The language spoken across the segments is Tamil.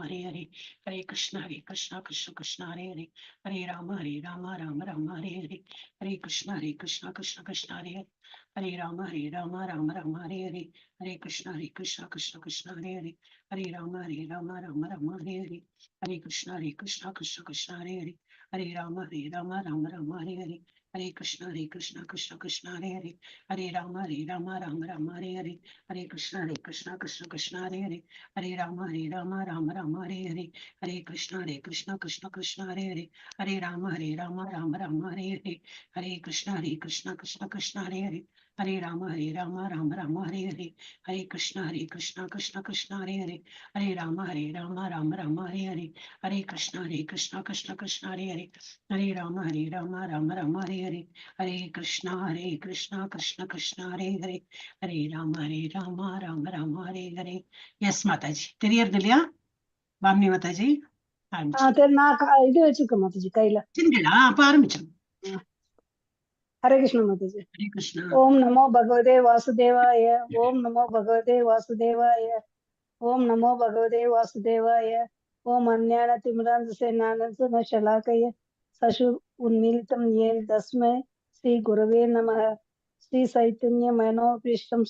Hare Hare, Hare Krishna Krishna Krishna Hare Hare, Hare Rama Rama Rama Hare Hare, Hare Krishna Krishna Krishna Hare Hare, Hare Rama Rama Rama Hare Hare, Hare Krishna Krishna Krishna Hare Hare, Hare Rama Rama Hare Hare, Hare Krishna Krishna Hare Hare, Hare Rama Rama Hare Hare, Hare Krishna Krishna Hare Hare, Hare Rama Rama Hare Hare, Hare Krishna Krishna Hare Hare, Hare Rama Rama Hare Hare, Hare Krishna Krishna Hare Hare, Hare Rama Rama Hare Hare, Hare Krishna Krishna Hare Hare, Hare Rama Rama Hare Hare, Hare Krishna Krishna Hare Hare, Hare Rama Rama Hare Hare, Hare Krishna Krishna Hare Hare, Hare Rama Rama Hare Hare, Hare Krishna Krishna Hare Hare, Hare Rama Rama Hare Hare. Yes, Mataji. தெரியறது இல்லையா பாமினி மாதாஜி? இது வச்சிருக்கேன் மாதாஜி கையில. அப்ப ஆரம்பிச்சோம். हरे कृष्ण माताजी. हरे कृष्ण. ओम नमो भगवते वासुदेवाय. ओम नमो भगवते वासुदेवाय. ओम नमो भगवते वासुदेवाय. ओम अज्ञानतिमिरान्धस्य ज्ञानाञ्जन शलाकय सशु उन्मीलितं येन तस्मै श्री गुरवे नमः. श्री चैतन्य मनोभीष्टं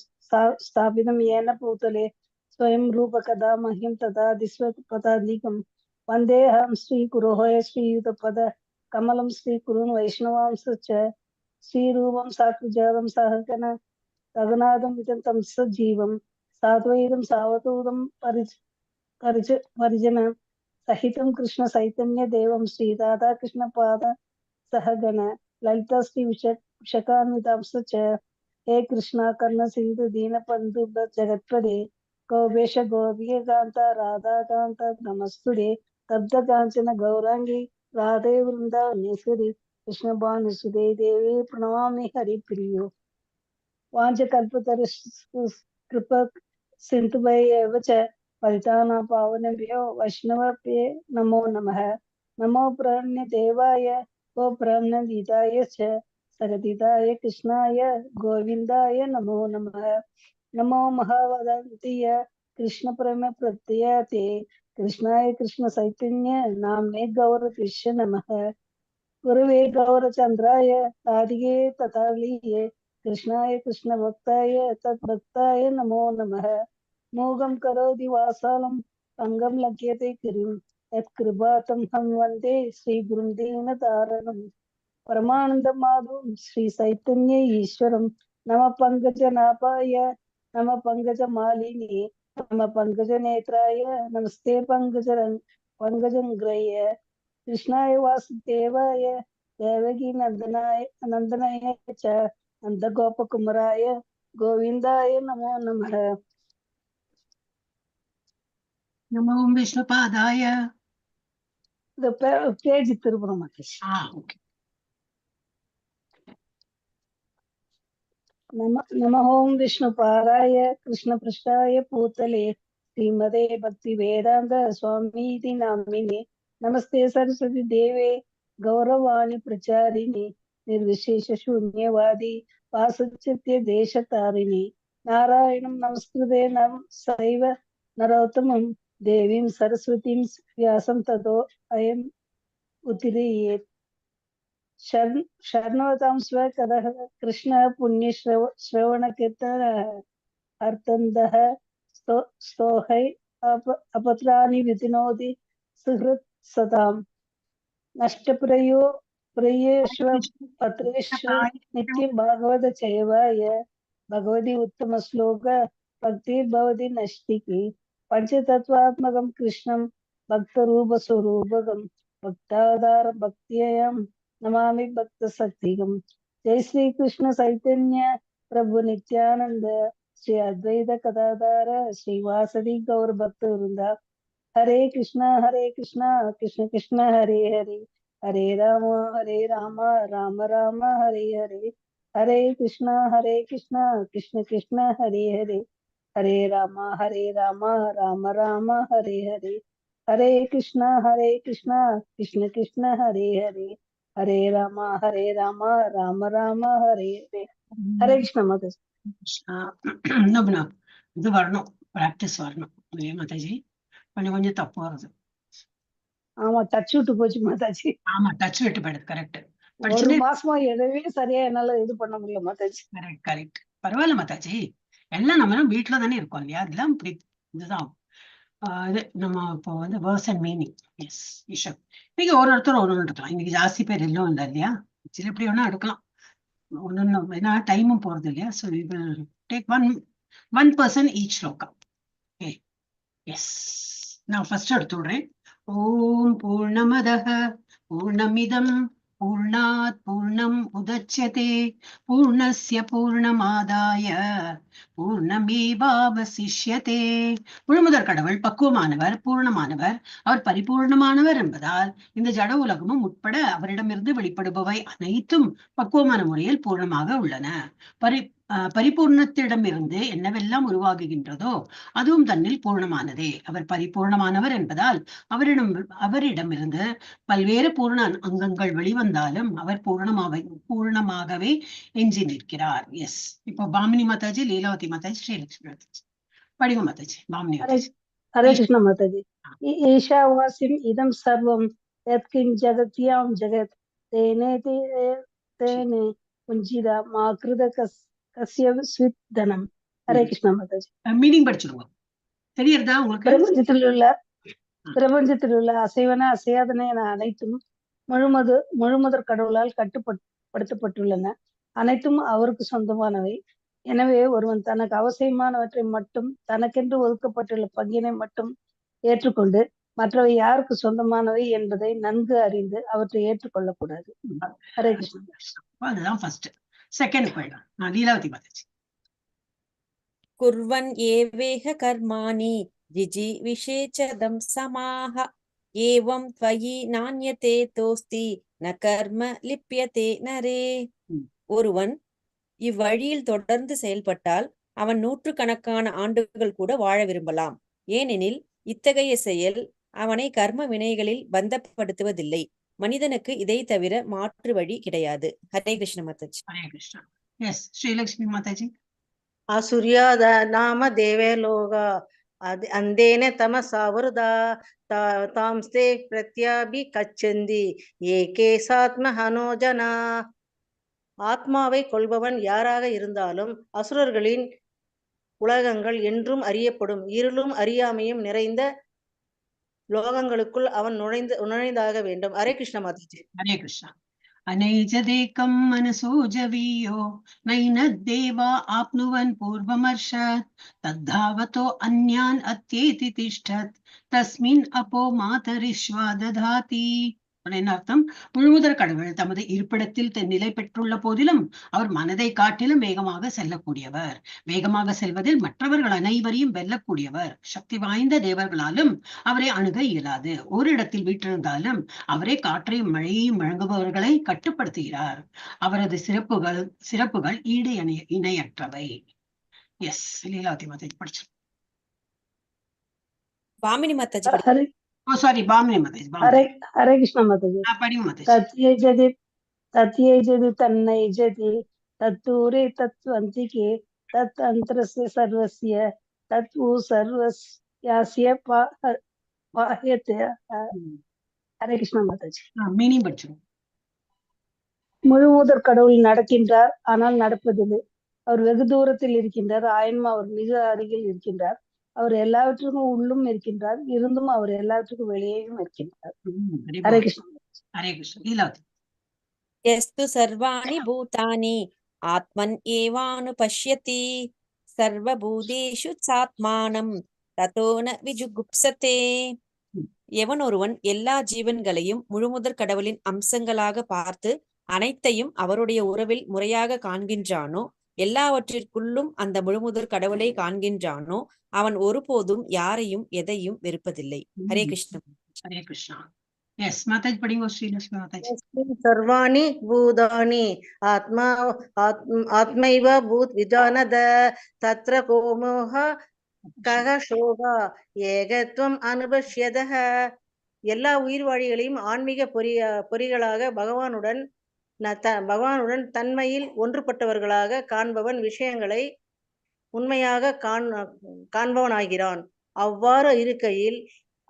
स्थापितं येन भूतले स्वयं रूपकदा मह्यं तदा दिस्वपदाधिकं वन्देऽहं श्री गुरोः श्रीयुतपद कमलं श्रीकुरुन् वैष्णवांश्च श्रीरूपं साक्षात् सहगण रघुनाथं विततं सजीवं साद्वैतं सावधूतं परिजन सहितं कृष्ण चैतन्य देवं श्री राधा कृष्ण पाद सहगण ललिता श्री विशाखान्वितांश्च हे कृष्णा कर्ण सिंधु दीनबन्धु जगत्पदे गोपेश गोपिकान्त राधाकान्त नमस्तुते तप्त काञ्चन गौरांगी राधे वृन्दावनेश्वरी कृष्ण भानुसुते देवी प्रणमामि हरिप्रियो वाञ्छकल्पतरुकृपा सिन्धुभ्यः च पतितानां पावनेभ्यो वैष्णवेभ्यो नमो नमः. नमो प्रणदेवाय गो प्रणदिताय च सगदिताय कृष्णाय गोविन्दाय नमो नमः. नमो महावदन्तीय कृष्ण प्रेम प्रत्ययाते कृष्णाय कृष्ण चैतन्य नाम्ने गौरकृष्ण नमः. गुरुवे गौरचन्द्राय राधिके तथालीये कृष्णाय कृष्ण भक्ताय तद्भक्ताय नमो नमः. मोगं करोति वासालं अंगं लक्ष्यते गिरिं यत्कृपातं हम वन्दे श्रीगुरुं दीनतारणं परमानन्दमाधवं श्री चैतन्य ईश्वरं नमः पंकजनाभाय नमः पंकजमालिनी नमः पंकजनेत्राय नमस्ते पंकजंग्रय कृष्णाय वासुदेवाय देवकी नंदनाय च नंदगोपकुमाराय गोविंदाय नमो नमः. नमो विष्णुपादाय. पेज திருப்புறம் மாதாஜி. ஓகே. नमः ओम विष्णुपादाय कृष्णपृष्ठाय भूतले श्रीमते भक्ति वेदांत स्वामीति नामिने नमस्ते सरस्वती देवे गौरवाणी प्रचारिणी निर्विशेष शून्यवादी वासुचित्य देशतारिणी नारायणं नमस्कृते नम सैव नरोत्तमं देवीं सरस्वतीं व्यासं ततो अयम् उदीरयेत्. शरणवतां स्वकरः कृष्ण पुण्य श्रवण कीर्तन अर्थन्दः स्तोहै अपत्राणि विधिनोति सुहृत् सताम् नष्टप्रयो प्रियेष्व पत्रेष्व नित्यं भागवत चैवाय भगवती उत्तम श्लोक भक्तिर्भवति नष्टिकी पंचतत्वात्मकं कृष्णं भक्तरूप स्वरूपकं भक्तावतार भक्त्ययं नमामि भक्त सत्तिकं. जय श्री कृष्ण चैतन्य प्रभु नित्यानंद श्री अद्वैत कदाधार श्रीवासदि गौर भक्त वृंदा. हरे कृष्णा कृष्ण कृष्ण हरे हरे हरे राम राम राम हरे हरे. हरे कृष्णा कृष्ण कृष्ण हरे हरे हरे राम राम राम हरे हरे. हरे कृष्णा कृष्ण कृष्ण हरे हरे हरे राम राम राम हरे हरे. हरे कृष्ण माताजी. இது வரணும், பிராக்டிஸ் வரணும். மாதாஜி கொஞ்சம் கொஞ்சம் தப்பு வருது. ஆமா, டச் விட்டு போச்சு மாதாஜி. ஆமா, டச் விட்டு போயிடுது. கரெக்ட். ஒரு படிச்சுட்டே மாசமா எதவே சரியா என்னால இது பண்ண முடியல மாதாஜி. Correct correct. பரவாயில்ல மாதாஜி, எல்லாம் நம்ம வீட்டுல தானே இருக்கோம் இல்லையா, அதெல்லாம் இப்படி இதுதான். இது நம்ம இப்போ வந்து verse and meaning. Yes Isha, இன்னைக்கு ஒருத்தர் ஒன்று எடுக்கலாம். இன்னைக்கு ஜாஸ்தி பேர் எல்லாம் இல்லை இல்லையா, சரி எப்படி வேணா எடுக்கலாம். ஒன்று ஏன்னா டைமும் போறது இல்லையா. So we will take one person each shloka. Okay. Yes, நான் ஃபர்ஸ்ட் எடுத்து விடுறேன். ஓம் பூர்ணமதः பூர்ணமிதம் பூர்ணாத் பூர்ணம் உதச்யதே பூர்ணஸ்ய பூர்ணமாதாய பூர்ணமேவாவசிஷ்யதே. முழுமுதற் கடவுள் பக்குவமானவர், பூர்ணமானவர். அவர் பரிபூர்ணமானவர் என்பதால் இந்த ஜட உலகமும் உட்பட அவரிடமிருந்து வெளிப்படுபவை அனைத்தும் பக்குவமான முறையில் பூர்ணமாக உள்ளன. பரிபூர்ணத்திடமிருந்து என்னவெல்லாம் உருவாகுகின்றதோ அதுவும் தன்னில் பூர்ணமானதே. அவர் பரிபூர்ணமானவர் என்பதால் அவரிடமிருந்து பல்வேறு பூர்ண அங்கங்கள் வெளிவந்தாலும் அவர் பூர்ணமாகவே எஞ்சி நிற்கிறார். எஸ், இப்போ பாமினி மாதாஜி, லீலாவதி மாதாஜி, ஸ்ரீலட்சுமி மாதாஜி. படிங்க மாதாஜி. பாமினி மாதாஜி. ஹரே கிருஷ்ண மாதாஜி. ஈஷாவாசிம் இதம் சர்வம் யத்கிஞ் ஜகத்யாம் ஜெகத் தேனே தேனே புஞ்சிதா மா கிருத கஸ்ய ஸ்வித்தனம். ஹரே கிருஷ்ண மாதாஜி. மீனிங் படிச்சிருங்க. தெரியறதா உங்களுக்கு? பிரபஞ்சத்தில் உள்ள அசைவன அசையாதன என அனைத்தும் முழுமுதற் கடவுளால் கட்டுப்படுத்தப்பட்டுள்ளன. அனைத்தும் அவருக்கு சொந்தமானவை. எனவே ஒருவன் தனக்கு அவசியமானவற்றை மட்டும், தனக்கென்று ஒதுக்கப்பட்டுள்ள பங்கினை மட்டும் ஏற்றுக்கொண்டு மற்றவை யாருக்கு சொந்தமானவை என்பதை நன்கு அறிந்து அவற்றை ஏற்றுக்கொள்ளக்கூடாது. ஹரே கிருஷ்ணா. அதுதான் ஃபர்ஸ்ட். செகண்ட் போயிடலாம். லீலாவதி மாதாஜி. குர்வன் ஏவேஹ கர்மாணி ஜிஜி விஷேச்சதம் சமாஹ ஏவம் த்வயி நான்யதே தோஸ்தி ந கர்ம லிப்யதே நரே. ஒருவன் இவ்வழியில் தொடர்ந்து செயல்பட்டால் அவன் நூற்றுக்கணக்கான ஆண்டுகள் கூட வாழ விரும்பலாம். ஏனெனில் இத்தகைய செயல் அவனை கர்ம வினைகளில் பந்தப்படுத்துவதில்லை. மனிதனுக்கு இதை தவிர மாற்று வழி கிடையாது. ஹரே கிருஷ்ண மாதாஜி. ஹரே கிருஷ்ணா. எஸ், ஸ்ரீலட்சுமி மாதாஜி. அசுர்யாத நாம தேவலோகா அந்தேன தமசாவருதா தாம்ஸ்தே பிரத்யாபி கச்சந்தி ஏகே சாத்ம ஹனோஜனா. ஆத்மாவை கொள்பவன் யாராக இருந்தாலும் அசுரர்களின் உலகங்கள் என்றும் அறியப்படும் இருளும் அறியாமையும் நிறைந்த லோகங்களுக்குள் அவன் நுழைந்தாக வேண்டும். ஹரே கிருஷ்ண மாதாஜி. ஹரே கிருஷ்ணா. அனைஜதேகம் மனசோஜவீயோ நைனத்தேவா ஆப்னுவன் பூர்வமர்ஷ தத்தாவதோ அந்யான் அத்யேதி திஷ்டத் தஸ்மின் அப்போ மாதரிஷ்வா ததாதி. என்ன அர்த்தம்? முழுமுதற் கடவுள் தமது இருப்பிடத்தில் நிலை பெற்றுள்ள போதிலும் அவர் மனதை காட்டிலும் வேகமாக செல்லக்கூடியவர். வேகமாக செல்வதில் மற்றவர்கள் அனைவரையும் வெல்லக்கூடியவர். சக்தி வாய்ந்த தேவர்களாலும் அவரை அணுக இயலாது. ஒரு இடத்தில் வீற்றிருந்தாலும் அவரே காற்றையும் மழையையும் வழங்குபவர்களை கட்டுப்படுத்துகிறார். அவரது சிறப்புகள் ஈடு இணையற்றவை. எஸ், லீலாவதி மாதாஜி படிச்சு. பாமினி மாதாஜி. சாரி, பாமினி மாதாஜி. ஹரே கிருஷ்ண மாதாஜி. படிங்க மாதாஜி. தத்யஜதி தன்னைஜதி தத்தூரே தத்வந்திகே தத் அந்தரஸ்ய சர்வஸ்ய தத்வு சர்வஸ்யாஸ்ய பாஹ்யதே. ஹரே கிருஷ்ண மாதாஜி. மீனிங் படிச்சிருங்க. முழுமுதற் கடவுள் நடக்கின்றார், ஆனால் நடப்பதில்லை. அவர் வெகு தூரத்தில் இருக்கின்றார், ஆயினும் அவர் மிக அருகில் இருக்கின்றார். அவர் எல்லாவற்றுக்கும் உள்ளும் இருக்கின்றார், இருந்தும் அவர் எல்லாவற்றுக்கும் வெளியேயும் இருக்கின்றார். ஹரே கிருஷ்ண. ஹரே கிருஷ்ண. லீலாவதி. யஸ்து சர்வாணி பூதானி ஆத்மன் ஏவானு பஷ்யதி சர்வபூதேஷு சாத்மானம் ததோன விஜுகுப்சதே. எவன் ஒருவன் எல்லா ஜீவன்களையும் முழுமுதற் கடவுளின் அம்சங்களாக பார்த்து அனைத்தையும் அவருடைய உறவில் முறையாக காண்கின்றானோ, எல்லாவற்றிற்குள்ளும் அந்த முழுமுதற் கடவுளை காண்கின்றானோ, அவன் ஒருபோதும் யாரையும் எதையும் வெறுப்பதில்லை. ஹரே கிருஷ்ணா. ஹரே கிருஷ்ணா. எஸ், மாதாஜி படிங்க. ஸ்ரீலட்சுமி மாதாஜி. சர்வாணி பூதானி ஆத்மைவ பூத் விஜானத தத்ர கோமோஹ கஹ சோகா ஏகத்வம் அனுபஷ்யதஹ. எல்லா உயிர்வாழிகளையும் ஆன்மீக பொறிகளாக பகவானுடன் தன்மையில் ஒன்றுபட்டவர்களாக காண்பவன் விஷயங்களை உண்மையாக காண்பவனாகிறான். அவ்வாறு இருக்கையில்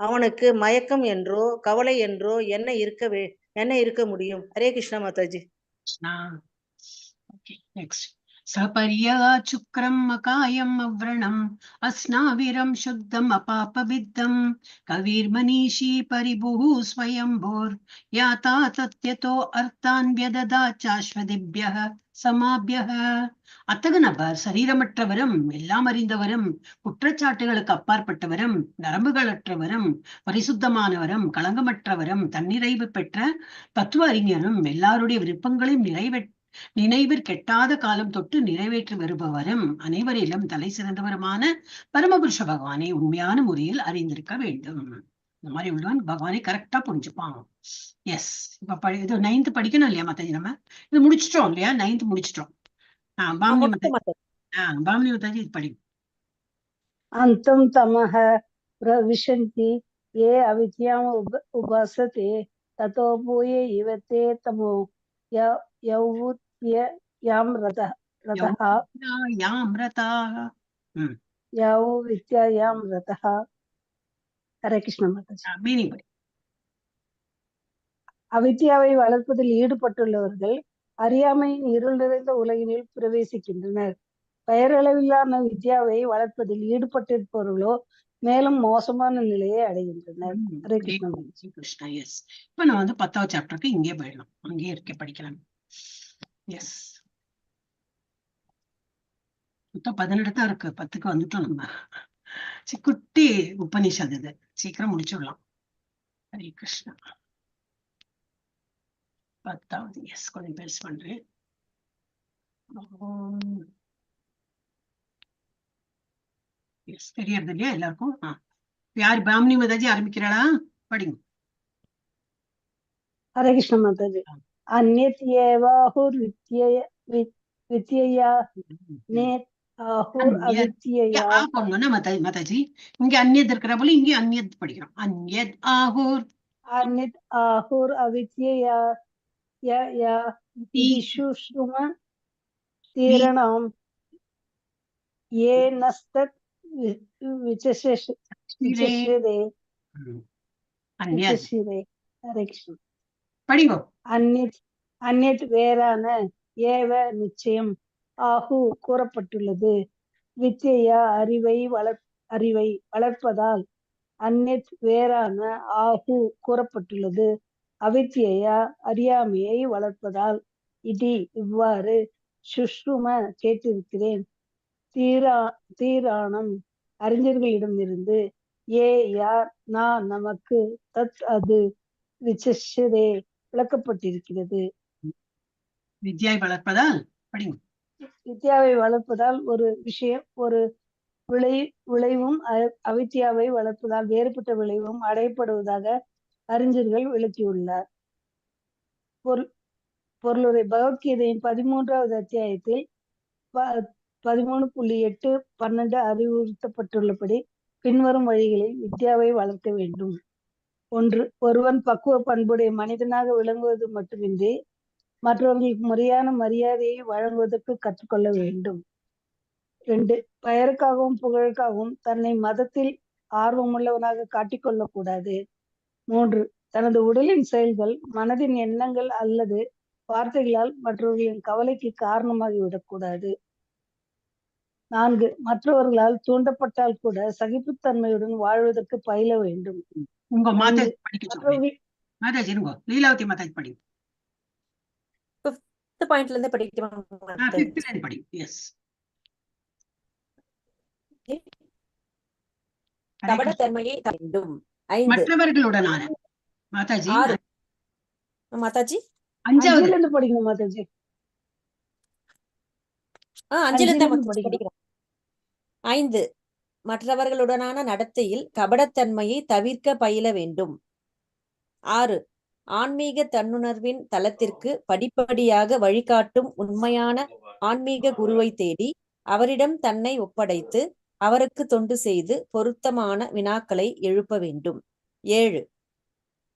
அவனுக்கு மயக்கம் என்றோ கவலை என்றோ என்ன இருக்க முடியும்? Hare Krishna Mataji. Okay, next. Sapariya chukram makayam avranam asnaviram shuddham apapaviddam kavir manishi paribuhu swayambhor yata tatyato arthan vyadada chashvadibhyah samabhyah. அத்தகு நபர் சரீரமற்றவரும் எல்லாம் அறிந்தவரும் குற்றச்சாட்டுகளுக்கு அப்பாற்பட்டவரும் நரம்புகளற்றவரும் பரிசுத்தமானவரும் களங்கமற்றவரும் தன்னிறைவு பெற்ற தத்துவ அறிஞரும் எல்லாருடைய விருப்பங்களையும் நினைவிற்கெட்டாத காலம் தொட்டு நிறைவேற்றி வருபவரும் அனைவரிலும் தலை சிறந்தவருமான பரமபுருஷ பகவானை உண்மையான முறையில் அறிந்திருக்க வேண்டும். இந்த மாதிரி உள்ளவன் பகவானை கரெக்டா புரிஞ்சுப்பான். எஸ், இப்ப இது 9th படிக்கணும் இல்லையா மாதாஜி? நம்ம இது முடிச்சிட்டோம் இல்லையா? 9th முடிச்சிட்டோம். பாமினி மாதாஜி இது படி. அந்தம் தமஹ பிரவிஷந்தி ஏ அவித்யாம் உபாசதே ததோ பூய இவத்தே தமோ யாம் ரதஹ வித்யாயாம் ரதஹ. ஹரே கிருஷ்ண மாதாஜி. அவித்யாவை வளர்ப்பதில் ஈடுபட்டுள்ளவர்கள் அறியாமையின் இருள் நிறைந்த உலகினில் பிரவேசிக்கின்றனர். பெயரளவிலான வித்யாவை வளர்ப்பதில் ஈடுபட்டிருப்பவர்களோ மேலும் மோசமான நிலையை அடைகின்றனர். ஹரே கிருஷ்ணா. எஸ், இப்ப நான் 10வது சாப்டருக்கு இங்கே போயிடலாம், அங்கேயே இருக்க படிக்கலாம். எஸ், மொத்தம் 17 தான் இருக்கு, 10க்கு வந்துட்டோம் நம்ம. குட்டி உபநிஷத் இது, சீக்கிரம் முடிச்சுடலாம். ஹரே கிருஷ்ணா. 10வது. எஸ், கொஞ்சம் பெருசு பண்றேன். எஸ், தெரியறது இல்லையா எல்லாருக்கும்? யார் பாமினி மாதாஜி ஆரம்பிக்கிறாளா? படிங்க. ஹரே கிருஷ்ண மாதாஜி. அந்யத் ஏவாஹுர் வித்யயா நேத் ஆஹுர் அவித்யயா. மாதாஜி இங்க அந்யத் இருக்கிற போல இங்க அந்யத் படிக்கிறோம். அந்யத் ஆஹுர் அவித்யயா யா சுஷ்ரும தீரணம் ஏ நஸ்தத் விசேஷதே. ஹரே கிருஷ்ண. படிங்கோ. அந்யத் வேறான ஏவ நிச்சயம் ஆஹு கூறப்பட்டுள்ளது. வித்யா அறிவை வளர்ப்பதால் அந்யத் வேறான ஆஹு கூறப்பட்டுள்ளது. அவித்யா அறியாமையை வளர்ப்பதால் இது இவ்வாறு சுஷ்ரும கேட்டிருக்கிறேன். தீராணம் அறிஞர்களிடமிருந்து ஏ யார் நான் நமக்கு தத் அது விசேஷதே விளக்கப்பட்டிருக்கிறது. வித்யாவை வளர்ப்பதால் படிங்க. வித்யாவை வளர்ப்பதால் ஒரு விஷயம் ஒரு விளைவும் அவித்யாவை வளர்ப்பதால் வேறுபட்ட விளைவும் அடையப்படுவதாக அறிஞர்கள் விளக்கியுள்ளார். பொருளுரை பகவத்கீதையின் 13வது அத்தியாயத்தில் 13.8, 12 அறிவுறுத்தப்பட்டுள்ளபடி பின்வரும் வழிகளில் வித்யாவை வளர்க்க வேண்டும். 1. ஒருவன் பக்குவ பண்புடைய மனிதனாக விளங்குவது மட்டுமின்றி மற்றவர்களுக்கு முறையான மரியாதையை வழங்குவதற்கு கற்றுக்கொள்ள வேண்டும். 2. பெயருக்காகவும் புகழுக்காகவும் தன்னை மதத்தில் ஆர்வமுள்ளவனாக காட்டிக்கொள்ளக்கூடாது. 3. தனது உடலின் செயல்கள், மனதின் எண்ணங்கள் அல்லது வார்த்தைகளால் மற்றவர்களின் கவலைக்கு காரணமாகிவிடக்கூடாது. 4. மற்றவர்களால் தூண்டப்பட்டால் கூட சகிப்புத்தன்மையுடன் வாழ்வதற்கு பயில வேண்டும். உங்க மாதாஜி மாதாஜி இருங்கோ, லீலாவதி மாதாஜி படி. 5th பாயிண்ட்ல இருந்து படிக்கணும். 5th லைன் படி. எஸ். கபடத்தன்மையை வேண்டும். 5. மற்றவர்களுடனான மாதாஜி 6. மாதாஜி 5வது இருந்து படிக்கணும் மாதாஜி. 5ல இருந்து படிக்கிறோம். 5. மற்றவர்களுடனான நடத்தையில் கபடத்தன்மையை தவிர்க்க பயில வேண்டும். 6. ஆன்மீக தன்னுணர்வின் தளத்திற்கு படிப்படியாக வழிகாட்டும் உண்மையான ஆன்மீக குருவை தேடி அவரிடம் தன்னை ஒப்படைத்து அவருக்கு தொண்டு செய்து பொருத்தமான வினாக்களை எழுப்ப வேண்டும். 7.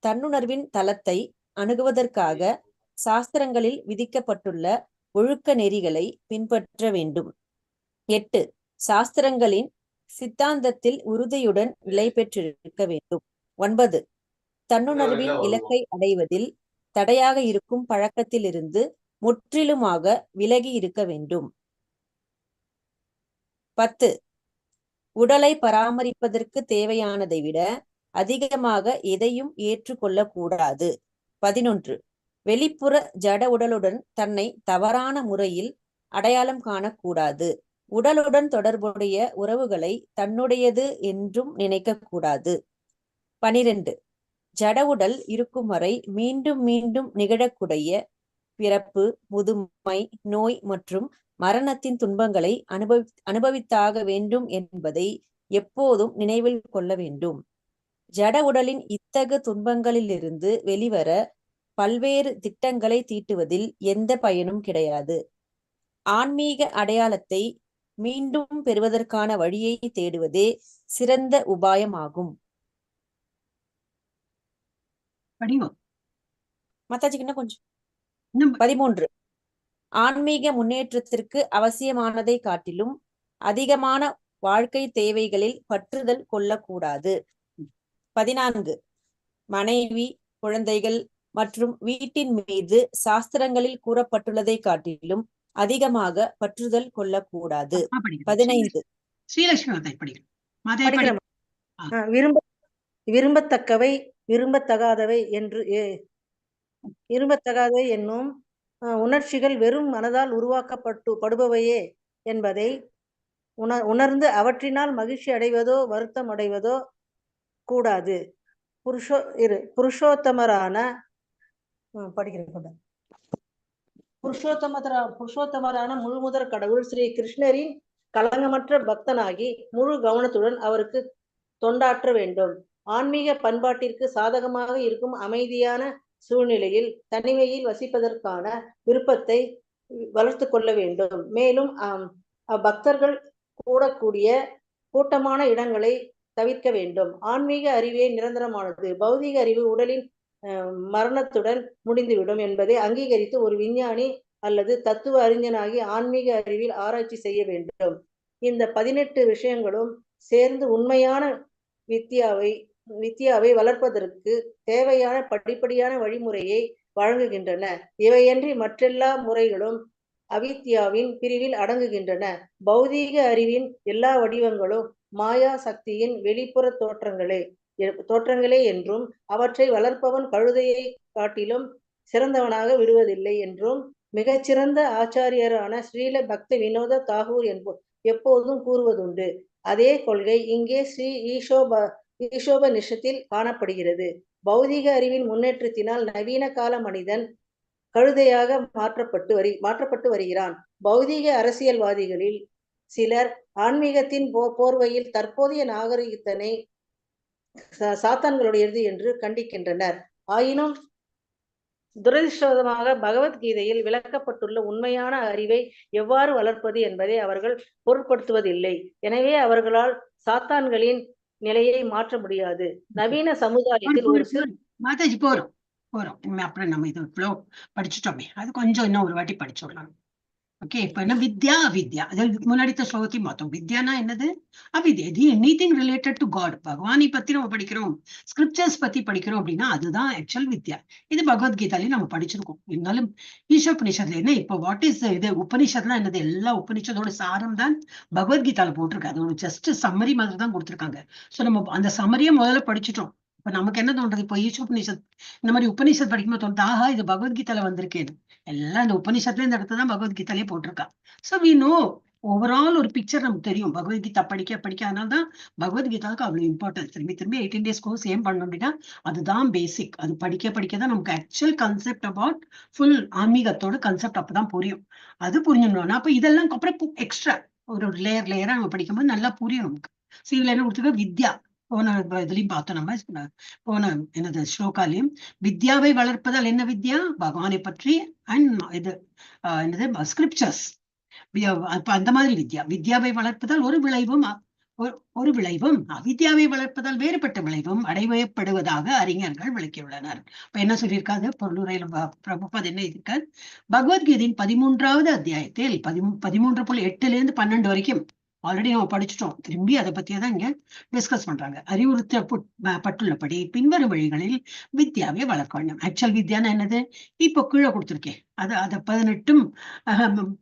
தன்னுணர்வின் தளத்தை அணுகுவதற்காக சாஸ்திரங்களில் விதிக்கப்பட்டுள்ள ஒழுக்க நெறிகளை பின்பற்ற வேண்டும். 8. சாஸ்திரங்களின் சித்தாந்தத்தில் உறுதியுடன் நிலை பெற்றிருக்க வேண்டும். 9. தன்னுணர்வின் இலக்கை அடைவதில் தடையாக இருக்கும் பழக்கத்திலிருந்து முற்றிலுமாக விலகி இருக்க வேண்டும். 10. உடலை பராமரிப்பதற்கு தேவையானதை விட அதிகமாக எதையும் ஏற்றுக்கொள்ளக்கூடாது. 11. வெளிப்புற ஜட உடலுடன் தன்னை தவறான முறையில் அடையாளம் காணக்கூடாது. உடலுடன் தொடர்புடைய உறவுகளை தன்னுடையது என்றும் நினைக்கக்கூடாது. 12. ஜட உடல் இருக்கும் வரை மீண்டும் மீண்டும் நிகழக்கூடிய பிறப்பு, முதுமை, நோய் மற்றும் மரணத்தின் துன்பங்களை அனுபவித்தாக வேண்டும் என்பதை எப்போதும் நினைவில் கொள்ள வேண்டும். ஜட உடலின் இத்தகு துன்பங்களிலிருந்து வெளிவர பல்வேறு திட்டங்களை தீட்டுவதில் எந்த பயனும் கிடையாது. ஆன்மீக அடையாளத்தை மீண்டும் பெறுவதற்கான வழியை தேடுவதே சிறந்த உபாயமாகும். மத்தாச்சிக்கிட்ட கொஞ்சம். 13. ஆன்மீக முன்னேற்றத்திற்கு அவசியமானதை காட்டிலும் அதிகமான வாழ்க்கை தேவைகளில் பற்றுதல் கொள்ளக்கூடாது. 14. மனைவி, குழந்தைகள் மற்றும் வீட்டின் மீது சாஸ்திரங்களில் கூறப்பட்டுள்ளதை காட்டிலும் அதிகமாக பற்றுதல் கொள்ளக்கூடாது. 15. விரும்பத்தக்கவை விரும்பத்தகாதவை என்னும் உணர்ச்சிகள் வெறும் மனதால் உருவாக்கப்படுபவையே என்பதை உணர்ந்து அவற்றினால் மகிழ்ச்சி அடைவதோ வருத்தம் அடைவதோ கூடாது. புருஷோத்தமரான முழுமுதற் கடவுள் ஸ்ரீ கிருஷ்ணரின் களங்கமற்ற பக்தனாகி முழு கவனத்துடன் அவருக்கு தொண்டாற்ற வேண்டும். ஆன்மீக பண்பாட்டிற்கு சாதகமாக இருக்கும் அமைதியான சூழ்நிலையில் தனிமையில் வசிப்பதற்கான விருப்பத்தை வளர்த்து கொள்ள வேண்டும். மேலும் பக்தர்கள் கூடக்கூடிய கூட்டமான இடங்களை தவிர்க்க வேண்டும். ஆன்மீக அறிவே நிரந்தரமானது. பௌதிக அறிவு உடலின் மரணத்துடன் முடிந்துவிடும் என்பதை அங்கீகரித்து ஒரு விஞ்ஞானி அல்லது தத்துவ அறிஞனாகி ஆன்மீக அறிவில் ஆராய்ச்சி செய்ய வேண்டும். இந்த 18 விஷயங்களும் சேர்ந்து உண்மையான வித்யாவை வளர்ப்பதற்கு தேவையான படிப்படியான வழிமுறையை வழங்குகின்றன. இவையன்றி மற்றெல்லா முறைகளும் அவித்யாவின் பிரிவில் அடங்குகின்றன. பௌதீக அறிவின் எல்லா வடிவங்களும் மாயா சக்தியின் வெளிப்புற தோற்றங்களே என்றும் அவற்றை வளர்ப்பவன் கழுதையை காட்டிலும் சிறந்தவனாக விடுவதில்லை என்றும் மிகச்சிறந்த ஆச்சாரியரான ஸ்ரீல பக்த வினோத தாகூர் எப்போதும் கூறுவதுண்டு. அதே கொள்கை இங்கே ஸ்ரீ ஈஷோபநிஷத்தில் காணப்படுகிறது. பௌதிக அறிவின் முன்னேற்றத்தினால் நவீன கால மனிதன் கழுதையாக மாற்றப்பட்டு வருகிறான். பௌதிக அரசியல்வாதிகளில் சிலர் ஆன்மீகத்தின் போர்வையில் தற்போதைய நாகரிகத்தினை சாத்தான்களுடையது என்று கண்டிக்கின்றனர். ஆயினும் துரதிர்ஷ்டவசமாக பகவத்கீதையில் விளக்கப்பட்டுள்ள உண்மையான அறிவை எவ்வாறு வளர்ப்பது என்பதை அவர்கள் பொருட்படுத்துவதில்லை. எனவே அவர்களால் சாத்தான்களின் நிலையை மாற்ற முடியாது. நவீன சமுதாயத்தில் ஒரு போறோம் அப்புறம் நம்ம இது படிச்சுட்டோமே, அது கொஞ்சம் இன்னும் ஒரு வாட்டி படிச்சுடலாம். ஓகே, இப்ப என்ன வித்யா அவித்யா, அதாவது முன்னாடி ஸ்லோகத்தையும் பார்த்தோம். வித்யானா என்னது? அவித்யா. இது எனிதிங் ரிலேட்டட் டு காட். பகவானை பத்தி நம்ம படிக்கிறோம், ஸ்கிரிப்சர்ஸ் பத்தி படிக்கிறோம் அப்படின்னா அதுதான் ஆக்சுவல் வித்யா. இது பகவத்கீதாலையும் நம்ம படிச்சிருக்கோம். இருந்தாலும் ஈஷோபனிஷத்துல என்ன, இப்போ வாட் இஸ் இது உபனிஷத்லாம் என்னது? எல்லா உபனிஷத்தோட சாரம் தான் பகவத்கீதால போட்டிருக்கு. அது ஒரு ஜஸ்ட் சம்மரி மாதிரி தான் கொடுத்துருக்காங்க. ஸோ நம்ம அந்த சம்மரியை முதல்ல படிச்சுட்டோம். இப்ப நமக்கு என்ன தோன்றது? இப்போ ஈஷோபனிஷத் இந்த மாதிரி உபனிஷத் படிக்கும்போது தோணுது, ஆஹா இது பகவத்கீதால வந்திருக்கேன். எல்லாம் இந்த உபனிஷத்துல இந்த இடத்துல தான் பகவத்கீதாலே போட்டிருக்கா. ஸோ வி நோ ஓவரால் ஒரு பிக்சர் நமக்கு தெரியும் பகவத்கீதா படிக்க. அதனால்தான் பகவத்கீதாவுக்கு அவ்வளவு இம்பார்ட்டன்ஸ். திரும்பி 18 days கோர்ஸ் ஏன் பண்ணோம் அப்படின்னா அதுதான் பேசிக். அது படிக்கதான் நமக்கு ஆக்சுவல் கான்செப்ட் அபவுட் ஃபுல் ஆன்மீகத்தோட கான்செப்ட் அப்பதான் புரியும். அது புரிஞ்சுடணும். அப்ப இதெல்லாம் அப்புறம் எக்ஸ்ட்ரா ஒரு லேயரா நம்ம படிக்கும்போது நல்லா புரியும் நமக்கு. ஸோ இதுல என்ன கொடுத்துருக்க? வித்யா. போன இதுலயும் பார்த்தோம் நம்ம, போன என்னது ஸ்லோகாலையும் வித்யாவை வளர்ப்பதால் என்ன வித்யா? பகவானை பற்றி அண்ட் இது என்னது ஸ்கிரிப்சர்ஸ். அந்த மாதிரி வித்யாவை வளர்ப்பதால் ஒரு விளைவும் அவித்யாவை வளர்ப்பதால் வேறுபட்ட விளைவும் அடையப்படுவதாக அறிஞர்கள் விளக்கியுள்ளனர். இப்ப என்ன சொல்லியிருக்காது? பொருளுரையில பிரபுபாத் என்ன இருக்கார்? பகவத்கீதையின் 13வது அத்தியாயத்தில் 13.8 12 வரைக்கும் ஆல்ரெடி நம்ம படிச்சுட்டோம். திரும்பி அதை பத்தியே தான் இங்க டிஸ்கஸ் பண்றாங்க. அறிவுறுத்தப்பட்டுள்ளபடி பின்வரும் வழிகளில் வித்யாவை வளர்க்க வேண்டும். ஆக்சுவல் வித்யான்னு என்னது? இப்போ கீழே கொடுத்துருக்கேன். அதை 18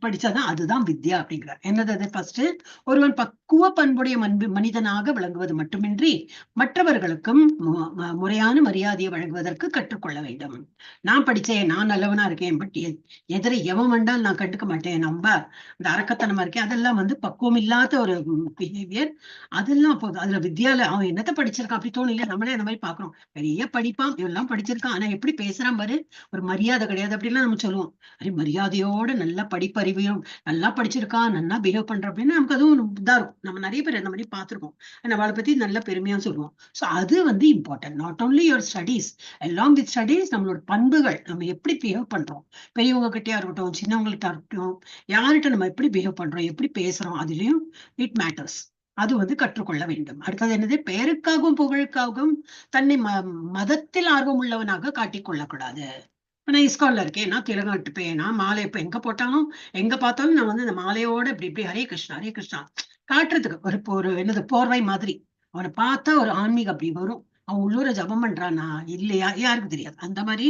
படிச்சாதான் அதுதான் வித்யா அப்படிங்கிறார். என்னது அது? ஃபர்ஸ்ட், ஒருவன் பக்குவ பண்புடைய மனிதனாக விளங்குவது மட்டுமின்றி மற்றவர்களுக்கும் முறையான மரியாதையை வழங்குவதற்கு கற்றுக்கொள்ள வேண்டும். நான் படிச்சேன், நான் நல்லவனா இருக்கேன், பட் எதிர எவன் வேண்டாலும் நான் கண்டுக்க மாட்டேன், நம்ம இந்த அரக்கத்தனமா இருக்கேன், அதெல்லாம் பக்குவம் இல்லாத ஒரு பிஹேவியர். அதெல்லாம் போதும். அதுல வித்யால அவன் என்னத்த படிச்சிருக்கான் அப்படி தோணும் இல்லையா? நம்மளே அந்த மாதிரி பாக்குறோம். பெரிய படிப்பான், எல்லாம் படிச்சிருக்கான், ஆனா எப்படி பேசுறான் பாரு, ஒரு மரியாதை கிடையாது அப்படின்லாம் நம்ம சொல்லுவோம். அதே மரியாதையோட நல்லா படிப்பறிவையும் நல்லா படிச்சிருக்கான், நல்லா பிஹேவ் பண்ற அப்படின்னா நமக்கு அதுவும் இதா இருக்கும். நம்ம நிறைய பேர் அந்த மாதிரி பார்த்திருக்கோம். அவளை பத்தி நல்ல பெருமையா சொல்லுவோம். ஸோ அது important. Not only your studies, along with studies நம்மளோட பண்புகள், நம்ம எப்படி பிஹேவ் பண்றோம், பெரியவங்க கிட்டயா இருக்கட்டும், சின்னவங்கள்ட்ட இருக்கட்டும், யார்கிட்ட நம்ம எப்படி பிஹேவ் பண்றோம், எப்படி பேசுறோம், அதுலயும் இட் மேட்டர்ஸ். அது கற்றுக்கொள்ள வேண்டும். அடுத்தது என்னது? பெயருக்காகவும் புகழுக்காகவும் தன்னை மதத்தில் ஆர்வம் உள்ளவனாக காட்டிக் கொள்ளக்கூடாது. நான் இஸ்கான்ல இருக்கேன், நான் திலகம் இட்டுப்பேன், நான் மாலை இப்ப எங்க போட்டாலும் எங்க பார்த்தாலும் நான் இந்த மாலையோட இப்படி ஹரே கிருஷ்ணா ஹரே கிருஷ்ணா காட்டுறதுக்கு ஒரு என்னது போர்வை மாதிரி. அவனை பார்த்தா ஒரு ஆன்மீகம் அப்படி வரும். அவன் உள்ளூர ஜபம் பண்றானா இல்லையா யாருக்கு தெரியாது. அந்த மாதிரி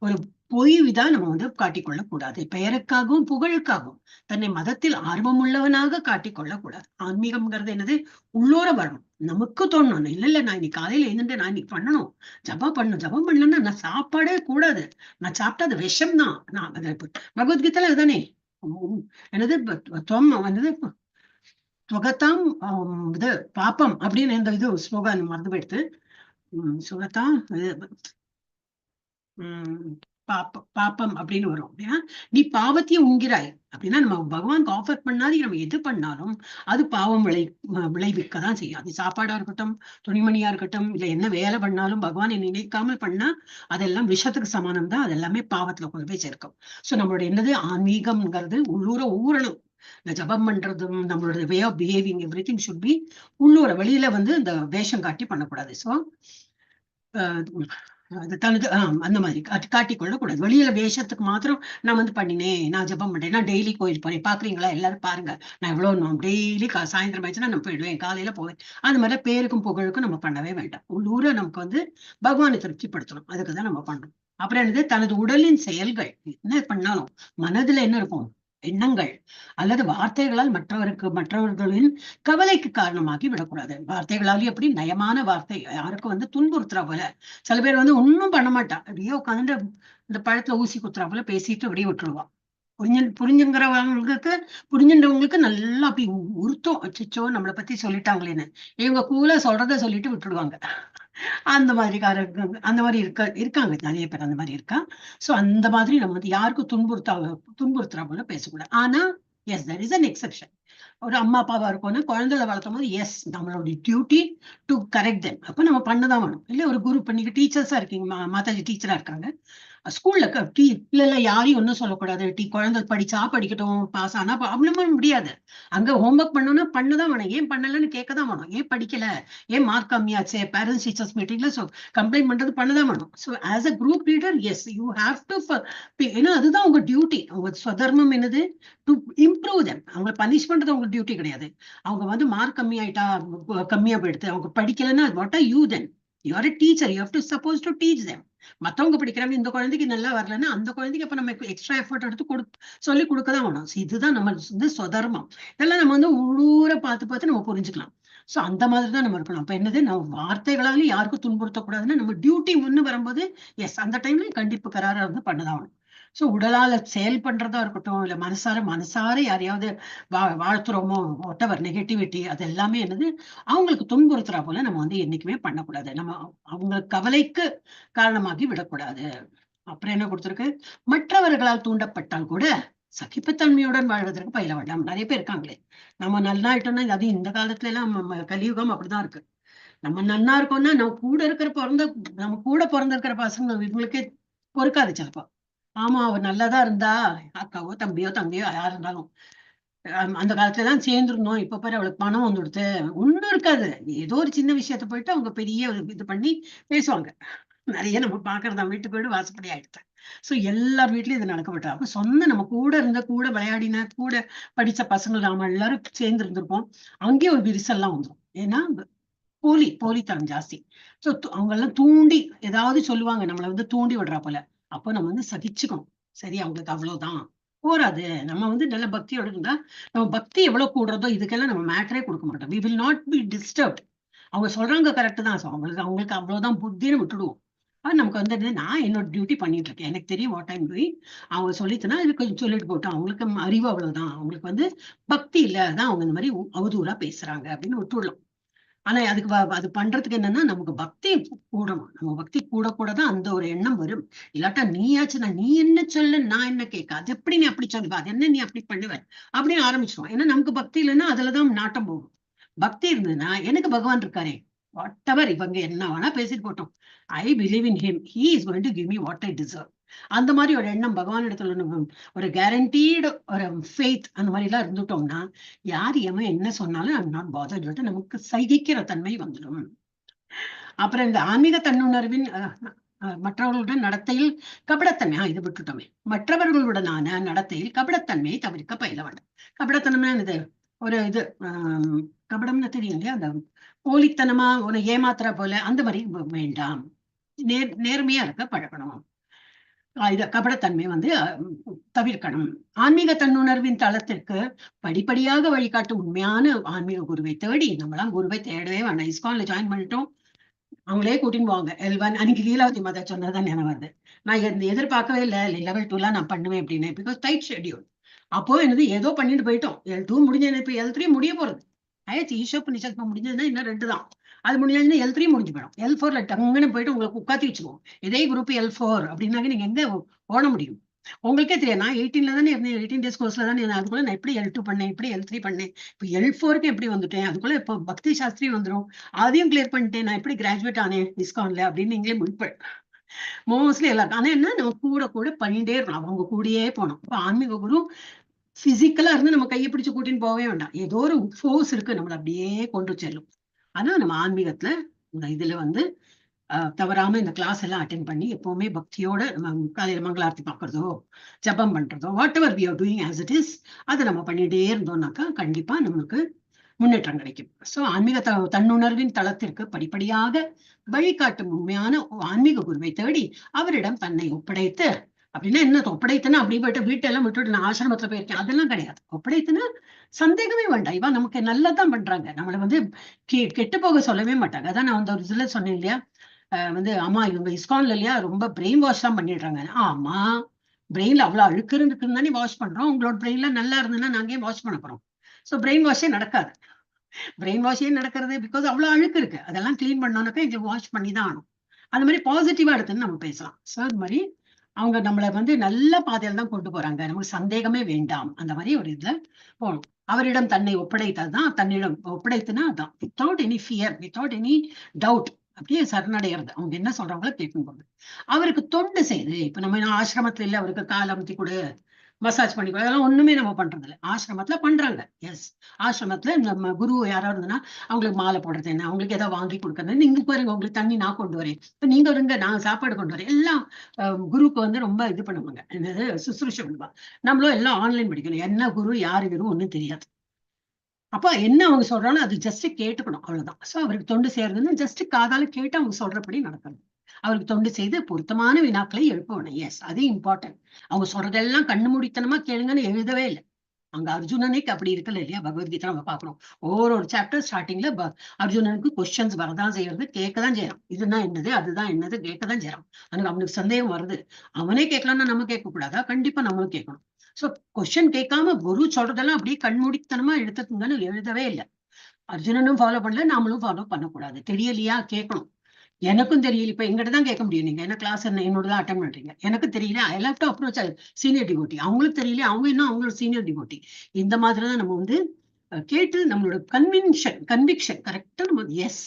ஒரு பொய் விதான் நம்ம காட்டிக்கொள்ள கூடாது. பெயருக்காகவும் புகழுக்காகவும் தன்னை மதத்தில் ஆர்வம் உள்ளவனாக காட்டிக்கொள்ள கூடாது. ஆன்மீகம்ங்கிறது என்னது? உள்ளூர வரணும், நமக்கு தோணணும். இல்ல நான் இன்னைக்கு காலையில எழுந்துட்டு நான் இன்னைக்கு பண்ணணும், ஜபம் பண்ணலன்னா நான் சாப்பாடே கூடாது, நான் சாப்பிட்டா அது விஷம் தான். நான் பகவத்கீதையில அதுதானே என்னது சுகத்தாம் இது பாப்பம் அப்படின்னு இந்த இது ஸ்லோகம் மறந்து போயிடுத்து. சுகத்தாம் பாப்பம் அப்படின்னு வரும். அப்படின்னா நீ பாவத்தையும் உங்கிறாய் அப்படின்னா நம்ம பகவானுக்கு ஆஃபர் பண்ணாது நம்ம எது பண்ணாலும் அது பாவம் விளைவிக்கதான் செய்யும். அது சாப்பாடா இருக்கட்டும், துணிமணியா இருக்கட்டும், இல்ல என்ன வேலை பண்ணாலும் பகவானை நினைக்காமல் பண்ணா அதெல்லாம் விஷத்துக்கு சமானம் தான். அது எல்லாமே பாவத்துல கொண்டு போய் சேர்க்கும். சோ நம்மளோட என்னது ஆன்மீகம்ங்கிறது உள்ளூர ஊறணும். இந்த ஜபம் பண்றதும் நம்மளோட way of behaving everything should be உள்ளூர. வெளியில இந்த வேஷம் காட்டி பண்ணக்கூடாது. ஸோ தனது அந்த மாதிரி காட்டிக்கொள்ள கூடாது. வெளியில வேஷத்துக்கு மாத்திரம் நான் பண்ணினேன், நான் ஜபம் பண்ணேன், நான் டெய்லி கோயில் போறேன், பாக்குறீங்களா எல்லாரும் பாருங்க, நான் எவ்வளவு டெய்லி சாயந்தரம் ஆயிடுச்சுன்னா நான் போயிடுவேன், காலையில போவேன். அந்த மாதிரி பேருக்கும் புகழுக்கும் நம்ம பண்ணவே வேண்டாம். உள்ளூர நமக்கு பகவானை திருப்திப்படுத்தணும், அதுக்குதான் நம்ம பண்றோம். அப்புறம் என்னது? தனது உடலின் செயல்கள் என்ன பண்ணாலும் மனதுல என்ன இருக்கும், எண்ணங்கள் அல்லது வார்த்தைகளால் மற்றவர்களின் கவலைக்கு காரணமாகி விடக்கூடாது. வார்த்தைகளாலே எப்படி நயமான வார்த்தை யாருக்கும் துன்புறுத்துறா போல, சில பேர் ஒன்னும் பண்ண மாட்டா, அப்படியே உட்காந்து இந்த பழத்துல ஊசி குத்துறா போல பேசிட்டு அப்படியே விட்டுருவான். புரிஞ்சுன்றவங்களுக்கு நல்லா அப்படி உருத்தம், அச்சோ நம்மளை பத்தி சொல்லிட்டாங்களேன்னு இவங்க கூலா சொல்றத சொல்லிட்டு விட்டுடுவாங்க. அந்த மாதிரி இருக்காங்க நிறைய பேர், அந்த மாதிரி இருக்கா. சோ அந்த மாதிரி நம்ம யாருக்கும் துன்புறுத்துறா போல பேசக்கூடாது. ஆனா S, there is an exception. ஒரு அம்மா அப்பாவா இருக்கோம்னா குழந்தைகளை வளர்த்தும் போது எஸ், நம்மளோட டியூட்டி டு கரெக்ட் தெம். அப்ப நம்ம பண்ணதான் வேணும். இல்ல ஒரு குரு பண்ணிக்க டீச்சர்ஸா இருக்கீங்க, மாதாஜி டீச்சரா இருக்காங்க, ஸ்கூல்ல இல்ல யாரையும் ஒன்னும் சொல்லக்கூடாது, குழந்தை படிச்சா படிக்கட்டும், பாஸ் ஆனா அப்படின்னா முடியாது. அங்க ஹோம்ஒர்க் பண்ணணும்னா பண்ணதான் வேணும். ஏன் பண்ணலன்னு கேட்கதான் வேணும். ஏன் படிக்கல, ஏன் மார்க் கம்மியாச்சு, பேரண்ட்ஸ் டீச்சர்ஸ் மீட்டிங்ல கம்ப்ளைண்ட் பண்றது பண்ணதான் வேணும். So as a group leader yes, you have to, ஏன்னா அதுதான் உங்க டியூட்டி. உங்க ஸ்வதர்மம் என்னது? To improve them. அவங்க பனிஷ் பண்றது உங்க டியூட்டி கிடையாது. அவங்க மார்க் கம்மியாயிட்டா, கம்மியா போயிடுது, அவங்க படிக்கலன்னா what are you then? You are a teacher, you have to supposed to teach them. மத்தவங்க படிக்கிறாங்க, இந்த குழந்தைக்கு நல்லா வரலன்னா அந்த குழந்தைக்கு அப்ப நம்ம எக்ஸ்ட்ரா எஃபர்ட் எடுத்து சொல்லி கொடுக்கதான் வேணும். இதுதான் நம்ம சொதர்மம். இதெல்லாம் நம்ம உள்ளூர பார்த்து நம்ம புரிஞ்சுக்கலாம். சோ அந்த மாதிரிதான் நம்ம இருக்கணும். அப்ப என்னது? நம்ம வார்த்தைகளாலும் யாருக்கும் துன்புறுத்தக்கூடாதுன்னு நம்ம டியூட்டி முன்னு வரும்போது எஸ், அந்த டைம்ல கண்டிப்பு கராரா பண்ணதான் வேணும். சோ உடலால செயல் பண்றதா இருக்கட்டும், இல்ல மனசார யாரையாவது வாழ்த்துறோமோ, வாட்டவர் நெகட்டிவிட்டி, அது எல்லாமே என்னது அவங்களுக்கு துன்புறுத்துறா போல நம்ம என்னைக்குமே பண்ணக்கூடாது. நம்ம அவங்க கவலைக்கு காரணமாகி விடக்கூடாது. அப்புறம் என்ன கொடுத்திருக்கு? மற்றவர்களால் தூண்டப்பட்டால் கூட சகிப்புத்தன்மையுடன் வாழ்வதற்கு பயில வேண்டாம். நிறைய பேர் இருக்காங்களே, நம்ம நல்லா ஆயிட்டோம்னா, அது இந்த காலத்துல எல்லாம் கலியுகம் அப்படிதான் இருக்கு. நம்ம நல்லா இருக்கோம்னா நம்ம கூட பிறந்திருக்கிற பசங்க இவங்களுக்கே பொறுக்காது சிலப்போ. ஆமா, அவர் நல்லாதான் இருந்தா, அக்காவோ தம்பியோ தங்கையோ யாரு இருந்தாலும் அந்த காலத்துல எல்லாம் சேர்ந்துருந்தோம், இப்ப பாரு அவளுக்கு பணம் வந்துடுத்து, ஒண்ணும் இருக்காது. ஏதோ ஒரு சின்ன விஷயத்த போயிட்டு அவங்க பெரிய இது பண்ணி பேசுவாங்க. நிறைய நம்ம பாக்குறதா, வீட்டுக்கு வீடு வாசப்படி ஆயிடுச்சு. சோ எல்லார் வீட்லயும் இது நடக்கப்பட்டது. அப்ப சொந்த நம்ம கூட இருந்த, கூட விளையாடின, கூட படிச்ச பசங்க நாம எல்லாரும் சேர்ந்து இருந்திருப்போம். அங்கேயே ஒரு விரிசல்லாம் வந்துரும். ஏன்னா போலித்தனம் ஜாஸ்தி. சோ அவங்க எல்லாம் தூண்டி ஏதாவது சொல்லுவாங்க, நம்மள வந்து தூண்டி விடுறா போல. அப்போ நம்ம வந்து சகிச்சுக்கணும். சரி, அவங்களுக்கு அவ்வளவுதான் போராது. நம்ம வந்து நல்ல பக்தியோட இருந்தா, நம்ம பக்தி எவ்வளவு கூடுறதோ இதுக்கெல்லாம் நம்ம மேட்டரே கொடுக்க மாட்டோம். we will not be disturbed. அவங்க சொல்றாங்க கரெக்ட் தான். அவங்களுக்கு அவ்வளவுதான் புத்தின்னு விட்டுடுவோம். நமக்கு வந்து நான் என்னோட டியூட்டி பண்ணிட்டு இருக்கேன், எனக்கு தெரியும் வாட் ஐம் டூயிங். அவங்க சொல்லிட்டுனா இது கொஞ்சம் சொல்லிட்டு போட்டோம், அவங்களுக்கு அறிவு அவ்வளவுதான், அவங்களுக்கு வந்து பக்தி இல்ல, அதான் அவங்க இந்த மாதிரி அவதூறா பேசுறாங்க அப்படின்னு விட்டுடலாம். ஆனா அதுக்கு அது பண்றதுக்கு என்னன்னா, நமக்கு பக்தி கூடணும். நம்ம பக்தி கூட கூட தான் அந்த ஒரு எண்ணம் வரும். இல்லாட்டா நீயாச்சுன்னா நீ என்ன சொல்லு, நான் என்ன கேட்க, அது எப்படி நீ அப்படி சொல்லுவ, அது என்ன நீ அப்படி பண்ணுவ அப்படின்னு ஆரம்பிச்சிடும். ஏன்னா நமக்கு பக்தி இல்லைன்னா அதுலதான் நாட்டம் போகும். பக்தி இருந்ததுன்னா எனக்கு பகவான் இருக்காரே, வாட் எவர் இவங்க என்ன வேணா பேசிட்டு போட்டோம், I believe in him, he is going to give me what I deserve. அந்த மாதிரி ஒரு எண்ணம் பகவான் இடத்துல ஒரு கேரண்டீடு ஒரு ஃபெய்த் அந்த மாதிரி எல்லாம் இருந்துட்டோம்னா, யார் எவன் என்ன சொன்னாலும் ஐம் நாட் பாதர்ட், நமக்கு சகிக்கிற தன்மை வந்துடும். அப்புறம் இந்த ஆன்மீக தன்னுணர்வின் மற்றவர்களுடன் நடத்தையில் கபடத்தன்மை, இது விட்டுட்டோமே. மற்றவர்களுடனான நடத்தையில் கபடத்தன்மையை தவிர்க்க பயில வேண்டும். கபடத்தன்மை என்னது, ஒரு இது கபடம்னு தெரியும் இல்லையா, அந்த போலித்தனமா ஒரு ஏமாத்துற போல அந்த மாதிரி வேண்டாம். நேர்மையா இருக்க பழகணும். இத கபடத்தன்மை வந்து தவிர்க்கணும். ஆன்மீக தன்னுணர்வின் தளத்திற்கு படிப்படியாக வழிகாட்டும் உண்மையான ஆன்மீக குருவை தேடி, நம்மளாம் குருவை தேடவே வேண்டாம். இஸ்கான்ல ஜாயின் பண்ணிட்டோம், அவங்களே கூட்டின்னு போவாங்க. L1 அன்னைக்கு லீலாவதி மாதா சொன்னதான் நினைவு வருது. நான் எதிர்பார்க்கவே இல்லை லெவல் 2 நான் பண்ணுவேன் அப்படின்னு. Because tight schedule. அப்போ என்னது ஏதோ பண்ணிட்டு போயிட்டோம். L2 முடிஞ்சது, இப்ப L3 முடிய போறது. ஆயிடுச்சு. ஈஷோப்பு நிஷாத்மா முடிஞ்சதுன்னா இன்னும் 2 தான். அது முடிஞ்சதுன்னா L3 முடிஞ்சு போயிடும். L4ல டங்குன்னு போயிட்டு உங்களுக்கு உட்காத்தி வச்சுக்குவோம். இதே குரூப் L4 அப்படின்னாக்க நீங்க எங்க ஓட முடியும்? உங்களுக்கே தெரியும். நான் 18ல தானே இருந்தேன், 18 days கோர்ஸ்ல தானே. அதுக்குள்ள நான் எப்படி L2 பண்ணேன், எப்படி L3 பண்ணேன், இப்போ L4க்கு எப்படி வந்துட்டேன், அதுக்குள்ள இப்போ பக்தி சாஸ்திரி வந்துடும், அதையும் கிளியர் பண்ணிட்டேன், நான் எப்படி கிராஜுவேட் ஆனேன் இஸ்கான்ல அப்படின்னு நீங்களே முடிப்பேன் மோஸ்ட்லி எல்லாம். ஆனா என்ன, நம்ம கூட கூட பண்ணிட்டே இருக்கணும், அவங்க கூடயே போனோம். இப்போ ஆன்மீக குரு பிசிக்கலா இருந்து நம்ம கையை பிடிச்சு கூட்டின்னு போகவே வேண்டாம். ஏதோ ஒரு ஃபோர்ஸ் இருக்கு நம்மள அப்படியே கொண்டு செல்லும். ஆனா நம்ம ஆன்மீகத்துல இந்த இதுல வந்து தவறாம இந்த கிளாஸ் எல்லாம் அட்டென்ட் பண்ணி எப்பவுமே பக்தியோட நம்ம காலையில மங்களாரத்தி பார்க்கறதோ ஜபம் பண்றதோ whatever we are doing as it is, அதை நம்ம பண்ணிட்டே இருந்தோம்னாக்கா கண்டிப்பா நமக்கு முன்னேற்றம் கிடைக்கும். சோ ஆன்மீக தன்னுணர்வின் தளத்திற்கு படிப்படியாக வழிகாட்டும் உண்மையான ஆன்மீக குருவை தேடி அவரிடம் தன்னை ஒப்படைத்து. அப்படின்னா என்ன ஒப்படைத்துனா, அப்படி போயிட்டு வீட்டெல்லாம் விட்டுட்டு நான் ஆசிரமத்துல போயிருக்கேன் அதெல்லாம் கிடையாது. ஒப்படைத்துனா சந்தேகமே வேண்டாம், இவா நமக்கு நல்லதான் பண்றாங்க, நம்மளை வந்து கெட்டு போக சொல்லவே மாட்டாங்க. அதான் நான் வந்து ஒரு இதுல சொன்னேன் இல்லையா, வந்து ஆமா இவங்க இஸ்கான்ல இல்லையா ரொம்ப பிரெயின் வாஷ் எல்லாம் பண்ணிடுறாங்க. ஆமா, பிரெயின்ல அவ்வளவு அழுக்கு இருக்குன்னு தானே வாஷ் பண்றோம். உங்களோட பிரெயின்ல நல்லா இருந்ததுன்னா நாங்க ஏன் வாஷ் பண்ண போறோம்? சோ பிரெயின் வாஷே நடக்காது. பிரெயின் வாஷே நடக்கிறது பிகாஸ் அவ்வளவு அழுக்கு இருக்கு, அதெல்லாம் கிளீன் பண்ணோம்னாக்கா எங்களுக்கு வாஷ் பண்ணி தான் ஆகணும். அந்த மாதிரி பாசிட்டிவா எடுத்துன்னு நம்ம பேசலாம். சோ அது மாதிரி அவங்க நம்மளை வந்து நல்ல பாதையில தான் கொண்டு போறாங்க, நமக்கு சந்தேகமே வேண்டாம். அந்த மாதிரி ஒரு இதுல போகணும். அவரிடம் தன்னை ஒப்படைத்ததுதான், தன்னிடம் ஒப்படைத்துனா அதான் without any fear, without any doubt, அப்படியே சரணடைகிறது. அவங்க என்ன சொல்றாங்களோ கேட்கும் போது அவருக்கு தொண்டு செய்து. இப்ப நம்ம ஆசிரமத்துல இல்ல அவருக்கு கால் அமுத்தி கொடு, மசாஜ் பண்ணி கொடு, அதெல்லாம் ஒண்ணுமே நம்ம பண்றது இல்லை. ஆசிரமத்துல பண்றாங்க. எஸ், ஆசிரமத்துல நம்ம குரு யாராவது இருந்ததுன்னா அவங்களுக்கு மாலை போடுறது என்ன, அவங்களுக்கு ஏதாவது வாங்கி கொடுக்கறது, நீங்க பாருங்க உங்களுக்கு தண்ணி நான் கொண்டு வரேன், இப்ப நீங்க இருங்க நான் சாப்பாடு கொண்டு வரேன், எல்லாம் குருக்கு வந்து ரொம்ப இது பண்ணுவாங்க, என்னது சுசுரூஷை பண்ணுவாங்க. நம்மளும் எல்லாம் ஆன்லைன் படிக்கணும், என்ன குரு யாரு குரு ஒன்னும் தெரியாது. அப்ப என்ன அவங்க சொல்றாங்க அது ஜஸ்ட் கேட்டுக்கணும், அவ்வளவுதான். சோ அவருக்கு தொண்டு செய்யறதுன்னு ஜஸ்ட் காதால கேட்டு அவங்க சொல்றபடி நடக்கணும். அவருக்கு தொண்டு செய்து பொருத்தமான வினாக்களை எழுப்பணும். எஸ், அது இம்பார்ட்டன்ட். அவங்க சொல்றதெல்லாம் கண்ணு மூடித்தனமா கேளுங்கன்னு எழுதவே இல்லை. அங்க அர்ஜுனனுக்கு அப்படி இருக்கல இல்லையா, பகவத்கீதை நம்ம பாக்குறோம். ஒரு சாப்டர் ஸ்டார்டிங்ல அர்ஜுனனுக்கு கொஸ்டின்ஸ் வரதான் செய்யறது, கேட்கதான் செய்யறான். இதுதான் என்னது அதுதான் என்னது கேட்கதான் செய்யறான். அவனுக்கு சந்தேகம் வருது, அவனே கேட்கலாம்னா நம்ம கேட்க கூடாதா? கண்டிப்பா நம்மளும் கேட்கணும். சோ கொஸ்டின் கேட்காம குரு சொல்றதெல்லாம் அப்படியே கண்மூடித்தனமா எடுத்துக்கங்கன்னு எழுதவே இல்லை. அர்ஜுனனும் ஃபாலோ பண்ணல, நாமளும் ஃபாலோ பண்ணக்கூடாது. தெரியலையா கேட்கணும். எனக்கும் தெரியல, இப்ப எங்கிட்ட தான் கேட்க முடியும். நீங்க என்ன கிளாஸ் என்னோட தான் அட்டன் பண்றீங்க, எனக்கு தெரியல, I have to approach senior devotee. அவங்களுக்கு தெரியல, அவங்க இன்னும் அவங்களோட சீனியர் டிவோட்டி. இந்த மாதிரிதான் நம்ம வந்து கேட்டு நம்மளோட கன்விக்ஷன் கரெக்டா நம்ம எஸ்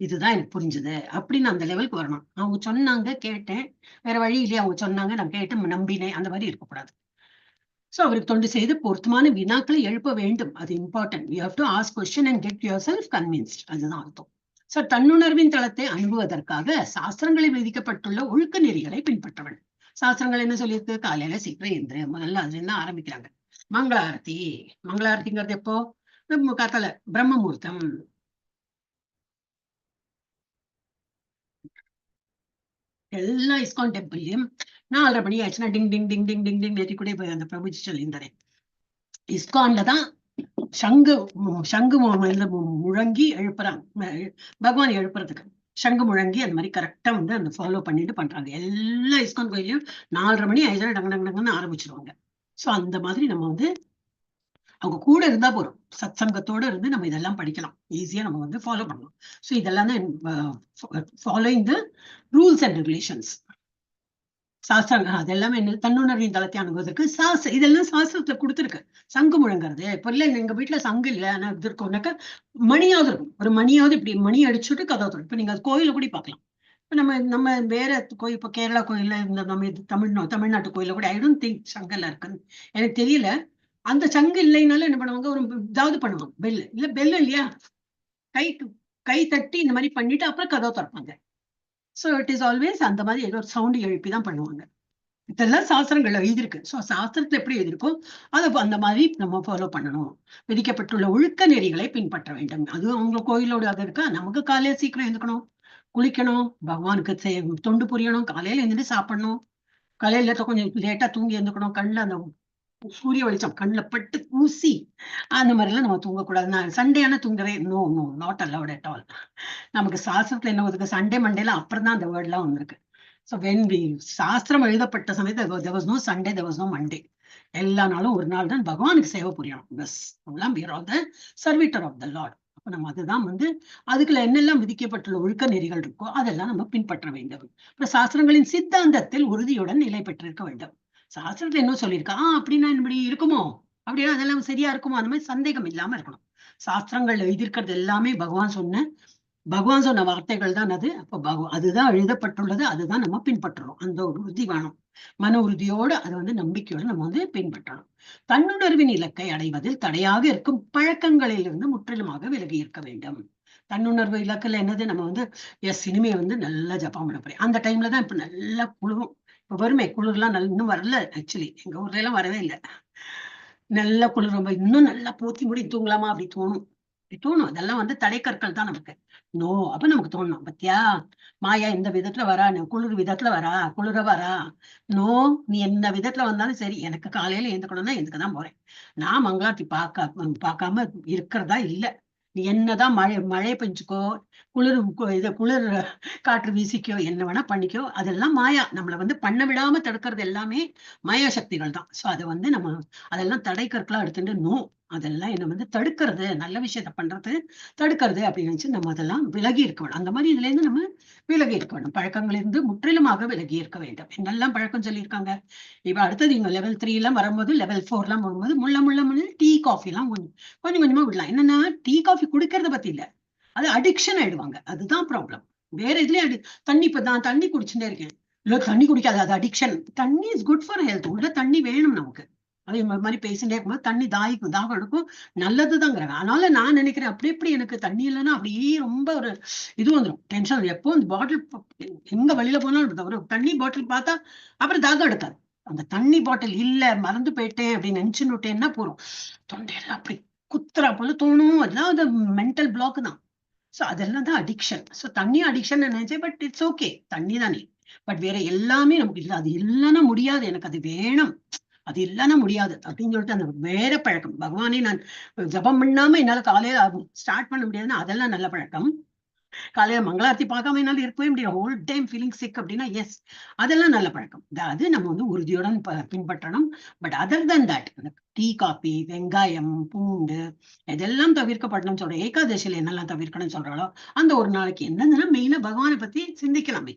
இதுதான் எனக்கு புரிஞ்சுது அப்படின்னு அந்த லெவலுக்கு வரணும். அவங்க சொன்னாங்க கேட்டேன், வேற வழி இல்லையா, அவங்க சொன்னாங்க நான் கேட்டு நம்பினேன், அந்த மாதிரி இருக்கக்கூடாது. சோ அவருக்கு தொண்டு செய்து பொருத்தமான வினாக்களை எழுப்ப வேண்டும், அது important. You have to ask question and get your self convinced, அதுதான் அர்த்தம். சோ தன்னுணர்வின் தளத்தை அணுகுவதற்காக சாஸ்திரங்களில் விதிக்கப்பட்டுள்ள ஒழுக்க நெறிகளை பின்பற்றவன். சாஸ்திரங்கள் என்ன சொல்லியிருக்கு? காலையில சீக்கிரம் எந்திரு, முதல்ல அதுல இருந்து ஆரம்பிக்கிறாங்க. மங்களாரத்தி, மங்களாரத்திங்கிறது எப்போ? காத்தால பிரம்ம முகூர்த்தம். எல்லா இஸ்கான் டெம்பிள்லயும் 4:30 மணி ஆயிடுச்சுன்னா டிங் டிங் டிங் டிங் டிங் டிங் நேற்றிக்கூட போய் அந்த பிரபுஜி சொல்லியிருந்தாரு. இஸ்கான்ல தான் சங்கு முழங்கி எழுப்புறாங்க, பகவான் எழுப்புறதுக்கு சங்கு முழங்கி அந்த மாதிரி கரெக்டா வந்து அந்த ஃபாலோ பண்ணிட்டு பண்றாங்க. எல்லா இஸ்கான் கோயிலையும் 4:30 மணி ஆயிடுச்சுன்னா டங்கு டங்கு டங்குன்னு ஆரம்பிச்சிருவாங்க. சோ அந்த மாதிரி நம்ம வந்து அவங்க கூட இருந்தா போறோம், சத் சங்கத்தோட இருந்து நம்ம இதெல்லாம் படிக்கலாம், ஈஸியா நம்ம வந்து ஃபாலோ பண்ணலாம். ஸோ இதெல்லாம் தான் following the rules and regulations. சாஸ்திரங்க அதெல்லாமே என்ன? தன்னுணர்வின் தளத்தை அணுகுவதற்கு இதெல்லாம் சாஸ்திரத்துல கொடுத்துருக்கு. சங்கு முழங்குறது இப்ப இல்ல, எங்க வீட்டுல சங்கு இல்ல, ஆனா இது இருக்கும்னாக்கா மணியாவது இருக்கும். ஒரு மணியாவது இப்படி மணி அடிச்சுட்டு கதை தரும். இப்ப நீங்க கோயில கூட பார்க்கலாம். இப்ப நம்ம வேற கோயில், இப்ப கேரளா கோயில்ல இந்த நம்ம தமிழ்நாட்டு கோயில கூட ஐ டோன்ட் திங்க் சங்கெல்லாம் இருக்குன்னு எனக்கு தெரியல. அந்த சங்கு இல்லைனாலும் என்ன பண்ணுவாங்க, ஒரு இதாவது பண்ணுவாங்க, பெல் இல்ல பெல் இல்லையா, கை தட்டி இந்த மாதிரி பண்ணிட்டு அப்புறம் கதவை திறப்பாங்க. சோ இட் இஸ் ஆல்வேஸ் அந்த மாதிரி ஏதோ ஒரு சவுண்ட் எழுப்பி தான் பண்ணுவாங்க. இதெல்லாம் சாஸ்திரங்கள்ல எழுதியிருக்கு. ஸோ சாஸ்திரத்துல எப்படி எழுதியிருக்கோ அதை அந்த மாதிரி நம்ம ஃபாலோ பண்ணணும். விதிக்கப்பட்டுள்ள ஒழுக்க நெறிகளை பின்பற்ற வேண்டும். அதுவும் அவங்க கோயிலோட அது இருக்கா. நமக்கு காலையில சீக்கிரம் எழுந்துக்கணும், குளிக்கணும், பகவானுக்கு தொண்டு புரியணும், காலையில எழுந்துட்டு சாப்பிடணும், காலையில கொஞ்சம் லேட்டா தூங்கி எழுந்துக்கணும், கண்ணில் அந்த சூரிய வெளிச்சம் கண்ணில் பட்டு ஊசி அந்த மாதிரி எல்லாம் நம்ம தூங்கக்கூடாது. நான் சண்டே ஆனா தூங்கவே no no not allowed at all. நமக்கு சாஸ்திரத்துல என்ன ஒதுக்கு, சண்டே மண்டேல அப்புறம் தான் அந்த வேர்ட் எல்லாம் வந்திருக்கு. So when we சாஸ்திரம் எழுதப்பட்ட சமயத்துல there was no Sunday, there was no Monday. எல்லா நாளும் ஒரு நாள் தான் பகவானுக்கு சேவை புரியணும். Bus we are all the servitor of the Lord. அப்ப நம்ம அதுதான் வந்து அதுக்குள்ள என்னெல்லாம் விதிக்கப்பட்டுள்ள ஒழுக்க நெறிகள் இருக்கோ அதெல்லாம் நம்ம பின்பற்ற வேண்டும். இப்ப சாஸ்திரங்களின் சித்தாந்தத்தில் உறுதியுடன் நிலை பெற்றிருக்க வேண்டும். சாஸ்திரத்துல என்ன சொல்லியிருக்கா, அப்படின்னா இப்படி இருக்குமோ, அப்படின்னா அதெல்லாம் சரியா இருக்குமோ, அந்த மாதிரி சந்தேகம் இல்லாம இருக்கணும். சாஸ்திரங்கள் எழுதியிருக்கிறது எல்லாமே பகவான் சொன்ன வார்த்தைகள் தான் அது. அப்ப அதுதான் எழுதப்பட்டுள்ளது, அதுதான் நம்ம பின்பற்றணும். அந்த ஒரு உறுதி வேணும். மன உறுதியோடு அதை வந்து நம்பிக்கையோடு நம்ம வந்து பின்பற்றணும். தன்னுணர்வின் இலக்கை அடைவதில் தடையாக இருக்கும் பழக்கங்களிலிருந்து முற்றிலுமாக விலகி இருக்க வேண்டும். தன்னுணர்வு இலக்குல என்னது, நம்ம வந்து இனிமே வந்து நல்லா ஜப்பம் பண்ண போறேன். அந்த டைம்ல தான் இப்ப நல்லா குளிரும். இப்ப வருமே குளிர்லாம் இன்னும் வரல. ஆக்சுவலி எங்க ஊர்ல எல்லாம் வரவே இல்லை. நல்லா குளிர், ரொம்ப இன்னும் நல்லா போத்தி முடி தூங்கலாமா அப்படி தோணும். அதெல்லாம் வந்து தடைக்கற்கள் தான் நமக்கு. நோ, அப்ப நமக்கு தோணும், பத்தியா மாயா இந்த விதத்துல வரா, குளிர் விதத்துல வரா, குளிர வரா. நோ, நீ என்ன விதத்துல வந்தாலும் சரி, எனக்கு காலையில எழுந்துக்கணும்னா எதுக்குதான் போறேன். நான் மங்களாத்தி பார்க்காம இருக்கிறதா இல்ல. நீ என்னதான் மழை பெஞ்சுக்கோ, குளிர் காற்று வீசிக்கோ, என்ன வேணா பண்ணிக்கோ, அதெல்லாம் மாயா. நம்மளை வந்து பண்ண விடாம தடுக்கிறது எல்லாமே மாயா சக்திகள் தான். சோ அதை வந்து நம்ம அதெல்லாம் தடைக்கற்களா எடுத்துட்டு நோ, அதெல்லாம் என்ன வந்து தடுக்கிறது, நல்ல விஷயத்த பண்றது தடுக்கிறது அப்படின்னு நினைச்சு நம்ம அதெல்லாம் விலகி இருக்க வேணும். அந்த மாதிரி இதுல இருந்து நம்ம விலகி இருக்க வேணும். பழக்கங்களிலிருந்து முற்றிலுமாக விலகி இருக்க வேண்டும். என்னெல்லாம் பழக்கம் சொல்லியிருக்காங்க. இப்ப அடுத்தது இவங்க level 3 எல்லாம் வரும்போது, level 4 எல்லாம் வரும்போது முள்ள டீ காஃபி எல்லாம் கொஞ்சம் கொஞ்சமா விடலாம். என்னன்னா டீ காஃபி குடிக்கிறத பத்தி இல்ல, அது அடிக்ஷன் ஆயிடுவாங்க. அதுதான் ப்ராப்ளம். வேற இதுலயே தண்ணி, இப்ப நான் தண்ணி குடிச்சுட்டே இருக்கேன், இல்ல தண்ணி குடிக்காது, அது அடிக்ஷன். தண்ணி இஸ் குட் ஃபார் ஹெல்த். உள்ள தண்ணி வேணும் நமக்கு. அதே மாதிரி பேசிட்டே இருக்கும்போது தண்ணி தாகம் எடுக்கும், நல்லதுதாங்கிறாங்க. அதனால நான் நினைக்கிறேன், அப்படி எப்படி எனக்கு தண்ணி இல்லைன்னா அப்படியே ரொம்ப ஒரு இது வந்துடும், டென்ஷன். எப்போ இந்த பாட்டில் எங்க வெளியில போனாலும் ஒரு தண்ணி பாட்டில் பார்த்தா அப்புறம் தாகம் எடுக்காது. அந்த தண்ணி பாட்டில் இல்ல, மறந்து போயிட்டேன் அப்படின்னு நினைச்சுன்னு விட்டேன்னா போறோம், தொண்டையில அப்படி குத்துறா போல தோணும். அதெல்லாம் அந்த மென்டல் பிளாக் தான். சோ அதெல்லாம் தான் அடிக்ஷன். சோ தண்ணி அடிக்ஷன் நினைச்சேன், பட் இட்ஸ் ஓகே, தண்ணி தானே. பட் வேற எல்லாமே நமக்கு இல்லை, அது இல்லைன்னா முடியாது, எனக்கு அது வேணும், அது இல்லைன்னா முடியாது அப்படின்னு சொல்லிட்டு அந்த வேற பழக்கம். பகவானே நான் ஜபம் பண்ணாம என்னால காலையில ஸ்டார்ட் பண்ண முடியாதுன்னா அதெல்லாம் நல்ல பழக்கம். காலையில மங்களாரத்தி பார்க்காம என்னால இருக்கவே முடியாது, ஹோல் டைம் ஃபீலிங் சிக் அப்படின்னா எஸ், அதெல்லாம் நல்ல பழக்கம். அது நம்ம வந்து உறுதியுடன் பின்பற்றணும். But other than that, tea coffee, வெங்காயம், பூண்டு இதெல்லாம் தவிர்க்கப்படணும்னு சொல்றேன். ஏகாதசியில என்னெல்லாம் தவிர்க்கணும்னு சொல்றாளோ அந்த ஒரு நாளைக்கு என்னதுன்னா மெயினா பகவானை பத்தி சிந்திக்கலாமே.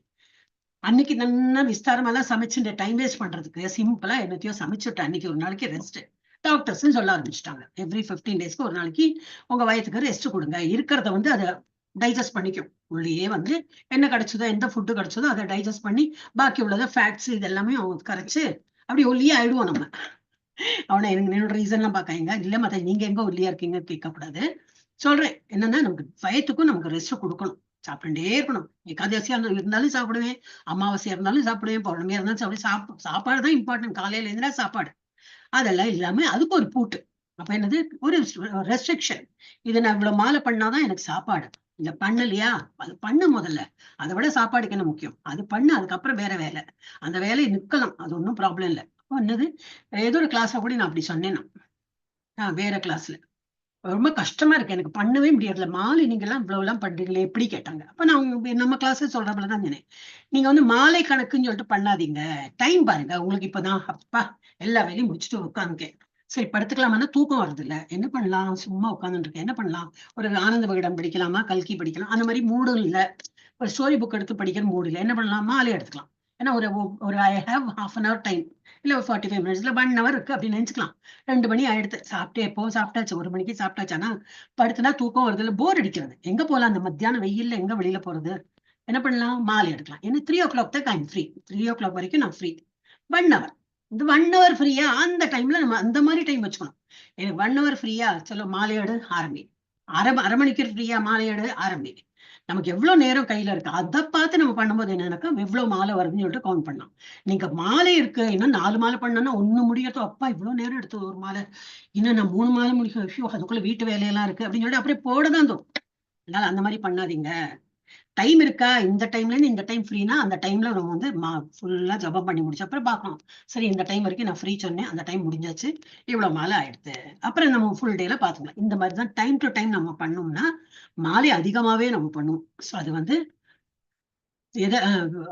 அன்னைக்கு நல்லா விஸ்தாரமெல்லாம் சமைச்சு டைம் வேஸ்ட் பண்றதுக்கு சிம்பிளா என்னத்தையோ சமைச்சுட்டு அன்னைக்கு ஒரு நாளைக்கு ரெஸ்ட். டாக்டர்ஸ் சொல்ல ஆரம்பிச்சுட்டாங்க, எவ்ரி 15 டேஸ்க்கு ஒரு நாளைக்கு உங்க வயத்துக்கு ரெஸ்ட் கொடுங்க. இருக்கிறத வந்து அதை டைஜஸ்ட் பண்ணிக்கும். உள்ளேயே வந்து என்ன கிடைச்சதோ, எந்த ஃபுட்டு கிடைச்சதோ அதை டைஜஸ்ட் பண்ணி பாக்கி உள்ளத ஃபேட்ஸ் இதெல்லாமே அவங்க கரைச்சு அப்படி ஒல்லியா ஆயிடுவோம் நம்ம. அவனை என்னோட ரீசன் எல்லாம் பாக்காங்க இல்ல, மத்த நீங்க எங்க ஒல்லியா இருக்கீங்க கேட்கக்கூடாது. சொல்றேன் என்னன்னா, நமக்கு வயத்துக்கும் நமக்கு ரெஸ்ட் கொடுக்கணும். சாப்பிட்டுட்டே இருக்கணும். ஏகாதசியா இருந்தாலும் சாப்பிடுவேன், அமாவாசையா இருந்தாலும் சாப்பிடுவேன், பௌர்ணமியா இருந்தாலும் சாப்பாடு தான் இம்பார்ட்டன்ட். காலையில இருந்தா சாப்பாடு அதெல்லாம் இல்லாம அதுக்கு ஒரு பூட்டு. அப்ப என்னது, ஒரு ரெஸ்ட்ரிக்ஷன். இதை நான் இவ்வளவு மாலை பண்ணாதான் எனக்கு சாப்பாடு. இத பண்ணலையா, அது பண்ணு முதல்ல. அதை விட சாப்பாடுக்கு என்ன முக்கியம், அது பண்ணு. அதுக்கப்புறம் வேற வேலை, அந்த வேலையை நிக்கலாம், அது ஒன்றும் ப்ராப்ளம் இல்லை. அப்போ என்னது, ஏதோ ஒரு கிளாஸ்ல கூட நான் அப்படி சொன்னேன். நான் வேற கிளாஸ்ல ரொம்ப கஷ்டமா இருக்கு, எனக்கு பண்ணவே முடியாதுல, மாலை நீங்க எல்லாம் இவ்வளவு எல்லாம் பண்றீங்களே எப்படி கேட்டாங்க. அப்ப நான் நம்ம கிளாஸ்ல சொல்றப்பதான் சொன்னேன், நீங்க வந்து மாலை கணக்குன்னு சொல்லிட்டு பண்ணாதீங்க, டைம் பாருங்க. உங்களுக்கு இப்பதான் அப்பா எல்லா வேலையும் முடிச்சுட்டு உட்காந்துக்கேன், சரி படுத்துக்கலாமா, தூக்கம் வருது இல்ல, என்ன பண்ணலாம், சும்மா உட்காந்துட்டு இருக்கேன், என்ன பண்ணலாம், ஒரு ஆனந்த விகடன் படிக்கலாமா, கல்கி படிக்கலாம், அந்த மாதிரி மூடும் இல்ல, ஒரு ஸ்டோரி புக் எடுத்து படிக்கிற மூடு இல்லை, என்ன பண்ணலாம், மாலை எடுத்துக்கலாம். ஏன்னா ஒரு I have half an hour time, இல்ல ஒரு 45 minutes, இல்ல 1 hour இருக்கு அப்படின்னு நினைச்சுக்கலாம். 2 மணி ஆயிடுத்து, சாப்பிட்டு எப்போ சாப்பிட்டாச்சு, 1 மணிக்கு சாப்பிட்டாச்சானா படுத்துனா தூக்கம் வருது இல்ல, போர் அடிக்கிறது, எங்க போலாம், அந்த மத்தியானம் வெயில்ல எங்க வெளியில போறது, என்ன பண்ணலாம், மாலை எடுக்கலாம். ஏன்னா 3 o'clock தான் ஐம் ஃப்ரீ, 3 o'clock வரைக்கும் நான் ஃப்ரீ. 1 hour, இந்த 1 hour ஃப்ரீயா, அந்த டைம்ல நம்ம அந்த மாதிரி டைம் வச்சுக்கணும். எனக்கு 1 hour ஃப்ரீயா, சொல்ல மாலையோடு ஆரம்பி, அரை மணிக்கு ஃப்ரீயா, மாலையோடு ஆரம்பி. நமக்கு எவ்வளவு நேரம் கையில இருக்கு அதை பார்த்து நம்ம பண்ணும்போது என்னன்னாக்கா எவ்வளவு மாலை வருதுன்னு சொல்லிட்டு கவுண்ட் பண்ணலாம். நீங்க மாலை இருக்கு இன்னும் 4 மாலை பண்ணா ஒண்ணு முடியறதோ, அப்பா இவ்வளவு நேரம் எடுத்து ஒரு மாலை, இன்னும் நான் 3 மாலை முடிக்க, ஐயோ அதுக்குள்ள வீட்டு வேலையெல்லாம் இருக்கு அப்படின்னு சொல்லிட்டு அப்படியே போடதான் தோணும். அதனால அந்த மாதிரி பண்ணாதீங்க. டைம் இருக்கா, இந்த டைம்ல இருந்து இந்த டைம் ஃப்ரீனா அந்த டைம்ல நம்ம வந்து ஃபுல்லா ஜபம் பண்ணி முடிச்ச அப்புறம் பார்க்கணும், சரி இந்த டைம் வரைக்கும் நான் ஃப்ரீ சொன்னேன், அந்த டைம் முடிஞ்சாச்சு, இவ்வளவு மாலை ஆயிடுது, அப்புறம் நம்ம ஃபுல் டேல பாத்துக்கலாம். இந்த மாதிரிதான் டைம் டு டைம் நம்ம பண்ணோம்னா மாலை அதிகமாவே நம்ம பண்ணுவோம். சோ அது வந்து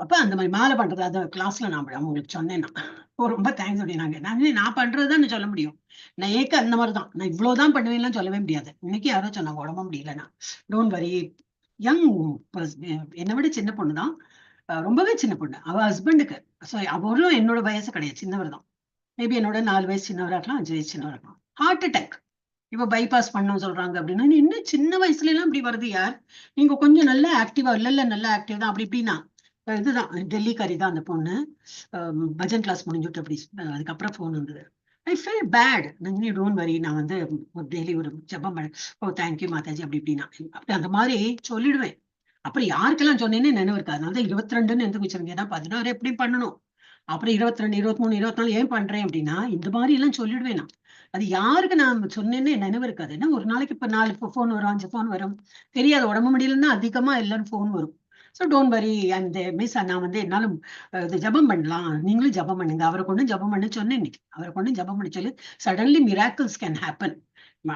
அப்ப அந்த மாதிரி மாலை பண்றது, அந்த கிளாஸ்ல நான் உங்களுக்கு சொன்னேன்னா ரொம்ப தேங்க்ஸ் அப்படின்னாங்க. நான் பண்றதுதான் சொல்ல முடியும், நான் அந்த மாதிரிதான், நான் இவ்வளவுதான் பண்ணுவேன்லாம் சொல்லவே முடியாது. இன்னைக்கு யாரோ சொன்னாங்க உடம்பு முடியலன்னா, டோன்ட் வரி, யங் என்னை விட சின்ன பொண்ணுதான், ரொம்பவே சின்ன பொண்ணு, அவ ஹஸ்பண்டுக்கு. அவரும் என்னோட வயசு கிடையாது, சின்னவர் தான். மேபி என்னோட 4 வயசு சின்னவரா இருக்கலாம், 5 வயசு சின்னவரா இருக்கலாம். ஹார்ட் அட்டாக், இப்ப பைபாஸ் பண்ண சொல்றாங்க அப்படின்னா, இன்னும் சின்ன வயசுல எல்லாம் இப்படி வருது யார், நீங்க கொஞ்சம் நல்லா ஆக்டிவா, இல்ல நல்லா ஆக்டிவ் தான் அப்படி இப்படின்னா. இதுதான் டெல்லிக்காரி தான் அந்த பொண்ணு, பஜன் கிளாஸ் முடிஞ்சுட்டு அப்படி அதுக்கப்புறம் போன் வந்தது. ஐ ஃபீல் பேட், நீ டோன்ட் வரி, நான் வந்து டெய்லி ஒரு ஜபம் பண்ண, ஓ தேங்க்யூ மாதாஜி அப்படி இப்படின்னா, அப்படி அந்த மாதிரி சொல்லிடுவேன். அப்புறம் யாருக்கெல்லாம் சொன்னேன்னு நினைவு இருக்கு, அதனால 22ன்னு எந்த வச்சிருங்க, ஏன்னா 16 எப்படி பண்ணணும், அப்புறம் 22, 23, 24 ஏன் பண்றேன் அப்படின்னா, இந்த மாதிரி எல்லாம் சொல்லிடுவேன் நான். அது யாருக்கு நான் சொன்னேன்னு நினைவு இருக்காது. ஏன்னா ஒரு நாளைக்கு இப்ப 4 போன் வரும், 5 போன் வரும், தெரியாது, உடம்பு முடியலன்னா அதிகமா எல்லாரும் போன் வரும். ஸோ டோன்ட் வரி, அந்த மிஸ் நான் வந்து என்னாலும் இது ஜபம் பண்ணலாம், நீங்களும் ஜபம் பண்ணுங்க, அவரை கொண்டு ஜபம் பண்ண சொன்னேன். இன்னைக்கு அவரை கொண்டு ஜபம் பண்ண சொல்லி சடன்லி மிராக்கிள்ஸ் கேன் ஹேப்பன்.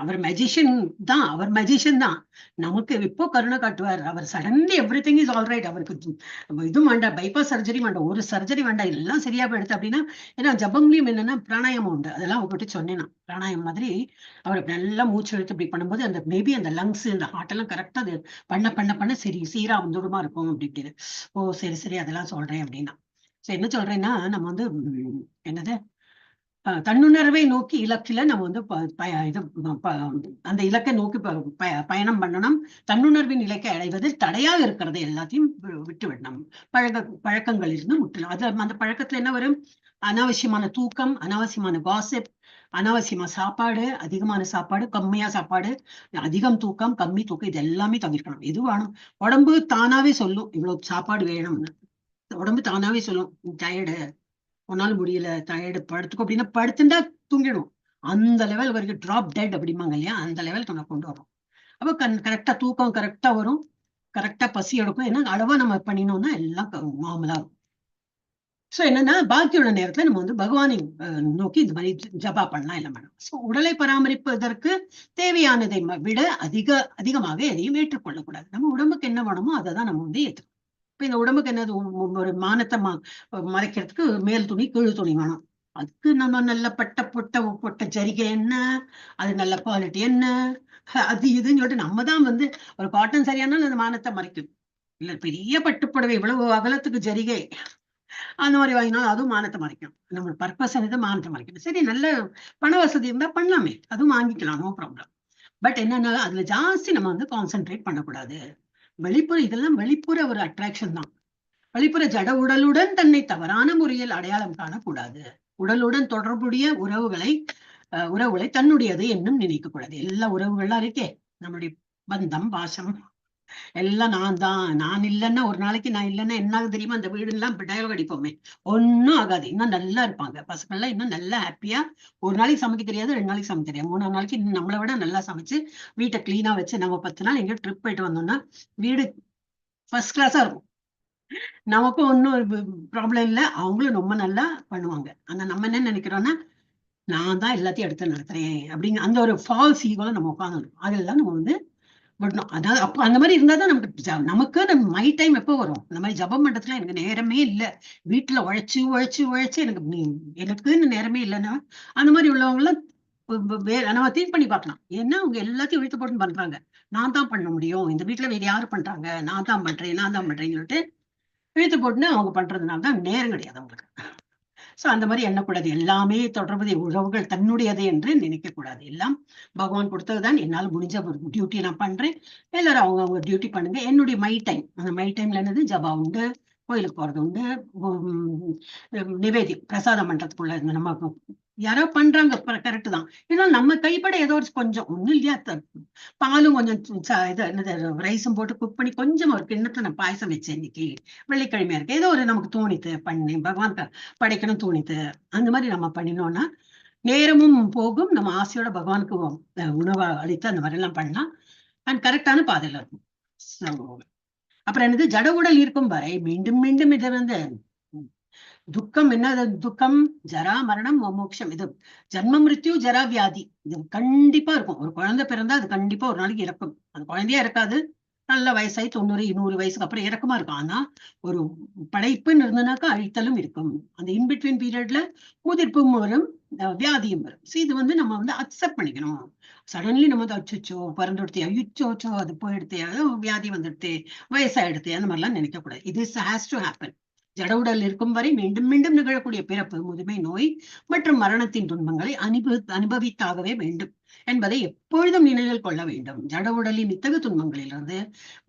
அவர் மெஜிஷியன் தான், நமக்கு இப்போ கருணை காட்டுவார். அவர் suddenly everything is all right, அவருக்கு இதுவும் வேண்டாம், பைபாஸ் சர்ஜரி வேண்டாம், ஒரு சர்ஜரி வேண்டாம், எல்லாம் சரியா போயிடுது அப்படின்னா. ஏன்னா ஜபம்லயும் என்னன்னா பிராணாயாமம் உண்டு, அதெல்லாம் அவர்கிட்ட சொன்னேன். பிராணாயாமம் மாதிரி அவர் நல்லா மூச்சு எடுத்து இப்படி பண்ணும்போது அந்த மேபி அந்த லங்ஸ் இந்த ஹார்ட் எல்லாம் கரெக்டா அது பண்ண சரி சீரா வந்துடுமா இருக்கும் அப்படி இப்படின்னு. ஓ சரி அதெல்லாம் சொல்றேன் அப்படின்னா. என்ன சொல்றேன்னா, நம்ம வந்து என்னது, தன்னுணர்வை நோக்கி இலக்கில நம்ம வந்து அந்த இலக்கை நோக்கி பயணம் பண்ணணும். தன்னுணர்வின் இலக்கை அடைவதில் தடையாக இருக்கிறது எல்லாத்தையும் விட்டு விடணும். பழக்கங்கள் இருந்து முற்றலாம். அது அந்த பழக்கத்துல என்ன வரும், அனாவசியமான தூக்கம், அனாவசியமான காசிப், அனாவசியமா சாப்பாடு, அதிகமான சாப்பாடு, கம்மியா சாப்பாடு, அதிகம் தூக்கம், கம்மி தூக்கம், இது எல்லாமே தவிர்க்கணும். எது வேணும், உடம்பு தானாவே சொல்லும் இவ்வளவு சாப்பாடு வேணும்னு, உடம்பு தானாவே சொல்லும் டயர்டு, உன்னால முடியல, டயர்டு, படுத்துக்கோ அப்படின்னா படுத்துட்டா தூங்கிடும். அந்த லெவல் வரைக்கும் டிராப் டெட் அப்படிம்பாங்க இல்லையா, அந்த லெவலுக்கு நம்ம கொண்டு வரோம். அப்போ கரெக்டா தூக்கம் கரெக்டா வரும், கரெக்டா பசி எடுக்கும். ஏன்னா அளவா நம்ம பண்ணினோம்னா எல்லாம் நார்மலா இருக்கும். சோ என்னன்னா, பாக்கியோட நேரத்துல நம்ம வந்து பகவானை நோக்கி இந்த மாதிரி ஜபா பண்ணலாம், எல்லாம் பண்ணலாம். சோ உடலை பராமரிப்பதற்கு தேவையானதை விட அதிகமாக எதையும் ஏற்றுக்கொள்ளக்கூடாது. நம்ம உடம்புக்கு என்ன வேணுமோ அதை தான் நம்ம வந்து ஏற்றுக்கணும். இப்ப இந்த உடம்புக்கு என்னது, ஒரு மானத்தை மறைக்கிறதுக்கு மேல் துணி கீழ் துணி வேணும். அதுக்கு நம்ம நல்ல பொட்ட ஜரிகை என்ன, அது நல்ல குவாலிட்டி என்ன, அது இதுன்னு சொல்லிட்டு நம்ம தான் வந்து ஒரு காட்டன் சரியானாலும் அந்த மானத்தை மறைக்கும். இல்ல பெரிய பட்டுப்புடவை இவ்வளவு அகலத்துக்கு ஜரிகை அந்த மாதிரி வாங்கினாலும் அதுவும் மானத்தை மறைக்கும். நம்ம பர்பஸ் மானத்தை மறைக்கணும். சரி, நல்ல பண வசதி இருந்தா பண்ணலாமே, அதுவும் வாங்கிக்கலாம், நோ ப்ராப்ளம். பட் என்னன்னா, அதுல ஜாஸ்தி நம்ம வந்து கான்சென்ட்ரேட் பண்ணக்கூடாது. இதெல்லாம் வெளிப்புற ஒரு அட்ராக்ஷன் தான். வெளிப்புற ஜட உடலுடன் தன்னை தவறான முறையில் அடையாளம் காணக்கூடாது. உடலுடன் தொடர்புடைய உறவுகளை தன்னுடையது என்னும் நினைக்க கூடாது. எல்லா உறவுகள்லாம் இருக்கே, நம்மளுடைய பந்தம் பாசம் எல்லாம் நான் இல்லைன்னா ஒரு நாளைக்கு நான் இல்லைன்னா என்ன ஆகுது தெரியுமா? அந்த வீடு எல்லாம் டயலாக் அடிப்போமே, ஒன்னும் ஆகாது. இன்னும் நல்லா இருப்பாங்க பசங்க எல்லாம், இன்னும் நல்லா ஹாப்பியா. ஒரு நாளைக்கு சமைக்க தெரியாது, 2 நாளைக்கு சமைக்க தெரியாது, 3ஆம் நாளைக்கு இன்னும் நம்மளை விட நல்லா சமைச்சு வீட்டை கிளீனா வச்சு நம்ம 10 நாள் எங்கேயோ ட்ரிப் போயிட்டு வந்தோம்னா வீடு ஃபர்ஸ்ட் கிளாஸா இருக்கும். நமக்கும் ஒன்றும் ப்ராப்ளம் இல்லை, அவங்களும் ரொம்ப நல்லா பண்ணுவாங்க. ஆனா நம்ம என்ன நினைக்கிறோம்னா, நான் தான் எல்லாத்தையும் எடுத்து நடத்துறேன் அப்படிங்க அந்த ஒரு ஃபால்ஸ் ஈகோல நம்ம உட்காந்துடும். அதெல்லாம் நம்ம வந்து விடணும். அதாவது அப்ப அந்த மாதிரி இருந்தாதான் நமக்கு நம்ம மை டைம் எப்போ வரும்? இந்த மாதிரி ஜபம் பண்றதுல எனக்கு நேரமே இல்லை, வீட்டுல உழைச்சு உழைச்சு உழைச்சு எனக்குன்னு நேரமே இல்லைன்னா அந்த மாதிரி உள்ளவங்க எல்லாம் நம்ம திங்க் பண்ணி பார்க்கலாம். ஏன்னா அவங்க எல்லாத்தையும் இழுத்து போட்டு பண்றாங்க. நான் தான் பண்ண முடியும், இந்த வீட்டுல வேற யாரு பண்றாங்க, நான் தான் பண்றேன்னு சொல்லிட்டு இழுத்து போட்டுன்னு அவங்க பண்றதுனால தான் நேரம் கிடையாது அவங்களுக்கு. சோ அந்த மாதிரி எண்ணக்கூடாது. எல்லாமே தொடர்புடைய உறவுகள் தன்னுடையது என்று நினைக்க கூடாது. எல்லாம் பகவான் கொடுத்ததுதான். என்னால் முடிஞ்ச ஒரு டியூட்டி நான் பண்றேன், எல்லாரும் அவங்க டியூட்டி பண்ணுங்க. என்னுடைய மை டைம், அந்த மை டைம்ல என்னது, ஜபா உண்டு, கோயிலுக்கு போறது உண்டு, நிவேதி பிரசாதம் பண்றதுக்குள்ள இருந்து நம்ம யாரோ பண்றாங்க கரெக்ட் தான். ஏன்னா நம்ம கைப்பட ஏதோ ஒரு கொஞ்சம் ஒண்ணும் இல்லையா, பாலும் கொஞ்சம் இது என்னது ரைஸும் போட்டு குக் பண்ணி கொஞ்சம் ஒரு கிண்ணத்துல நான் பாயசம் வச்சேன் இன்னைக்கு, வெள்ளிக்கிழமையா இருக்கு, ஏதோ ஒரு நமக்கு தோணித்து பண்ணேன், பகவான் படைக்கணும் தோணித்து, அந்த மாதிரி நம்ம பண்ணினோம்னா நேரமும் போகும், நம்ம ஆசையோட பகவானுக்கு உணவை அளித்து அந்த மாதிரி எல்லாம் பண்ணலாம். அண்ட் கரெக்டான பாதையில இருக்கும். அப்புறம் என்னது, ஜட உடல் இருக்கும் வரை மீண்டும் மீண்டும் இதை வந்து துக்கம், என்ன துக்கம், ஜரா மரணம் மோட்சம், இது ஜன்ம மிருத்யு ஜரா வியாதி, இது கண்டிப்பா இருக்கும். ஒரு குழந்தை பிறந்தா அது கண்டிப்பா ஒரு நாளைக்கு இறக்கும். அது குழந்தையா இருக்காது, நல்ல வயசாயி 90 100 வயசுக்கு அப்புறம் இறக்கமா இருக்கும். ஆனா ஒரு படைப்புன்னு இருந்ததுனாக்கா அழித்தலும் இருக்கும். அந்த இன்பிட்வீன் பீரியட்ல முதிர்ப்பும் வரும், வியாதியும் வரும். இது வந்து நம்ம வந்து அக்செப்ட் பண்ணிக்கணும். சடன்லி நம்ம வந்து அச்சுச்சோ பிறந்துடுத்தே, அய்யுச்சோச்சோ அது போயிடுத்தே, வியாதி வந்துடுத்தே, வயசாயிடுத்தே, அந்த மாதிரிலாம் நினைக்க கூடாது. இது ஹேஸ் டு ஹேப்பன். ஜட உடல் இருக்கும் வரை மீண்டும் மீண்டும் நிகழக்கூடிய பிறப்பு, முதுமை, நோய் மற்றும் மரணத்தின் துன்பங்களை அனுபவித்தாகவே வேண்டும் என்பதை எப்பொழுதும் நினைவில் கொள்ள வேண்டும். ஜட உடலின் இத்தகு துன்பங்களிலிருந்து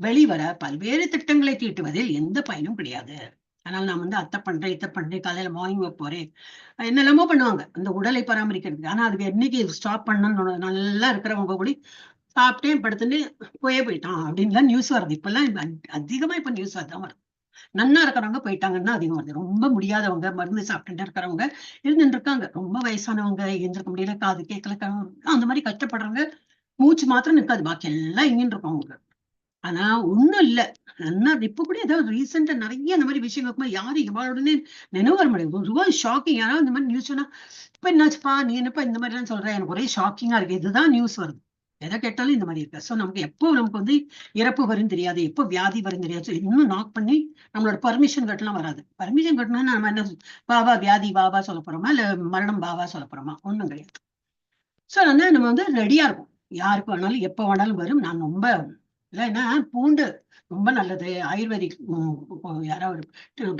வெளிவர பல்வேறு திட்டங்களை தீட்டுவதில் எந்த பயனும் கிடையாது. ஆனால் நான் வந்து அத்தை பண்றேன், இத்தை பண்றேன், காலையில மார்னிங் ஒர்க் போறேன், என்னெல்லாமோ பண்ணுவாங்க அந்த உடலை பராமரிக்கிறதுக்கு. ஆனா அதுக்கு என்னைக்கு ஸ்டாப் பண்ணணும்னு நல்லா இருக்கிறவங்க கூட சாப்பிட்டேன் படுத்துட்டு போயிட்டான் அப்படின்லாம் நியூஸ் வருது. இப்பெல்லாம் அதிகமா இப்ப நியூஸ் தான் வருது. நன்னா இருக்கிறவங்க போயிட்டாங்கன்னா அதிகம் வருது. ரொம்ப முடியாதவங்க, மருந்து சாப்பிட்டுட்டு இருக்கிறவங்க இருந்துட்டு இருக்காங்க, ரொம்ப வயசானவங்க எழுந்திருக்க முடியல, காது கேட்கல, அந்த மாதிரி கஷ்டப்படுறவங்க மூச்சு மாத்திரம் நிற்காது, பாக்கி எல்லாம் இங்கின்னு இருக்கவங்க. ஆனா ஒண்ணும் இல்ல, நன்னா இப்ப கூட ஏதாவது ரீசெண்டா நிறைய அந்த மாதிரி விஷயம் இருக்கும்போது யாரும் இவாளுடனே நினைவு வர முடியாது. ரொம்ப ஷாக்கிங். யாராவது இந்த மாதிரி நியூஸ் சொன்னா, இப்ப என்னாச்சுப்பா, நீ என்னப்பா இந்த மாதிரி எல்லாம் சொல்ற, எனக்கு ஒரே ஷாக்கிங்கா இருக்கு, இதுதான் நியூஸ் வருது. எதை கேட்டாலும் இந்த மாதிரி இருக்கு. சோ நமக்கு எப்போ நமக்கு வந்து இறப்பு வரும் தெரியாது, எப்போ வியாதி வரும் தெரியாது. இன்னும் நாக் பண்ணி நம்மளோட பர்மிஷன் கட்டலாம் வராது. பர்மிஷன் கட்டணும்னா நம்ம என்ன பாபா வியாதி பாபா சொல்ல போறோமா, இல்ல மரணம் பாபா சொல்ல போறோமா? ஒண்ணும் கிடையாது. சோ அதனால நம்ம வந்து ரெடியா இருக்கும், யாருக்கு வேணாலும் எப்ப வேணாலும் வரும். நான் ரொம்ப இல்லைன்னா பூண்டு ரொம்ப நல்லது, ஆயுர்வேதிக் யாராவது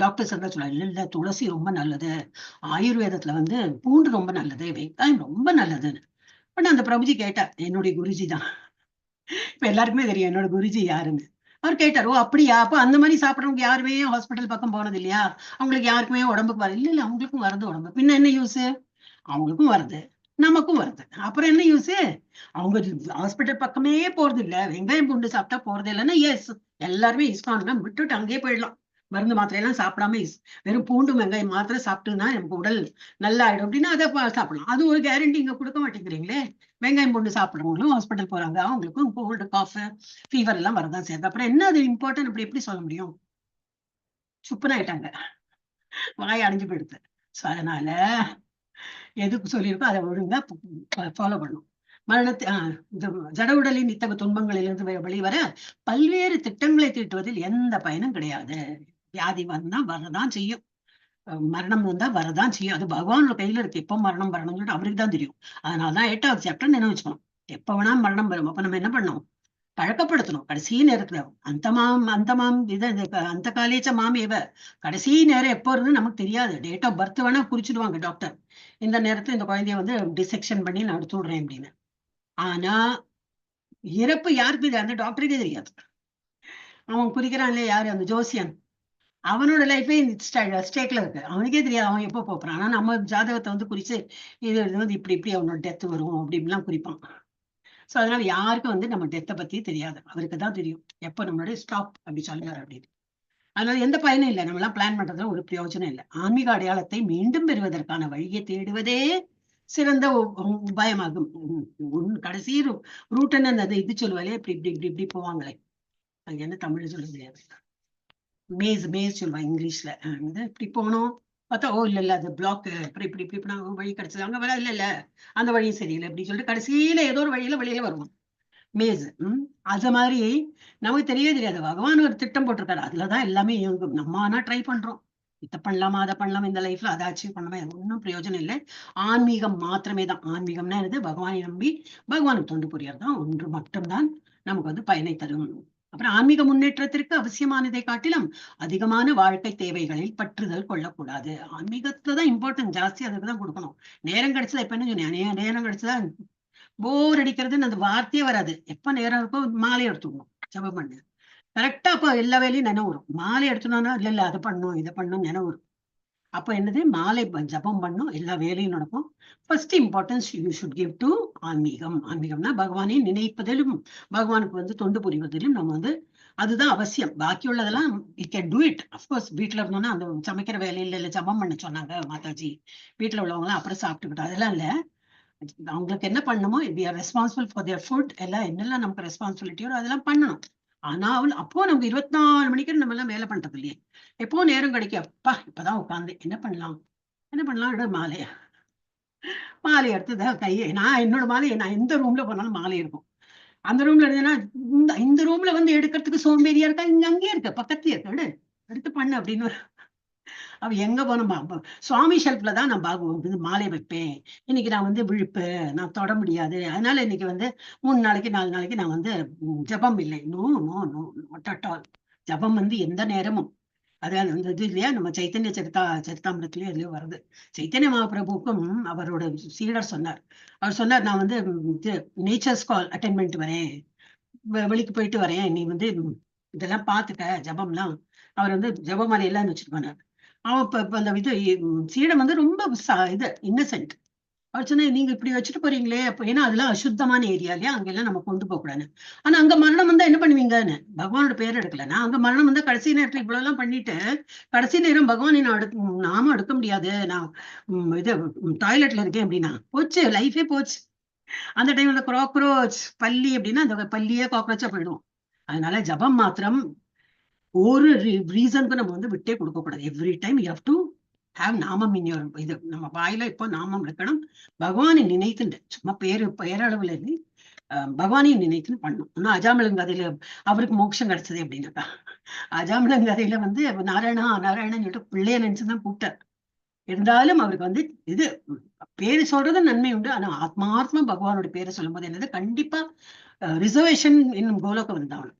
டாக்டர்ஸ் இருந்தா சொல்ல, இல்ல இல்ல துளசி ரொம்ப நல்லது, ஆயுர்வேதத்துல வந்து பூண்டு ரொம்ப நல்லது, வெங்காயம் ரொம்ப நல்லதுன்னு. பட் அந்த பிரபுஜி கேட்டார், என்னுடைய குருஜி தான், இப்ப எல்லாருக்குமே தெரியும் என்னோட குருஜி யாருன்னு. அவர் கேட்டார், ஓ அப்படியா, அப்ப அந்த மாதிரி சாப்பிட்றவங்க யாருமே ஹாஸ்பிட்டல் பக்கம் போனது இல்லையா, அவங்களுக்கு யாருக்குமே உடம்புக்கு வர இல்ல, இல்ல அவங்களுக்கும் வரது உடம்பு, பின்ன என்ன யூஸ், அவங்களுக்கும் வருது நமக்கும் வருது, அப்புறம் என்ன யூஸ், அவங்க ஹாஸ்பிட்டல் பக்கமே போறது இல்ல, வெங்காயம் பூண்டு சாப்பிட்டா போறது இல்லைன்னா எஸ் எல்லாருமே இஸ்கான்னா விட்டுட்டு அங்கேயே போயிடலாம். மருந்து மாத்திரை எல்லாம் சாப்பிடாம வெறும் பூண்டு வெங்காயம் மாத்திரை சாப்பிட்டுன்னா நமக்கு உடல் நல்லா ஆயிடும் அப்படின்னா அதை சாப்பிடலாம். அது ஒரு கேரண்டி இங்க கொடுக்க மாட்டேங்கிறீங்களே. வெங்காயம் பூண்டு சாப்பிடுறவங்களும் ஹாஸ்பிட்டல் போறாங்க, அவங்களுக்கும் கோல்டு காஃப் ஃபீவர் எல்லாம் வரதான் செய்யுது. அப்புறம் என்ன அது இம்பார்ட்டன்ட் அப்படி எப்படி சொல்ல முடியும்? சுப்புன்னு ஆயிட்டாங்க, வாய் அடைஞ்சு போயிடுது. சோ அதனால எதுக்கு சொல்லியிருக்கோ அதை ஒழுங்கா ஃபாலோ பண்ணும். ஜட உடலின் இத்தகைய துன்பங்களிலிருந்து வெளிவர பல்வேறு திட்டங்களை தீட்டுவதில் எந்த பயனும் கிடையாது. வியாதி வந்தா வரதான் செய்யும், மரணம் வந்தா வரதான் செய்யும். அது பகவானோட கையில இருக்கு, எப்போ மரணம் வரணும்னு சொல்லிட்டு அவருக்கு தான் தெரியும். அதனாலதான் 8வது சாப்டர் நினைவு வச்சுக்கணும். எப்ப வேணா மரணம் வரும். அப்ப நம்ம என்ன பண்ணணும், பழக்கப்படுத்தணும். கடைசி நேரத்துல அந்த காலேஜ மாமேவ, கடைசி நேரம் எப்போ இருந்து நமக்கு தெரியாது. டேட் ஆஃப் பர்த் வேணா குறிச்சிடுவாங்க டாக்டர், இந்த நேரத்துல இந்த குழந்தைய வந்து டிசெக்ஷன் பண்ணி நான் எடுத்து விடுறேன் அப்படின்னு. ஆனா இறப்பு யாருக்கு தெரியாது, அந்த டாக்டருக்கே தெரியாது. அவன் குறிக்கிறான் இல்லையா, யாரு, அந்த ஜோசியன், அவனோட லைஃபே ஸ்டேக்ல இருக்கு, அவனுக்கே தெரியாது அவன் எப்போ போறான். ஆனா நம்ம ஜாதகத்தை வந்து குறிச்சு இது வந்து இப்படி இப்படி அவனோட டெத் வரும் அப்படி இப்படிலாம் குறிப்பான். சோ அதனால யாருக்கும் வந்து நம்ம டெத்தை பத்தி தெரியாது, அவருக்கு தான் தெரியும் எப்ப நம்மளுடைய ஸ்டாப் அப்படி சொல்லுவார் அப்படின்னு. அதனால எந்த பயனும் இல்லை, நம்ம எல்லாம் பிளான் பண்றதுல ஒரு பிரயோஜனம் இல்லை. ஆன்மீக அடையாளத்தை மீண்டும் பெறுவதற்கான வழியை தேடுவதே சிறந்த உபாயமாகும். கடைசி ரூட்ன்னு அந்த இது சொல்லுவாங்களே, இப்படி இப்படி இப்படி இப்படி போவாங்களே, அங்க என்ன தமிழ்ல சொல்ல முடியாது, மேஸ் சொல்லுவாங்க இங்கிலீஷ்ல. இப்படி போனோம் பார்த்தா, ஓ இல்ல இல்ல அது பிளாக், இப்படி இப்படி இப்படி வழி கிடைச்சது, அங்க வர இல்ல இல்ல அந்த வழியும் சரியில்லை அப்படின்னு சொல்லிட்டு கடைசியில ஏதோ ஒரு வழியில வெளியில வருவோம், மேஸ். அது மாதிரி நமக்கு தெரியவே தெரியாது, பகவான் ஒரு திட்டம் போட்டிருக்காரு, அதுலதான் எல்லாமே இயங்கும். நம்ம ஆனா ட்ரை பண்றோம், இதை பண்ணலாமா அதை பண்ணலாமா, இந்த லைஃப்ல அதை அச்சீவ் பண்ணலாமா, ஒன்றும் பிரயோஜனம் இல்லை. ஆன்மீகம் மாத்திரமே தான். ஆன்மீகம்னா என்னது? பகவானை நம்பி பகவானுக்கு தொண்டு புரியறது தான் ஒன்று மட்டும்தான் நமக்கு வந்து பயனை தரும். அப்புறம் ஆன்மீக முன்னேற்றத்திற்கு அவசியமானதை காட்டிலும் அதிகமான வாழ்க்கை தேவைகளில் பற்றுதல் கொள்ளக்கூடாது. ஆன்மீகத்துல தான் இம்பார்ட்டன்ட் ஜாஸ்தி, அதுக்கு தான் கொடுக்கணும். நேரம் கிடைச்சதா, இப்ப என்ன சொன்னேன், நேரம் கிடைச்சதா, போர் அடிக்கிறதுன்னு அந்த வார்த்தையே வராது. எப்ப நேரம் இருக்கோ மாலை எடுத்துக்கணும், ஜபம் பண்ணு. கரெக்டா அப்ப எல்லா வேலையும் நினைவு வரும். மாலை எடுத்துனோம்னா இல்ல இல்ல அதை பண்ணும் இதை பண்ணும் நினைவு வரும். அப்ப என்னது, மாலை ஜபம் பண்ணும், எல்லா வேலையும் நடக்கும். First importance you should give to ஆன்மீகம். ஆன்மீகம்னா பகவானை நினைப்பதிலும் பகவானுக்கு வந்து தொண்டு புரிவதிலும் நம்ம வந்து அதுதான் அவசியம். பாக்கி உள்ளதெல்லாம் you can do it. Of course வீட்டுல இருந்தோம்னா அந்த சமைக்கிற வேலையில இல்ல ஜபம் பண்ண சொன்னாங்க மாதாஜி, வீட்டுல உள்ளவங்க எல்லாம் அப்புறம் சாப்பிட்டுக்கிட்டோம், அதெல்லாம் இல்ல. அவங்களுக்கு என்ன பண்ணணுமோ, we are responsible for their food, எல்லாம் என்னெல்லாம் நமக்கு ரெஸ்பான்சிபிலிட்டியோ அதெல்லாம் பண்ணணும். ஆனா அப்போ நமக்கு 24 மணிக்கு நம்ம எல்லாம் வேலை பண்றது இல்லையே, எப்போ நேரம் கிடைக்கும், அப்பா இப்பதான் உட்காந்து என்ன பண்ணலாம் மாலை எடுத்துதான் கையை, நான் என்னோட மாலையை நான் எந்த ரூம்ல போனாலும் மாலை இருக்கும். அந்த ரூம்ல இருந்தேன்னா இந்த ரூம்ல வந்து எடுக்கிறதுக்கு சோம்பேறியா இருக்கா, இங்க அங்கேயே இருக்க பக்கத்துலயே இருக்க, எடுத்து பண்ணு அப்படின்னு. அவ எங்க போனோமா, சுவாமி ஷெல்ஃப்ல தான் நான் மாலை வைப்பேன். இன்னைக்கு நான் வந்து விழுப்பு, நான் தொட முடியாது, அதனால இன்னைக்கு வந்து 3 நாளைக்கு 4 நாளைக்கு நான் வந்து ஜபம் இல்லை. No no no not at all. ஜபம் வந்து எந்த நேரமும், அதாவது அந்த இது இல்லையா, நம்ம சைத்தன்ய சரிதாமிரத்திலயும் இதுலயும் வருது. சைத்தன்ய மகாபிரபுக்கும் அவரோட சீடர் சொன்னார், அவர் சொன்னார், நான் வந்து நேச்சர்ஸ் கால் அட்டென்ட் பண்ணிட்டு வரேன், வெளிக்கு போயிட்டு வரேன், நீ வந்து இதெல்லாம் பாத்துக்க ஜபம்லாம். அவர் வந்து ஜபமாலை எல்லாம் வச்சுட்டு போனார். அவன் இப்ப அந்த இது சீடம் வந்து ரொம்ப இது இன்னசென்ட். அவர் சொன்னா, நீங்க இப்படி வச்சுட்டு போறீங்களே, அப்ப ஏன்னா அதெல்லாம் அசுத்தமான ஏரியா இல்லையா, அங்கெல்லாம் நம்ம கொண்டு போக கூடாது. ஆனா அங்க மரணம் வந்தா என்ன பண்ணுவீங்கன்னு, பகவானோட பேர் எடுக்கலன்னா அங்க மரணம் வந்தா கடைசி நேரத்துல இவ்வளவு எல்லாம் பண்ணிட்டு கடைசி நேரம் பகவானை நாம எடுக்க முடியாது, நான் இது டாய்லெட்ல இருக்கேன் அப்படின்னா போச்சு, லைஃபே போச்சு. அந்த டைம்ல காக்ரோச் பல்லி அப்படின்னா அந்த பல்லியே காக்ரோச்சா போயிடும். அதனால ஜபம் மாத்திரம் ஒரு ரீசனுக்கு நம்ம வந்து விட்டே கொடுக்க கூடாது. Every time you have to have நாமம் இன் யோர் இது, நம்ம வாயில இப்போ நாமம் இருக்கணும். பகவானை நினைத்துண்டு, சும்மா பேரளவுல இருந்து பகவானை நினைத்துன்னு பண்ணணும். இன்னும் அஜாமிளங்கதையில அவருக்கு மோட்சம் கிடைச்சது அப்படின்னாக்கா, அஜாமிளங்கதையில வந்து நாராயணா நாராயணன் சொல்லிட்டு பிள்ளைய நினைச்சுதான் கூப்பிட்டார். இருந்தாலும் அவருக்கு வந்து இது பேரு சொல்றது நன்மை உண்டு, ஆனா ஆத்மார்த்தமா பகவானோட பேரை சொல்லும் போது என்னது, கண்டிப்பா ரிசர்வேஷன் இன்னும் கோலோகம் இருந்தாலும்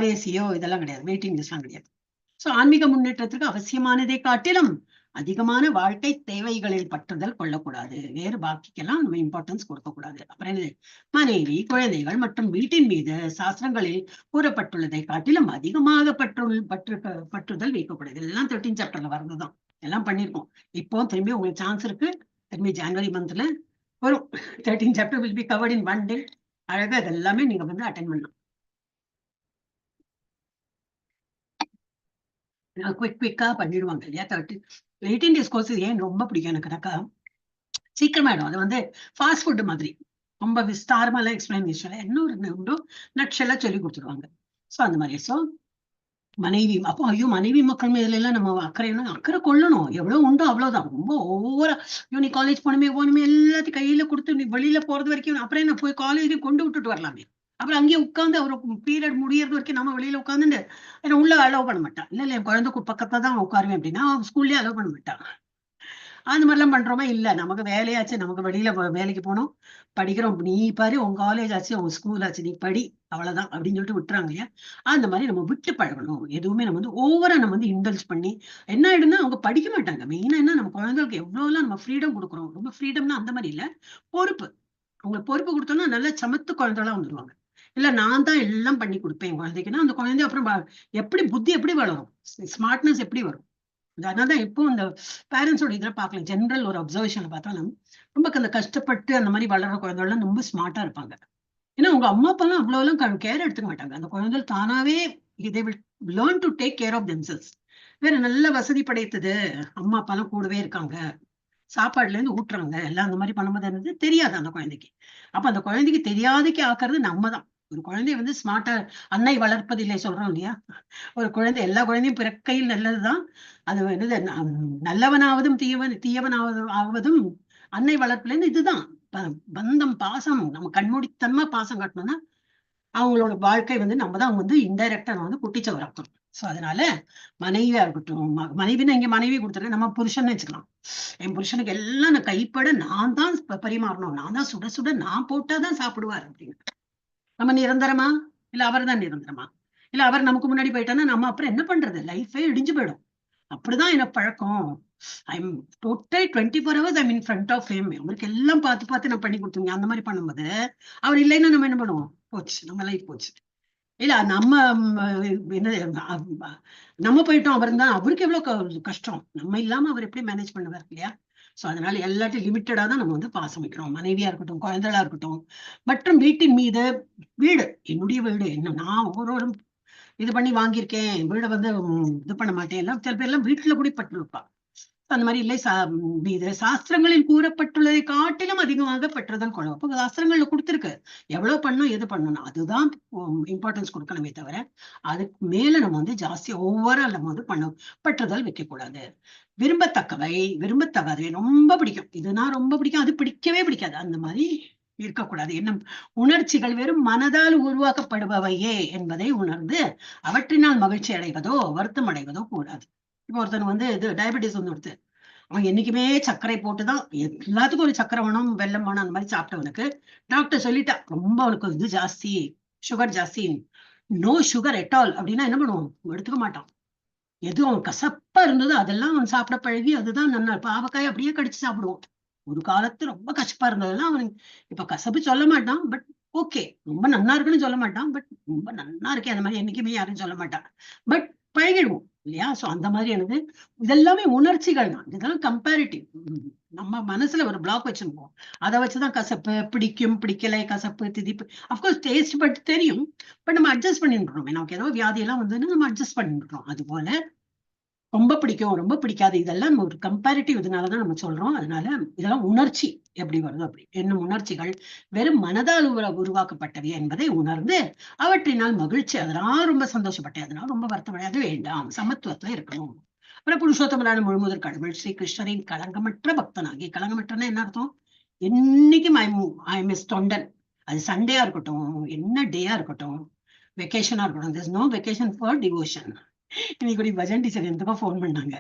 RACO இதெல்லாம் கிடையாது, வெயிட்டிங் லிஸ்ட் எல்லாம் கிடையாது. சோ ஆன்மீக முன்னேற்றத்திற்கு அவசியமானதை காட்டிலும் அதிகமான வாழ்க்கை தேவைகளில் பற்றுதல் கொள்ளக்கூடாது. வேறு பாக்கிக்கெல்லாம் நம்ம இம்பார்ட்டன்ஸ் கொடுக்க கூடாது. அப்புறம் என்னது, மனைவி குழந்தைகள் மற்றும் வீட்டின் மீது சாஸ்திரங்களில் கூறப்பட்டுள்ளதை காட்டிலும் அதிகமாக பற்றுதல் வைக்கக்கூடாது. இதெல்லாம் 13 சாப்டர்ல வரதுதான், எல்லாம் பண்ணிருக்கோம். இப்போ திரும்பி உங்களுக்கு சான்ஸ் இருக்கு, திரும்பி ஜனவரி மந்த்ல வரும். 13 chapter will be covered in 1 day. அழகா இதெல்லாமே நீங்க வந்து அட்டென்ட் பண்ணலாம். குவிக்கா பண்ணிடுவாங்க இல்லையா. 18 days கோர்ஸ் ஏன் ரொம்ப பிடிக்கும் எனக்குனாக்கா, சீக்கிரமாயிடும். அது வந்து ஃபாஸ்ட் ஃபுட் மாதிரி ரொம்ப விஸ்தாரமா எல்லாம் எக்ஸ்பிளனேஷன் இன்னொரு நட்செல்லாம் சொல்லி கொடுத்துருவாங்க. சோ அந்த மாதிரி. சோ மனைவி அப்போ ஐயோ மனைவி மக்கள் மேல எல்லாம் நம்ம அக்கறை கொள்ளணும், எவ்வளவு உண்டோ அவ்வளவுதான். ரொம்ப ஓவரா நீ காலேஜ் போகணுமே எல்லாத்தையும் கையில கொடுத்து நீ வெளியில போறது வரைக்கும், அப்புறம் என்ன போய் காலேஜ் கொண்டு விட்டுட்டு வரலாமே, அப்புறம் அங்கேயே உட்காந்து அவர் பீரியட் முடியறது வரைக்கும் நம்ம வெளியில உட்காந்துட்டு ஏன்னா உள்ள அலோவ் பண்ண மாட்டான். இல்ல என் குழந்தை பக்கத்துல தான் உட்காருவேன் அப்படின்னா ஸ்கூல்லயே அலோவ் பண்ண மாட்டான். அந்த மாதிரிலாம் பண்றோமா இல்ல, நமக்கு வேலையாச்சு, நமக்கு வெளியில வேலைக்கு போனோம், படிக்கிறோம், நீ பாரு உங்க காலேஜ் ஆச்சு உங்க ஸ்கூல் ஆச்சு நீ படி அவ்வளவுதான் அப்படின்னு சொல்லிட்டு விட்டுறாங்க இல்லையா. அந்த மாதிரி நம்ம விட்டு பழகணும். எதுவுமே நம்ம வந்து ஓவரா நம்ம வந்து இண்டல்ஜ் பண்ணி என்ன ஆயிடும்னா அவங்க படிக்க மாட்டாங்க. மெயினா என்ன, நம்ம குழந்தைகளுக்கு எவ்வளவு நம்ம ஃப்ரீடம் கொடுக்குறோம், ரொம்ப ஃப்ரீடம்னா அந்த மாதிரி இல்ல, பொறுப்பு. அவங்களுக்கு பொறுப்பு கொடுத்தோம்னா நல்ல சமத்து குழந்தைலாம் வந்துருவாங்க. இல்ல நான் தான் எல்லாம் பண்ணி கொடுப்பேன் குழந்தைக்குன்னா அந்த குழந்தை அப்புறம் எப்படி புத்தி எப்படி வளரும், ஸ்மார்ட்னஸ் எப்படி வரும். அதனாலதான் இப்போ இந்த பேரண்ட்ஸோட இதுல பாக்கலாம், ஜென்ரல் ஒரு அப்சர்வேஷன்ல பார்த்தாலும் ரொம்ப அந்த கஷ்டப்பட்டு அந்த மாதிரி வளர்ற குழந்தைகள் ரொம்ப ஸ்மார்ட்டா இருப்பாங்க. ஏன்னா உங்க அம்மா அப்பா எல்லாம் அவ்வளவு எல்லாம் கேர் எடுத்துக்க மாட்டாங்க. அந்த குழந்தைகள் தானாவே they will learn to take care of themselves. வேற நல்ல வசதி படைத்தது அம்மா அப்பா எல்லாம் கூடவே இருக்காங்க, சாப்பாடுல இருந்து ஊட்டுறாங்க, எல்லாம் அந்த மாதிரி பண்ணும்போது என்னது தெரியாது அந்த குழந்தைக்கு. அப்ப அந்த குழந்தைக்கு தெரியாதக்கு ஆக்குறது நம்ம தான். ஒரு குழந்தைய வந்து ஸ்மார்ட்டா அன்னை வளர்ப்பதில்லை சொல்றோம் இல்லையா? ஒரு குழந்தை, எல்லா குழந்தையும் பிறக்கையில் நல்லதுதான். அது என்னது நல்லவனாவதும் தீயவனாவதும் அன்னை வளர்ப்புல இருந்து இதுதான். பந்தம், பாசம், நம்ம கண்மூடித்தனமா பாசம் காட்டணும்னா அவங்களோட வாழ்க்கை வந்து நம்ம தான் வந்து இன்டைரக்டா வந்து குட்டிச்சவராக்கணும். சோ அதனால மனைவியா இருக்கட்டும், மனைவின்னு இங்க மனைவி கொடுத்துருக்கேன், நம்ம புருஷன் வச்சுக்கலாம். என் புருஷனுக்கு எல்லாம் நான் கைப்பட நான் தான் பரிமாறணும், நான் தான் சுட சுட நான் போட்டாதான் சாப்பிடுவார் அப்படின்னு. நம்ம நிரந்தரமா இல்ல அவர் தான் நிரந்தரமா? இல்ல அவர் நமக்கு முன்னாடி போயிட்டான்னா நம்ம அப்புறம் என்ன பண்றது? லைஃபே இடிஞ்சு போயிடும். அப்படிதான் எனக்கு பழக்கம். I'm total 24 hours I'm in front of him. அவருக்கு எல்லாம் பார்த்து பார்த்து நான் பண்ணி கொடுத்துருங்க. அந்த மாதிரி பண்ணும்போது அவர் இல்லைன்னா நம்ம என்ன பண்ணுவோம்? போச்சு, நம்ம லைஃப் போச்சு. இல்ல நம்ம என்ன நம்ம போயிட்டோம், அவர் தான், அவருக்கு எவ்வளவு கஷ்டம். நம்ம இல்லாம அவர் எப்படி மேனேஜ் பண்ணுவார் இல்லையா? சோ அதனால எல்லாத்தையும் லிமிட்டடா தான் நம்ம வந்து பாசம் வைக்கிறோம். மனைவியா இருக்கட்டும், குழந்தைகளா இருக்கட்டும், மற்றும் வீட்டின் மீது. வீடு என்னுடைய வீடு, என்ன நான் ஒவ்வொரு இது பண்ணி வாங்கியிருக்கேன், வீடை வந்து இது பண்ண மாட்டேன், எல்லாம் சில பேர் எல்லாம் வீட்டுல கூட பட்டிருப்பா. அந்த மாதிரி இல்லை. இது சாஸ்திரங்களில் கூறப்பட்டுள்ளதை காட்டிலும் அதிகமாக பெற்றதன் கொள்ளும். அப்போ சாஸ்திரங்கள்ல கொடுத்துருக்கு எவ்வளவு பண்ணும், எது பண்ணணும், அதுதான் இம்பார்ட்டன்ஸ் கொடுக்கணுமே தவிர அதுக்கு மேல நம்ம வந்து ஜாஸ்தி ஓவரால் நம்ம வந்து பற்றுதல் வைக்க கூடாது. விரும்பத்தக்கவை, விரும்பத்தகாதவை ரொம்ப பிடிக்கும், இதுனா ரொம்ப பிடிக்கும், அது பிடிக்கவே பிடிக்காது, அந்த மாதிரி இருக்கக்கூடாது. என்ன உணர்ச்சிகள் வெறும் மனதால் உருவாக்கப்படுபவையே என்பதை உணர்ந்து அவற்றினால் மகிழ்ச்சி அடைவதோ வருத்தம் அடைவதோ கூடாது. இப்போ ஒருத்தன் வந்து இது டயபெட்டிஸ் வந்து ஒருத்தர், அவன் என்னைக்குமே சர்க்கரை போட்டுதான், எல்லாத்துக்கும் ஒரு சர்க்கரை வேணும், வெள்ளம் வேணும், அந்த மாதிரி சாப்பிட்டவனுக்கு டாக்டர் சொல்லிட்டா ரொம்ப அவனுக்கு இது ஜாஸ்தி, சுகர் ஜாஸ்தி, நோ சுகர் எட் ஆல் அப்படின்னா என்ன பண்ணுவோம்? எடுத்துக்க மாட்டான். எது அவன் கசப்பா இருந்தது அதெல்லாம் அவன் சாப்பிட பழகி அதுதான் நல்லா. பாவக்காய் அப்படியே கடிச்சு சாப்பிடுவோம். ஒரு காலத்து ரொம்ப கசப்பா இருந்ததெல்லாம் அவனுக்கு இப்ப கசப்பு சொல்ல மாட்டான், பட் ஓகே ரொம்ப நன்னா இருக்குன்னு சொல்ல மாட்டான், பட் ரொம்ப நன்னா இருக்கே அந்த மாதிரி என்னைக்குமே யாரும் சொல்ல மாட்டான், பட் பழகிடுவோம் இல்லையா? சோ அந்த மாதிரி எனக்கு இதெல்லாமே உணர்ச்சிகள் தான், இதெல்லாம் கம்பேரிட்டிவ். நம்ம மனசுல ஒரு பிளாக் வச்சிருப்போம், அதை வச்சுதான் கசப்பு பிடிக்கும் பிடிக்கலை, கசப்பு திதிப்பு, அப்கோர்ஸ் டேஸ்ட் பட் தெரியும், பட் நம்ம அட்ஜஸ்ட் பண்ணிருக்கோம். நமக்கு ஏதோ வியாதி எல்லாம் வந்து நம்ம அட்ஜஸ்ட் பண்ணிருக்கோம். அது போல ரொம்ப பிடிக்கும் ரொம்ப பிடிக்காது இதெல்லாம் ஒரு கம்பேரிட்டிவ், இதனாலதான் நம்ம சொல்றோம். அதனால இதெல்லாம் உணர்ச்சி எப்படி வருதோ அப்படி. என்னும் உணர்ச்சிகள் வெறும் மனதால் உருவாக்கப்பட்டவை என்பதை உணர்ந்து அவற்றினால் மகிழ்ச்சி, அதனால ரொம்ப சந்தோஷப்பட்டேன், அதனால ரொம்ப வருத்தப்படாது வேண்டாம், சமத்துவத்துல இருக்கணும். அப்புறம் புருஷோத்தமரான முழுமுதற் கடவுள் ஸ்ரீ கிருஷ்ணரின் களங்கமற்ற பக்தனாகி, களங்கமற்றன்னா என்ன அர்த்தம்? என்னைக்கும் ஐ மிஸ் தொண்டன். அது சண்டேயா இருக்கட்டும், என்ன டேயா இருக்கட்டும், வெக்கேஷனா இருக்கட்டும், there's no vacation for devotion. இன்னைக்கு ஒரு பஜன் டீச்சர் எந்தப்பா போன் பண்ணாங்க.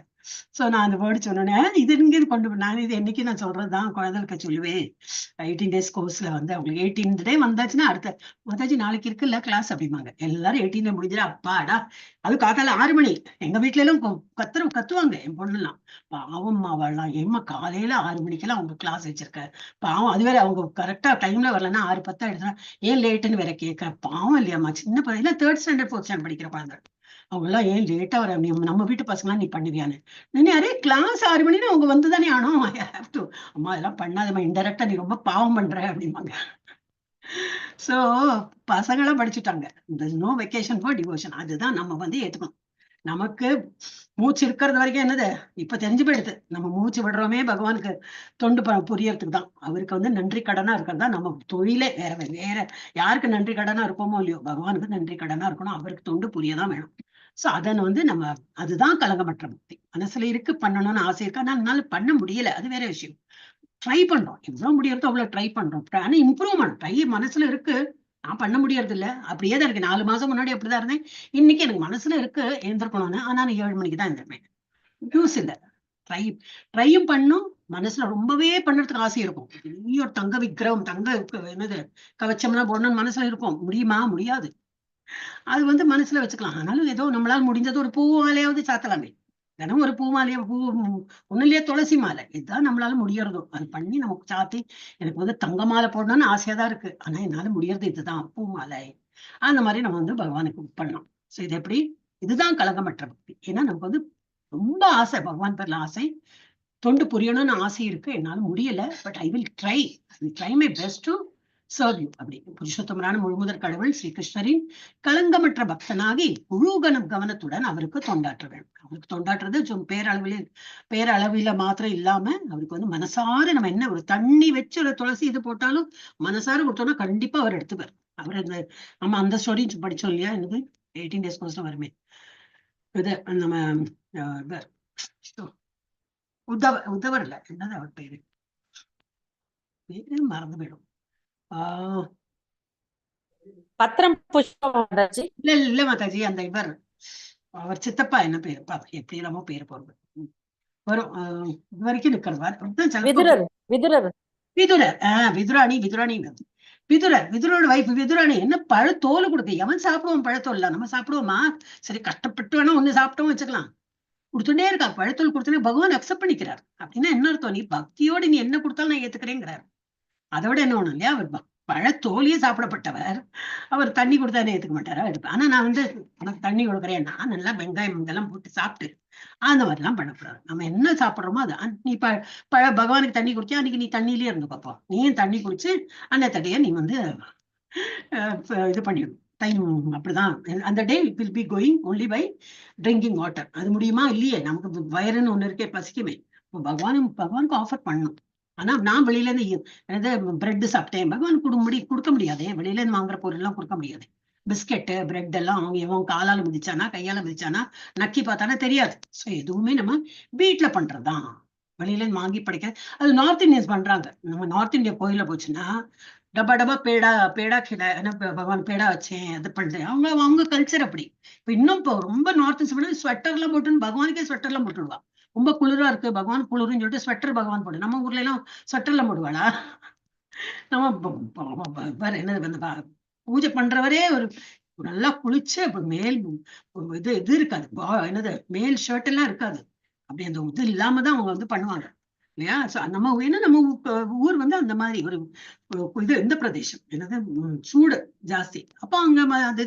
சோ நான் அந்த வேர்டு சொன்னேன், இது இங்க கொண்டு நான் இது என்னைக்கு நான் சொல்றதுதான் குழந்தைகளுக்கு சொல்லுவேன். 18 days கோர்ஸ்ல வந்து அவங்களுக்கு 18th day வந்தாச்சுன்னா அடுத்த மாதாஜி நாளைக்கு இருக்குல்ல கிளாஸ் அப்படிம்பாங்க. எல்லாரும் 18 முடிஞ்சிட அப்பாடா. அது காத்தால 6 மணி எங்க வீட்டுல எல்லாம் கத்துவாங்க என் பொண்ணுலாம். பாவம் அவள்லாம் ஏமா காலையில 6 மணிக்கெல்லாம் அவங்க கிளாஸ் வச்சிருக்க பாவம். அது வேற அவங்க கரெக்டா டைம்ல வரலன்னா 6:10 எடுத்தா ஏன் லேட்டுன்னு வேற கேட்க பாவம் இல்லையாம்மா. சின்ன பையன் 3rd standard 4th standard படிக்கிற குழந்தை, அவங்க எல்லாம் ஏன் லேட்டா வர, நம்ம வீட்டு பசங்களாம் நீ பண்ணுவியான்னு. நீ அரே கிளாஸ் 6 மணின்னு அவங்க வந்துதானே ஆனோம். அம்மா அதெல்லாம் பண்ணாதம்மா, இன்டெரக்டா நீ ரொம்ப பாவம் பண்ற அப்படிம்பாங்க. சோ பசங்களாம் படிச்சுட்டாங்க, நோ வெக்கேஷன் ஃபார் டிவோஷன். அதுதான் நம்ம வந்து ஏத்துக்கணும். நமக்கு மூச்சு இருக்கிறது வரைக்கும் என்னது இப்ப தெரிஞ்சு போயிடுது, நம்ம மூச்சு விடுறோமே பகவானுக்கு தொண்டு புரியறதுக்கு தான். அவருக்கு வந்து நன்றி கடனா இருக்கிறதா நம்ம தொழிலே. வேற யாருக்கு நன்றி கடனா இருப்போமோ இல்லையோ, பகவானுக்கு நன்றி கடனா இருக்கணும், அவருக்கு தொண்டு புரியதான் வேணும். சோ அதன் வந்து நம்ம அதுதான் களங்கமற்ற பக்தி. மனசுல இருக்கு, பண்ணணும்னு ஆசை இருக்கு, ஆனா அதனால பண்ண முடியல, அது வேற விஷயம். ட்ரை பண்றோம், எவ்வளவு முடியறதோ அவ்வளவு ட்ரை பண்றோம். ஆனா இம்ப்ரூவ்மெண்ட் ட்ரை மனசுல இருக்கு, நான் பண்ண முடியறது இல்ல, அப்படியே தான் இருக்கு. 4 மாசம் முன்னாடி அப்படிதான் இருந்தேன், இன்னைக்கு எனக்கு மனசுல இருக்கு எழுந்திருக்கணும்னு, ஆனா நான் 7 மணிக்கு தான் எழுந்திருப்பேன். யூஸ் இல்ல. ட்ரையும் பண்ணும், மனசுல ரொம்பவே பண்றதுக்கு ஆசை இருக்கும். பெரிய தங்க விக்கிரகம், தங்க என்னது கவச்சம்லாம் போடணும்னு மனசுல இருக்கும், முடியுமா? முடியாது. அது வந்து மனசுல வச்சுக்கலாம். ஆனாலும் ஏதோ நம்மளால முடிஞ்சது ஒரு பூ மாலையாவது சாத்தலாமே. தினம் ஒரு பூ மாலையை, பூ ஒண்ணு இல்லையா, துளசி மாலை, இதுதான் நம்மளால முடியறதோ அது பண்ணி நமக்கு சாத்தி. எனக்கு வந்து தங்க மாலை போடணும்னு ஆசையா தான் இருக்கு, ஆனா என்னால முடியறது இதுதான் பூ மாலை. அந்த மாதிரி நம்ம வந்து பகவானுக்கு பண்ணோம். சோ இது எப்படி? இதுதான் களங்கமற்ற பக்தி. ஏன்னா நமக்கு வந்து ரொம்ப ஆசை, பகவான் பேர்ல ஆசை, தொண்டு புரியணும்னு ஆசை இருக்கு, என்னால முடியல, but I will try my best to serve you. அப்படி புருஷோத்தமரான முழுமுதற் கடவுள் ஸ்ரீகிருஷ்ணரின் களங்கமற்ற பக்தனாகி முழு கவனத்துடன் அவருக்கு தொண்டாற்ற வேண்டும். அவருக்கு தொண்டாற்றுறது பேரளவில மாத்திரம் இல்லாம அவருக்கு வந்து மனசார நம்ம என்ன ஒரு தண்ணி வச்சு ஒரு துளசி இது போட்டாலும் மனசார கொடுத்தோம்னா கண்டிப்பா அவர் எடுத்துப்பார். அவர் அந்த நம்ம அந்த ஸ்டோரி படிச்சோம் இல்லையா, என்னது 18 days கோர்ஸ்ல வருமே, இது நம்ம உத்தவர் இல்ல, என்னது அவர் பேரு மறந்து போயிடும். பத்திரம் புஷ்பம் இல்ல மாதாஜி, அந்த இவர் அவர் சித்தப்பா என்ன பேரு எப்படி எல்லாமோ பேரு போறது வரும், இது வரைக்கும் இருக்கிறவர் விதுரோட வைஃப் விதுராணி. என்ன பழத்தோல் கொடுக்க எவன் சாப்பிடுவோம்? பழத்தோல் இல்ல நம்ம சாப்பிடுவோமா? சரி கஷ்டப்பட்டு வேணா ஒண்ணு சாப்பிட்டோம் வச்சுக்கலாம், கொடுத்துட்டே இருக்கா. பழத்தோல் கொடுத்தனே பகவான் அக்செப்ட் பண்ணிக்கிறார். அப்படின்னா என்ன அர்த்தம்? நீ பக்தியோடு நீ என்ன கொடுத்தாலும் நான் ஏத்துக்கிறேங்கிறார். அதோட என்ன ஒண்ணும் இல்லையா, அவர் பழத்தோலியே சாப்பிடப்பட்டவர், அவர் தண்ணி கொடுத்தானே ஏத்துக்க மாட்டாரா? எடுப்பேன். ஆனா நான் வந்து உனக்கு தண்ணி கொடுக்குறேன், நான் நல்லா வெங்காயம் இதெல்லாம் போட்டு சாப்பிட்டு அந்த மாதிரிலாம் பண்ணக்கூடாது. நம்ம என்ன சாப்பிட்றோமோ அது. நீ பகவானுக்கு தண்ணி குடிச்சா அன்னைக்கு நீ தண்ணியிலே இருந்து பார்ப்போம். நீயும் தண்ணி குடிச்சு அன்னத்தடைய நீ வந்து இது பண்ணிடும். டைம் அப்படிதான். அந்த day will be going only by drinking water. அது முடியுமா? இல்லையே, நமக்கு வயறுன்னு ஒண்ணு இருக்கே, பசிக்குமே. பகவானுக்கு ஆஃபர் பண்ணணும். ஆனா நான் வெளியில இருந்து பிரெட் சாப்பிட்டேன், பகவான் கொடுக்க முடியாதே. வெளியில இருந்து வாங்குற பொருள் எல்லாம் கொடுக்க முடியாது. பிஸ்கெட்டு பிரெட் எல்லாம் அவங்க காலால மிதிச்சானா கையால மிதிச்சானா நக்கி பார்த்தானா தெரியாது. ஸோ எதுவுமே நம்ம வீட்டுல பண்றதுதான், வெளியில இருந்து வாங்கி படிக்க. அது நார்த் இந்தியன்ஸ் பண்றாங்க. நம்ம நார்த் இந்தியா கோயில போச்சுன்னா டப்பா பேடா கிட பகவான் பேடா வச்சேன் அது பண்றேன். அவங்க கல்ச்சர் அப்படி. இப்ப இன்னும் இப்போ ரொம்ப நார்த் ஸ்வெட்டர் எல்லாம் போட்டுன்னு பகவானுக்கே ஸ்வெட்டர் எல்லாம் போட்டுடுவா. ரொம்ப குளிரா இருக்கு பகவான் குளிர்னு சொல்லிட்டு ஸ்வெட்டர் பகவான் போடு. நம்ம ஊர்ல எல்லாம் ஸ்வெட்டர் எல்லாம் போடுவாளா? நம்ம என்ன பூஜை பண்றவரே ஒரு நல்லா குளிச்சு மேல் இது இருக்காது, என்னது மேல் ஷர்ட் எல்லாம் இருக்காது. அப்படி அந்த இது இல்லாமதான் அவங்க வந்து பண்ணுவாங்க இல்லையா? நம்ம ஏன்னா நம்ம ஊர் வந்து அந்த மாதிரி ஒரு இது இந்த பிரதேசம் என்னது சூடு ஜாஸ்தி. அப்ப அங்க அது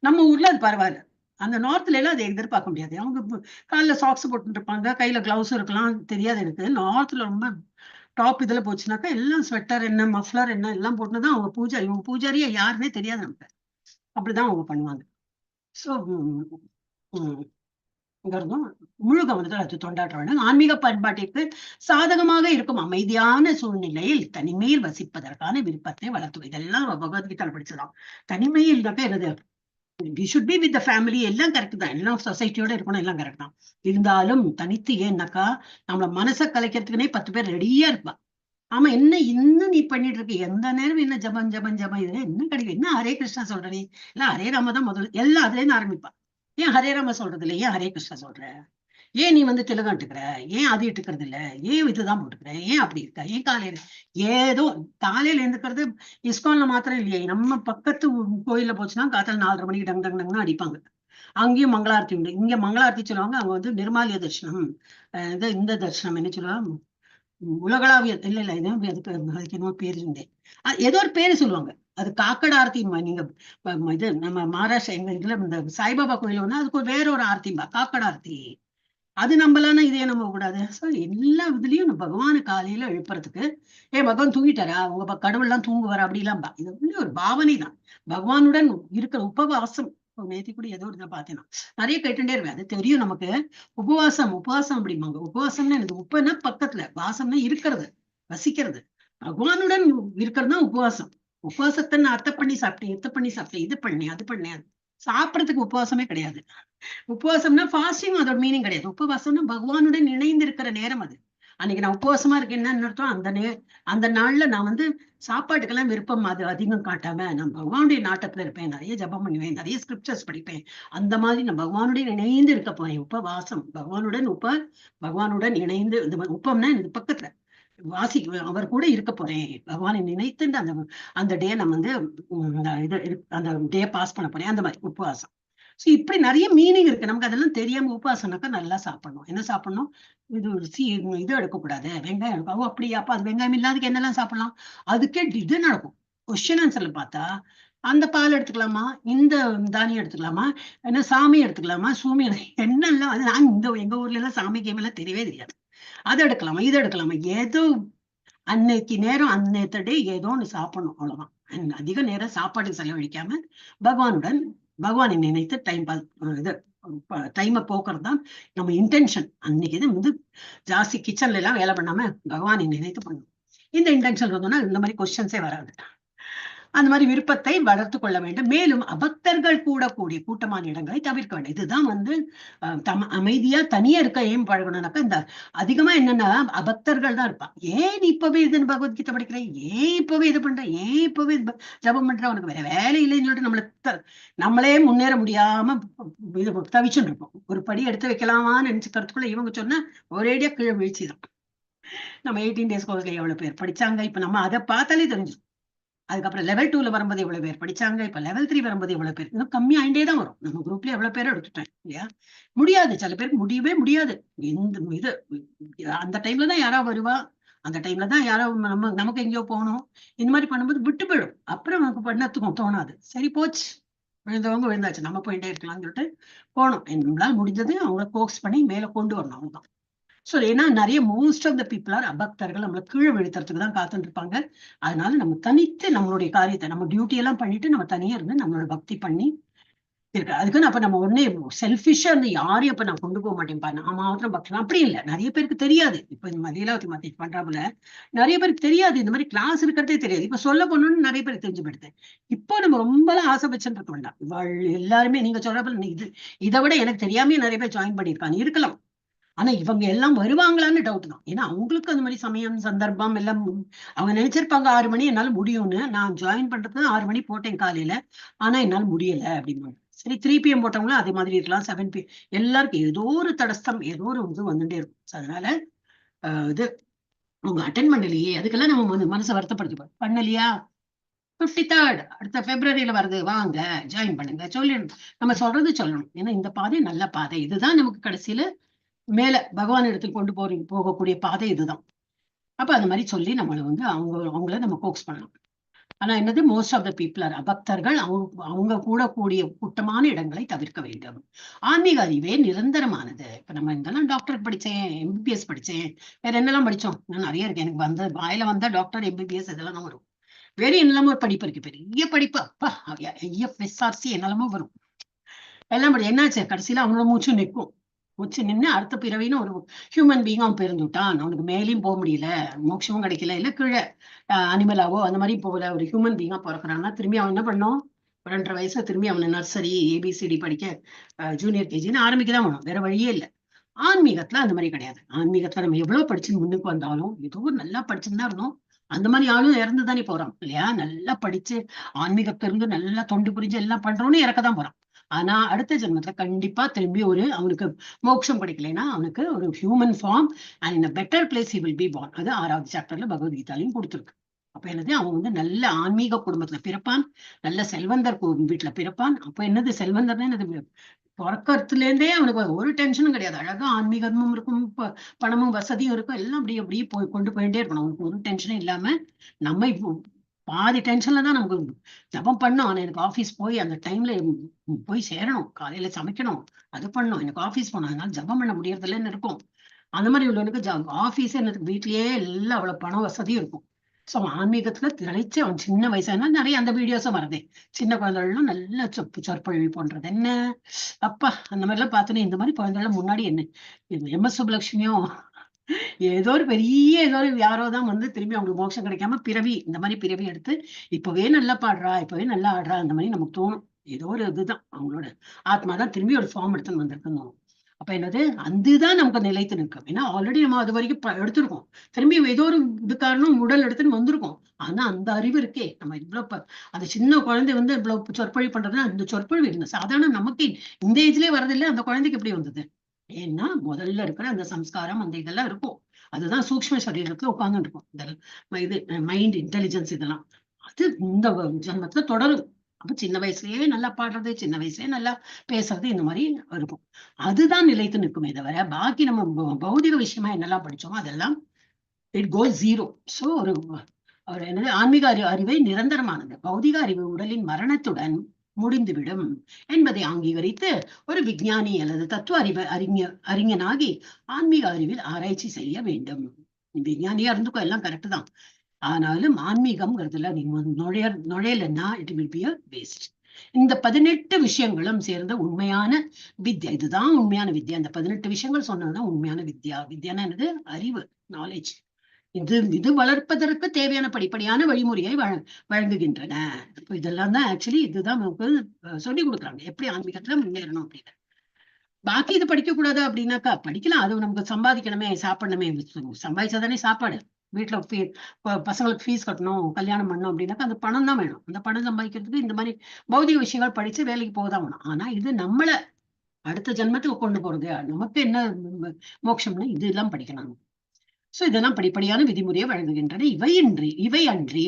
நம்ம ஊர்ல அது பரவாயில்ல. அந்த நார்த்ல எல்லாம் அதை எதிர்பார்க்க முடியாது. அவங்க காலில் சாக்ஸ் போட்டு இருப்பாங்க, கையில கிளவுஸ் இருக்கலாம், தெரியாது எனக்கு. நார்த்ல ரொம்ப டாப் இதுல போச்சுனாக்கா எல்லாம் ஸ்வெட்டர் என்ன மஃப்ளர் என்ன எல்லாம் போட்டுதான் அவங்க பூஜாரி. இவங்க பூஜாரியா யாருன்னே தெரியாது நமக்கு. அப்படிதான் அவங்க பண்ணுவாங்க. ஸோ முழு கவனத்தில் அது தொண்டாற்ற வேண்டும். ஆன்மீக பண்பாட்டிற்கு சாதகமாக இருக்கும் அமைதியான சூழ்நிலையில் தனிமையில் வசிப்பதற்கான விருப்பத்தை வளர்த்து. இதெல்லாம் பகவத்கீதால படிச்சதான். தனிமையில் என்னது, we should be with the family, எல்லாம் கரெக்ட் தான், எல்லாம் சொசைட்டியோட இருக்கணும், எல்லாம் கரெக்ட் தான். இருந்தாலும் தனித்து ஏன்னாக்கா நம்மள மனசை கலைக்கிறதுக்குன்னே 10 பேர் ரெடியா இருப்பா. ஆமா என்ன இன்னும் நீ பண்ணிட்டு இருக்க, எந்த நேரம் என்ன ஜபம் இது என்ன கிடைக்கும், என்ன ஹரே கிருஷ்ணா சொல்ற நீ, இல்ல ஹரே ராம தான் முதல்ல எல்லாம் அதுல இருந்து ஆரம்பிப்பா. ஏன் ஹரே ராம சொல்றது இல்லை, ஏன் ஹரே கிருஷ்ணா சொல்ற, ஏன் நீ வந்து திலகம் இட்டுக்கிற, ஏன் அது இட்டுக்கிறது இல்ல, ஏன் இதுதான் போட்டுக்கிற, ஏன் அப்படி இருக்க, ஏன் காலையில ஏதோ காலையில எழுந்துக்கிறது இஸ்கான்ல மாத்திரம் இல்லையே, நம்ம பக்கத்து கோயில்ல போச்சுன்னா காத்தால 4:30 மணிக்கு டங் டங் டங்னு அடிப்பாங்க. அங்கேயும் மங்களாரத்தி உண்டு. இங்க மங்களாரத்தி சொல்லுவாங்க, அங்க வந்து நிர்மாலிய தர்சனம், இந்த தர்சனம் என்ன சொல்லுவாங்க, உலகளாவிய இல்ல அதுக்கு என்னமோ பேர் இருந்தேன், ஏதோ ஒரு பேரு சொல்லுவாங்க. அது காக்கட ஆர்த்தி. நீங்க இது நம்ம மகாராஷ்டிரா எங்க இதுல இந்த சாய்பாபா கோயில் வந்து அதுக்கு வேற ஒரு ஆர்த்திம்பா, காக்கட ஆர்த்தி. அது நம்பலான்னா இதே நம்ப கூடாது. ஸோ எல்லா இதுலயும் பகவானு காலையில எழுப்புறதுக்கு, பகவான் தூங்கிட்டாரா, உங்க கடவுள் எல்லாம் தூங்குவாரா அப்படிலாம்பா. இது வந்து ஒரு பாவனை தான். பகவானுடன் இருக்கிற உபவாசம். நேத்தி கூட ஏதோ ஒரு இதை பார்த்தேன்னா நிறைய கேட்டுட்டே இருவேன். அது தெரியும் நமக்கு. உபவாசம் அப்படிம்பாங்க. உபவாசம்னா எனக்கு உப்புன்னா பக்கத்துல, வாசம்னா இருக்கிறது, வசிக்கிறது. பகவானுடன் இருக்கிறது தான் உபவாசம். உபவாசத்தை நான் அத்தை பண்ணி சாப்பிட்டேன், இது பண்ணேன் அது பண்ணேன். சாப்பிடறதுக்கு உபவாசமே கிடையாது. உபவாசம்னா ஃபாஸ்டிங் அதோட மீனிங் கிடையாது. உபவாசம்னா பகவானுடன் இணைந்து இருக்கிற நேரம் அது. அன்னைக்கு நான் உபவாசமா இருக்கேன்னு அர்த்தம், அந்த நாள்ல நான் வந்து சாப்பாட்டுக்கெல்லாம் விருப்பம் அது அதிகம் காட்டாம நான் பகவானுடைய நாட்டத்துல இருப்பேன், நிறைய ஜபம் பண்ணுவேன், நிறைய ஸ்கிரிப்சர்ஸ் படிப்பேன். அந்த மாதிரி நான் பகவானுடன் இணைந்து இருக்க போறேன். உபவாசம் பகவானுடன் இணைந்து, இந்த உப்பம்னா இந்த பக்கத்துல அவர் கூட இருக்க போறேன், பகவானை நினைத்து அந்த டே நம்ம வந்து அந்த டே பாஸ் பண்ண போறேன், அந்த மாதிரி உபவாசம். ஸோ இப்படி நிறைய மீனிங் இருக்கு. நமக்கு அதெல்லாம் தெரியாம உபவாசம்னாக்கா நல்லா சாப்பிடணும். என்ன சாப்பிடணும், இது எடுக்கக்கூடாது, வெங்காயம் எடுக்கும். அப்படியாப்பா அது வெங்காயம் இல்லாததுக்கு என்னெல்லாம் சாப்பிடலாம், அதுக்கே இது நடக்கும். கொஸ்டின் ஆன்சர்ல பார்த்தா அந்த பால் எடுத்துக்கலாமா, இந்த தானியம் எடுத்துக்கலாமா, என்ன சாமி எடுத்துக்கலாமா, சூமி என்னெல்லாம். அது நான் எங்க ஊர்ல எல்லாம் சாமி கேம் எல்லாம் தெரியவே தெரியாது. அதை எடுக்கலாமா, இது எடுக்கலாமா, ஏதோ அன்னைக்கு நேரம் அன்னைத்த டே ஏதோ ஒண்ணு சாப்பிடணும், அவ்வளவுதான். அதிக நேரம் சாப்பாடு செலவழிக்காம பகவானை நினைத்து டைமை போக்குறது தான் நம்ம இன்டென்ஷன். அன்னைக்கு இது வந்து ஜாஸ்தி கிச்சன்ல எல்லாம் வேலை பண்ணாம பகவானை நினைத்து பண்ணணும். இந்த இன்டென்ஷன் இருந்தோம்னா இந்த மாதிரி கொஸ்டின்ஸே வராது. அந்த மாதிரி விருப்பத்தை வளர்த்து கொள்ள வேண்டும். மேலும் அபக்தர்கள் கூடக்கூடிய கூட்டமான இடங்களை தவிர்க்க வேண்டும். இதுதான் வந்து அமைதியா தனியா இருக்க ஏன் பழகணும்னாக்கா, இந்த அதிகமா என்னன்னா அபக்தர்கள் தான் இருப்பான். ஏன் இப்பவே இதுன்னு பகவத்கீதை படிக்கிறேன், ஏன் இப்பவே இது பண்ற, ஏன் இப்பவே ஜபம் பண்ற, உனக்கு வேற வேலை இல்லைன்னு சொல்லிட்டு நம்மளே முன்னேற முடியாம இது தவிச்சுட்டு இருப்போம். ஒரு படி எடுத்து வைக்கலாமான்னு நினைச்சுக்கிறதுக்குள்ள இவங்க சொன்னா ஒரேடியா கீழே வீழ்ச்சி தான். நம்ம 18 days கோர்ஸ்ல எவ்வளவு பேர் படிச்சாங்க, இப்ப நம்ம அதை பார்த்தாலே தெரிஞ்சிடும். அதுக்கப்புறம் level 2ல வரும்போது எவ்வளவு பேர் படிச்சாங்க, இப்ப level 3 வரும்போது எவ்வளவு பேர், இன்னும் கம்மி ஆயிட்டே தான் வரும். நம்ம குரூப்ல எவ்வளவு பேர் எடுத்துட்டேன் இல்லையா? முடியாது, சில பேருக்கு முடியவே முடியாது. இது அந்த டைம்ல தான் யாரா வருவா, அந்த டைம்ல தான் யாரோ நமக்கு எங்கேயோ போகணும், இந்த மாதிரி பண்ணும்போது விட்டு போயிடும். அப்புறம் நமக்கு பண்ணத்துக்கும் தோணாது. சரி போச்சு, விழுந்தவங்க விழுந்தாச்சு, நம்ம போயிட்டே இருக்கலாம்னு சொல்லிட்டு போகணும். நம்மளால முடிஞ்சது அவங்கள கோக்ஸ் பண்ணி மேல கொண்டு வரணும், அவங்கதான். சோ ஏன்னா நிறைய most of the people are அபக்தர்கள், நம்மளை கீழே விழுத்துறதுக்கு தான் காத்துட்டு இருப்பாங்க. அதனால நம்ம தனித்து நம்மளுடைய காரியத்தை, நம்ம டியூட்டி எல்லாம் பண்ணிட்டு நம்ம தனியா இருந்து நம்மளோட பக்தி பண்ணி இருக்கு. அதுக்குன்னு அப்ப நம்ம ஒன்னே செல்ஃபிஷா இருந்து யாரையும் அப்ப நான் கொண்டு போக மாட்டேன்ப்பா, நான் மாத்திரம் பக்தலாம் அப்படி இல்லை. நிறைய பேருக்கு தெரியாது. இப்ப இந்த லீலாவதி மாத்தி பண்றாப்புல நிறைய பேருக்கு தெரியாது, இந்த மாதிரி கிளாஸ் இருக்கிறதே தெரியாது. இப்ப சொல்ல போனோம்னு நிறைய பேருக்கு தெரிஞ்சு போயிடுது. இப்போ நம்ம ரொம்ப ஆசை வச்சுட்டு இருக்க வேண்டாம். எல்லாருமே நீங்க சொல்றப்ப இதை விட எனக்கு தெரியாம நிறைய பேர் ஜாயின் பண்ணியிருக்காங்க, இருக்கலாம். ஆனா இவங்க எல்லாம் வருவாங்களான்னு டவுட் தான். ஏன்னா அவங்களுக்கு அந்த மாதிரி சமயம் சந்தர்ப்பம் எல்லாம் அவங்க நினைச்சிருப்பாங்க 6 மணி என்னால முடியும்னு. நான் ஜாயின் பண்றது 6 மணி போட்டேன் காலையில, ஆனா என்னால முடியல அப்படின்னு. சரி 3 PM போட்டவங்களும் அதே மாதிரி இருக்கலாம், 7 PM. எல்லாருக்கும் ஏதோ ஒரு தடஸ்தம், ஏதோ ஒரு இது வந்துட்டே இருக்கும். அதனால இது அவங்க அட்டென்ட் பண்ணலையே, அதுக்கெல்லாம் நம்ம மனசை வருத்தப்படுத்தி பண்ணலையா, 53rd அடுத்த Februaryல வருது, வாங்க ஜாயின் பண்ணுங்க சொல்லணும். நம்ம சொல்றது சொல்லணும். ஏன்னா இந்த பாதை நல்ல பாதை, இதுதான் நமக்கு கடைசியில மேல பகவான் இடத்துக்கு கொண்டு போகக்கூடிய பாதை இதுதான். அப்ப அந்த மாதிரி சொல்லி நம்மளை வந்து அவங்கள நம்ம கோக்ஸ் பண்ணலாம். ஆனா என்னது, most of the people are அபக்தர்கள். அவங்க கூடக்கூடிய கூட்டமான இடங்களை தவிர்க்க வேண்டும். ஆன்மீக அறிவே நிரந்தரமானது. இப்ப நம்ம இதெல்லாம் டாக்டர் படிச்சேன், MBBS படிச்சேன், வேற என்னெல்லாம் படிச்சோம், நான் நிறைய இருக்கு. எனக்கு வந்த வாயில வந்தா டாக்டர், MBBS இதெல்லாம் தான் வரும். வேற என்னெல்லாமோ ஒரு படிப்பு இருக்கு, பெரிய படிப்பு. அப்பா IFSRC என்னெல்லாமோ வரும் எல்லாம். படி என்னாச்சு, கடைசியில அவனோட மூச்சு நிற்கும். மூச்சு நின்று அடுத்த பிறவின்னு ஒரு ஹியூமன் பீயிங் அவன் பிறந்துட்டான். அவனுக்கு மேலேயும் போக முடியல, மோட்சமும் கிடைக்கல, இல்ல கீழே அனிமலாவோ அந்த மாதிரி போகல, ஒரு ஹியூமன் பீயிங்கா பிறக்கிறான்னா திரும்பி அவன் என்ன பண்ணோம், 2.5 வயசுல திரும்பி அவனை நர்சரி ABCD படிக்க ஜூனியர் KGன்னு ஆரம்பிக்கதான் வேணும், வேற வழியே இல்லை. ஆன்மீகத்துல அந்த மாதிரி கிடையாது. ஆன்மீகத்துல நம்ம எவ்வளவு படிச்சு முன்னுக்கு வந்தாலும், ஏதோ நல்லா படிச்சுதான் இருந்தோம், அந்த மாதிரி ஆளும் இறந்துதானே போறான் இல்லையா? நல்லா படிச்சு ஆன்மீகத்துல இருந்து நல்லா தொண்டு புரிஞ்சு எல்லாம் பண்றோம்னு இறக்கதான் போறான். ஆனா அடுத்த ஜென்மத்துல கண்டிப்பா திரும்பி அவனுக்கு மோட்சம் கிடைக்கலைன்னா அவனுக்கு ஒரு human form and in better place he will be born. அது 6வது சாப்டர்ல பகவத்கீதாலையும் கொடுத்துருக்கு. அப்ப என்னது, அவன் வந்து நல்ல ஆன்மீக குடும்பத்துல பிறப்பான், நல்ல செல்வந்தர் வீட்டுல பிறப்பான். அப்ப என்னது, செல்வந்தர்னு என்னது, பிறக்கறதுல இருந்தே அவனுக்கு ஒரு டென்ஷனும் கிடையாது. அழகா ஆன்மீகமும் இருக்கும், பணமும் வசதியும் இருக்கும், எல்லாம் அப்படியே கொண்டு போயிட்டே இருக்கணும். அவனுக்கு ஒரு டென்ஷனும் இல்லாம. நம்ம இப்போ பாதி டென்ஷன்ல தான் நமக்கு ஜபம் பண்ணோம். ஆனா எனக்கு ஆபீஸ் போய் அந்த டைம்ல போய் சேரணும், காலையில சமைக்கணும், அது பண்ணணும், எனக்கு ஆபீஸ் போனோம், அதனால ஜபம் பண்ண முடியறது இல்லைன்னு இருக்கும். அந்த மாதிரி உள்ளவனுக்கு ஆபீஸே எனக்கு வீட்லயே எல்லாம் அவ்வளவு பண வசதியும் இருக்கும். ஸோ ஆன்மீகத்துல திளைச்சு அவன் சின்ன வயசானா நிறைய அந்த வீடியோஸும் வருதே, சின்ன குழந்தைகள்லாம் நல்லா சொற்பொழிவு பண்றது என்ன, அப்பா அந்த மாதிரி எல்லாம் பார்த்தோன்னே இந்த மாதிரி குழந்தைகள் முன்னாடி என்ன MS சுப்புலட்சுமியும் ஏதோ ஒரு பெரிய யாரோதான் வந்து திரும்பி அவங்களுக்கு மோட்சம் கிடைக்காம பிறவி, இந்த மாதிரி பிறவி எடுத்து இப்பவே நல்லா பாடுறா, இப்பவே நல்லா ஆடுறா, அந்த மாதிரி நமக்கு தோணும். ஏதோ ஒரு இதுதான் அவங்களோட ஆத்மாதான் திரும்பி ஒரு ஃபார்ம் எடுத்துன்னு வந்திருக்குன்னு. அப்ப என்னது, அதுதான் நமக்கு நிலைத்து நிற்கும். ஏன்னா ஆல்ரெடி நம்ம அது வரைக்கும் எடுத்திருக்கோம், திரும்பி ஏதோ ஒரு இது காரணம் உடல் எடுத்துன்னு வந்திருக்கோம். ஆனா அந்த அறிவு இருக்கே, நம்ம இவ்வளவு அந்த சின்ன குழந்தை வந்து இவ்வளவு சொற்பொழிவு பண்றதுன்னா அந்த சொற்பொழிவு இருந்த சாதாரண நமக்கு இந்த ஏஜ்லயே வரதில்லை, அந்த குழந்தைக்கு எப்படி வந்தது? ஏன்னா முதல்ல இருக்கிற அந்த சம்ஸ்காரம் அந்த இதெல்லாம் இருக்கும். அதுதான் சூக்ஷ்ம சரீரத்துல உட்கார்ந்து இருக்கும். இது மைண்ட் இன்டெலிஜென்ஸ் இதெல்லாம் அது இந்த ஜென்மத்துல தொடரும். அப்ப சின்ன வயசுலயே நல்லா பாடுறது, சின்ன வயசுலயே நல்லா பேசுறது, இந்த மாதிரி இருக்கும். அதுதான் நிலைத்து நிற்குமே தவிர பாக்கி நம்ம பௌதிக விஷயமா என்னெல்லாம் படிச்சோமோ அதெல்லாம் இட் கோஸ் ஜீரோ. ஸோ ஒரு என்னது, ஆன்மீக அறிவை நிரந்தரமானது. பௌதிக அறிவு உடலின் மரணத்துடன் முடிந்துவிடும் என்பதை அங்கீகரித்து ஒரு விஞ்ஞானி அல்லது தத்துவ அறிஞனாகி ஆன்மீக அறிவில் ஆராய்ச்சி செய்ய வேண்டும். விஞ்ஞானியா இருந்துக்கோ, எல்லாம் கரெக்ட் தான். ஆனாலும் ஆன்மீகம்ங்கிறதுல நீங்க நுழையலைன்னா it will be a waste. இந்த 18 விஷயங்களும் சேர்ந்த உண்மையான வித்யா, இதுதான் உண்மையான வித்யா. இந்த 18 விஷயங்கள் சொன்னதுதான் உண்மையான வித்யா. வித்யானா என்னது? அறிவு, நாலேஜ். இது வளர்ப்பதற்கு தேவையான படிப்படியான வழிமுறையை வழங்குகின்றன. இப்போ இதெல்லாம் தான் ஆக்சுவலி இதுதான் நமக்கு சொல்லி கொடுக்குறாங்க எப்படி ஆன்மீகத்துல முன்னேறணும் அப்படின்னு. பாக்கி இது படிக்க கூடாது அப்படின்னாக்கா படிக்கலாம், அது நமக்கு சம்பாதிக்கணுமே, சாப்பிடணுமே. சம்பாதிச்சாதானே சாப்பாடு. வீட்டுல பசங்களுக்கு ஃபீஸ் கட்டணும், கல்யாணம் பண்ணணும் அப்படின்னாக்கா அந்த பணம் தான் வேணும். அந்த பணம் சம்பாதிக்கிறதுக்கு இந்த மாதிரி பௌதிக விஷயங்கள் படிச்சு வேலைக்கு போதான் வேணும். ஆனா இது நம்மள அடுத்த ஜென்மத்துக்கு கொண்டு போறது, நமக்கு என்ன மோட்சம்னு இதெல்லாம் படிக்கணும். சோ இதெல்லாம் படிப்படியான விதிமுறையை வழங்குகின்றன. இவை அன்றி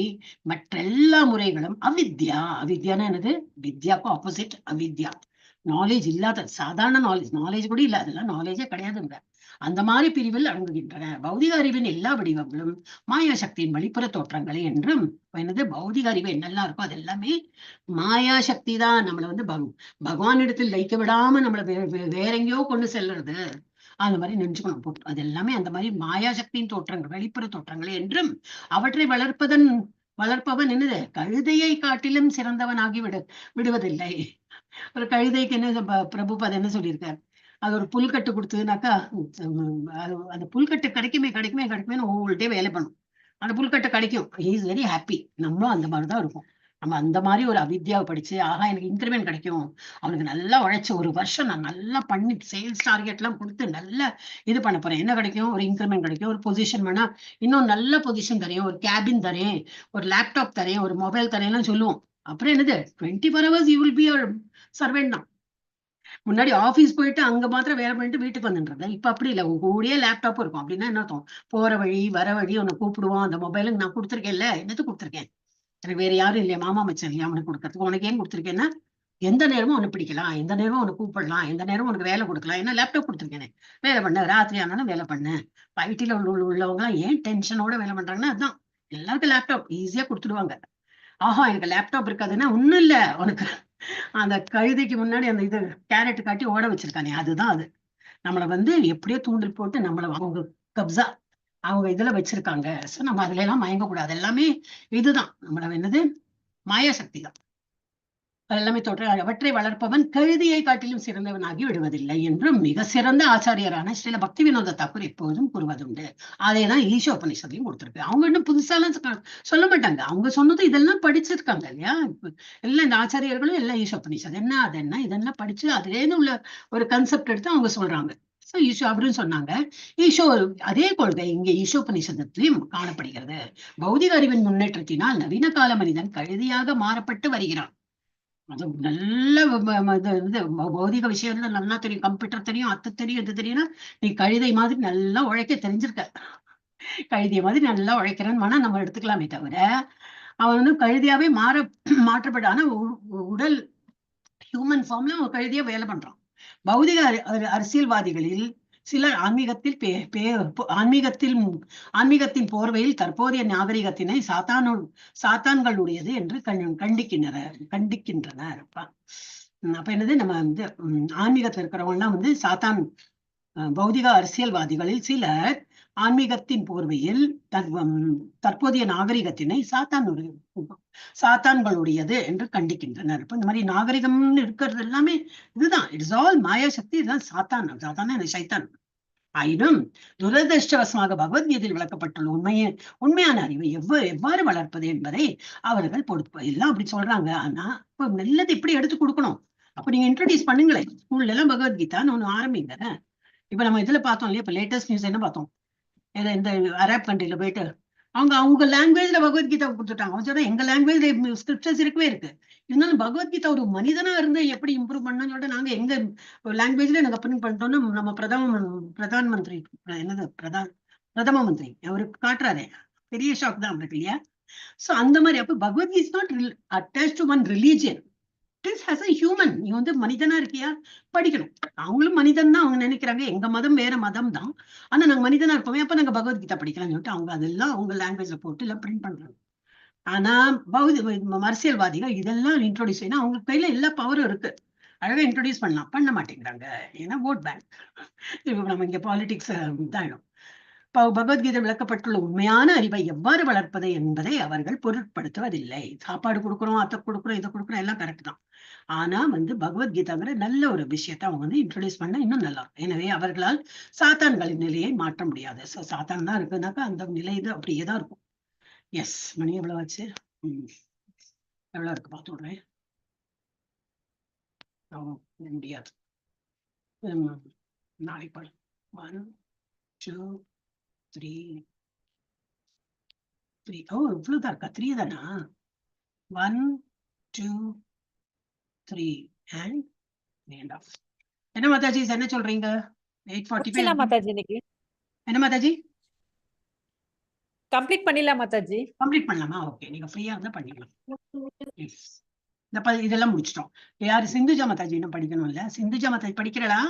மற்ற எல்லா முறைகளும் அவித்யா. அவித்யானா என்னது? வித்யாக்கு ஆப்போசிட் அவித்யா. நாலேஜ் இல்லாத, சாதாரண நாலேஜ் கூட இல்ல, அதெல்லாம் நாலேஜே கிடையாதுங்க. அந்த மாதிரி பிரிவில் அடங்குகின்றன. பௌதிக அறிவின் எல்லா வடிவங்களும் மாயா சக்தியின் வெளிப்புற தோற்றங்களே என்றும், என்னது பௌதிக அறிவு என்னெல்லாம் இருக்கோ அது எல்லாமே மாயா சக்தி தான் நம்மளை வந்து பகவான் இடத்தில் வைக்க விடாம நம்மளை வேற எங்கேயோ கொண்டு செல்றது. அந்த மாதிரி நினைச்சுக்கணும் போட்டு. அது எல்லாமே அந்த மாதிரி மாயா சக்தியின் தோற்றங்கள், வெளிப்புற தோற்றங்களே என்றும், அவற்றை வளர்ப்பவன் என்னது? கழுதையை காட்டிலும் சிறந்தவனாகி விடுவதில்லை. ஒரு கழுதைக்கு என்ன பிரபுபாத் என்ன சொல்லியிருக்காரு? அது ஒரு புல்கட்டு கொடுத்ததுனாக்கா அந்த புல்கட்டு கிடைக்குமே ஒவ்வொருட்டே வேலை பண்ணும். அந்த புல்கட்டு கிடைக்கும், ஹி இஸ் வெரி ஹாப்பி. நம்மளும் அந்த மாதிரிதான் இருக்கும். நம்ம அந்த மாதிரி ஒரு அவித்யாவை படிச்சு, ஆஹா எனக்கு இன்கிரிமெண்ட் கிடைக்கும், அவனுக்கு நல்லா உழைச்ச ஒரு வருஷம் நான் நல்லா பண்ணி சேல்ஸ் டார்கெட் எல்லாம் கொடுத்து நல்லா இது பண்ண போறேன், என்ன கிடைக்கும்? ஒரு இன்கிரிமெண்ட் கிடைக்கும், ஒரு பொசிஷன் வேணா, இன்னும் நல்ல பொசிஷன் தரேன், ஒரு கேபின் தரேன், ஒரு லேப்டாப் தரேன், ஒரு மொபைல் தரேன்லாம் சொல்லுவோம். அப்புறம் என்னது? 24 hours you will be servant தான். முன்னாடி ஆபீஸ் போயிட்டு அங்க மாத்திரம் வேலை பண்ணிட்டு வீட்டுக்கு வந்துட்டு, இப்ப அப்படி இல்லை, கூடிய லேப்டாப் இருக்கும். அப்படின்னா என்ன அர்த்தம்? போற வழி வர வழி உன்னை கூப்பிடுவான். அந்த மொபைலுக்கு நான் கொடுத்துருக்கேன்ல, என்னது கொடுத்துருக்கேன், எனக்கு வேற யாரும் இல்லையா, மாமா மச்சான் இல்லையா அவனுக்கு கொடுக்கறதுக்கு? உனக்கு ஏன் கொடுத்துருக்கேன்னா, எந்த நேரமும் ஒண்ணு பிடிக்கலாம், எந்த நேரமும் ஒண்ணு கூப்பிடலாம், எந்த நேரமும் உனக்கு வேலை கொடுக்கலாம். ஏன்னா லேப்டாப் கொடுத்துருக்கேனே, வேலை பண்ண, ராத்திரி ஆனாலும் வேலை பண்ணு. ஐடில உள்ளவங்க எல்லாம் ஏன் டென்ஷனோட வேலை பண்றாங்கன்னா அதுதான், எல்லாருக்கும் லேப்டாப் ஈஸியா கொடுத்துடுவாங்க. ஆஹா எனக்கு லேப்டாப் இருக்காதுன்னா ஒண்ணும் இல்ல, உனக்கு அந்த கழுதைக்கு முன்னாடி அந்த இது கேரட் காட்டி ஓட வச்சிருக்கானே, அதுதான் அது. நம்மளை வந்து எப்படியோ தூண்டில் போட்டு நம்மளை அவங்க கப்சா அவங்க இதுல வச்சிருக்காங்க. சோ நம்ம அதுல எல்லாம் மயங்கக்கூடாது. எல்லாமே இதுதான் நம்மள என்னது? மாயா சக்தி தான். எல்லாமே அவற்றை வளர்ப்பவன் கழுதியை காட்டிலும் சிறந்தவனாகி விடுவதில்லை என்றும் மிக சிறந்த ஆச்சாரியரான ஸ்ரீல பக்தி வினோத தாக்கூர் எப்போதும் கூறுவதுண்டு. அதேதான் ஈஷோபனிஷத்தையும் கொடுத்திருக்கு. அவங்க இன்னும் புதுசாலாம் சொல்ல மாட்டாங்க, அவங்க சொன்னது இதெல்லாம் படிச்சிருக்காங்க இல்லையா. எல்லாம் இந்த ஆச்சாரியர்களும் எல்லாம் ஈஷோபனிஷத் என்ன அது என்ன இதெல்லாம் படிச்சு அதுலேருந்து உள்ள ஒரு கன்செப்ட் எடுத்து அவங்க சொல்றாங்க. சோ ஈஷோ அப்படின்னு சொன்னாங்க. ஈஷோ அதே கொள்கை இங்கே ஈஷோபனிஷத்திலும் காணப்படுகிறது. பௌதிக அறிவின் முன்னேற்றத்தினால் நவீன கால மனிதன் கழுதியாக மாறப்பட்டு வருகிறான். அது நல்ல பௌதிக விஷயம்ல நல்லா தெரியும், கம்ப்யூட்டர் தெரியும், அது தெரியும், இது தெரியும்னா நீ கழுதை மாதிரி நல்லா உழைக்க தெரிஞ்சிருக்க. கழுதிய மாதிரி நல்லா உழைக்கிறேன்னு நம்ம எடுத்துக்கலாமே தவிர, அவன் வந்து கழுதியாவே மாற்றப்பட்ட, ஆனா உடல் ஹியூமன் ஃபார்ம்ல அவன் கழுதியா வேலை பண்றான். பௌதிக அரசியல்வாதிகளில் சிலர் ஆன்மீகத்தின் போர்வையில் தற்போதைய நாகரிகத்தினை சாத்தான்களுடையது என்று கண்டிக்கின்றனர். அப்ப என்னது? நம்ம வந்து ஆன்மீகத்துல இருக்கிறவங்க எல்லாம் வந்து சாத்தான், பௌதிக அரசியல்வாதிகளில் சிலர் ஆன்மீகத்தின் போர்வையில் தற்போதைய நாகரிகத்தினை சாத்தான்களுடையது என்று கண்டிக்கின்றனர். இப்ப இந்த மாதிரி நாகரிகம்னு இருக்கிறது எல்லாமே இதுதான், இட்ஸ் ஆல் மாயா சக்தி. இதுதான் சாத்தான சைத்தான். ஆயினும் துரதிருஷ்டவசமாக பகவத்கீதையில் விளக்கப்பட்டுள்ள உண்மையான அறிவை எவ்வாறு வளர்ப்பது என்பதை அவர்கள் எல்லாம் அப்படி சொல்றாங்க. ஆனா இப்ப நல்லது இப்படி எடுத்து கொடுக்கணும். அப்ப நீங்க இன்ட்ரோடியூஸ் பண்ணுங்களேன், ஸ்கூல்ல எல்லாம் பகவத்கீதான்னு ஒண்ணு ஆரம்பிங்க. இப்ப நம்ம இதுல பார்த்தோம் இல்லையா, இப்ப லேட்டஸ்ட் நியூஸ் என்ன பார்த்தோம்? இந்த அரப் கண்ட்ரில போயிட்டு அவங்க லாங்குவேஜ்ல பகவத்கீதா கொடுத்துட்டாங்க. அவன் சொல்றேன் எங்க லாங்குவேஜ்ல ஸ்கிரிப்சர்ஸ் இருக்கவே இருக்கு, இருந்தாலும் பகவத்கீதா ஒரு மனிதனா இருந்து எப்படி இம்ப்ரூவ் பண்ணணும்னு சொல்லிட்டு நாங்க எங்க லாங்குவேஜ்ல நாங்க பிரிண்ட் பண்ணிட்டோம்னு நம்ம பிரதம மந்திரி அவருக்கு காட்டுறாரு. பெரிய ஷாக் தான் அவருக்கு இல்லையா. சோ அந்த மாதிரி அப்ப Bhagavad Gita is not attached to one religion. as a human, நீ வந்து மனிதனா இருக்கியா, படிக்கணும். அவங்களும் மனிதன் தான் அவங்க நினைக்கிறாங்க, எங்க மதம் வேற மதம் தான், ஆனா நாங்க மனிதனா இருப்போமே, அப்ப நாங்க பகவத்கீதா படிக்கலாம்னு சொல்லிட்டு அவங்க அதெல்லாம் அவங்க லாங்குவேஜ்ல போட்டு எல்லாம் பிரிண்ட் பண்றாங்க. ஆனா அரசியல்வாதிகள் இதெல்லாம் இன்ட்ரோடியூஸ் செய்யணும், அவங்க கையில எல்லா பவரும் இருக்கு, அழகா இன்ட்ரோடியூஸ் பண்ணலாம், பண்ண மாட்டேங்கிறாங்க. ஏன்னா ஓட் பேங்க். இப்ப நம்ம இங்க பாலிடிக்ஸ் தான். பகவத்கீதை விளக்கப்பட்டுள்ள உண்மையான அறிவை எவ்வாறு வளர்ப்பது என்பதை அவர்கள் பொருட்படுத்துவதில்லை. சாப்பாடு கொடுக்குறோம், அதை கொடுக்குறோம், இதை கொடுக்குறோம், எல்லாம் கரெக்ட் தான். ஆனா நல்ல ஒரு விஷயத்த அவங்க இன்ட்ரோடியூஸ் பண்ண இன்னும் நல்லா இருக்கும். எனவே அவர்களால் சாத்தான்களின் நிலையை மாற்ற முடியாது. சாத்தான் தான் இருக்குனாக்கா அந்த நிலை இது அப்படியே தான் இருக்கும். எஸ், மணி எவ்வளவு ஆச்சு? எவ்வளவு இருக்கு பார்த்து விடுறேன். முடியாது. நாளைக்கு 1 2 3 3. இவ்வளவுதான் இருக்கா? 3 தானா? 1 2 3 and off. என்ன மாதாஜி என்ன சொல்றீங்க? 8:45 மாதாஜி இன்னைக்கு என்ன மாதாஜி? கம்ப்ளீட் பண்ணிடலாம் மாதாஜி. கம்ப்ளீட் பண்ணலாமா? ஓகே, நீங்க ஃப்ரீயா இருந்தா பண்ணிக்கலாம். இதெல்லாம் முடிச்சிட்டோம். யாரு? சிந்துஜா மாதாஜி இன்னும் படிக்கணும் இல்ல? சிந்துஜா மாதாஜி படிக்கிறா?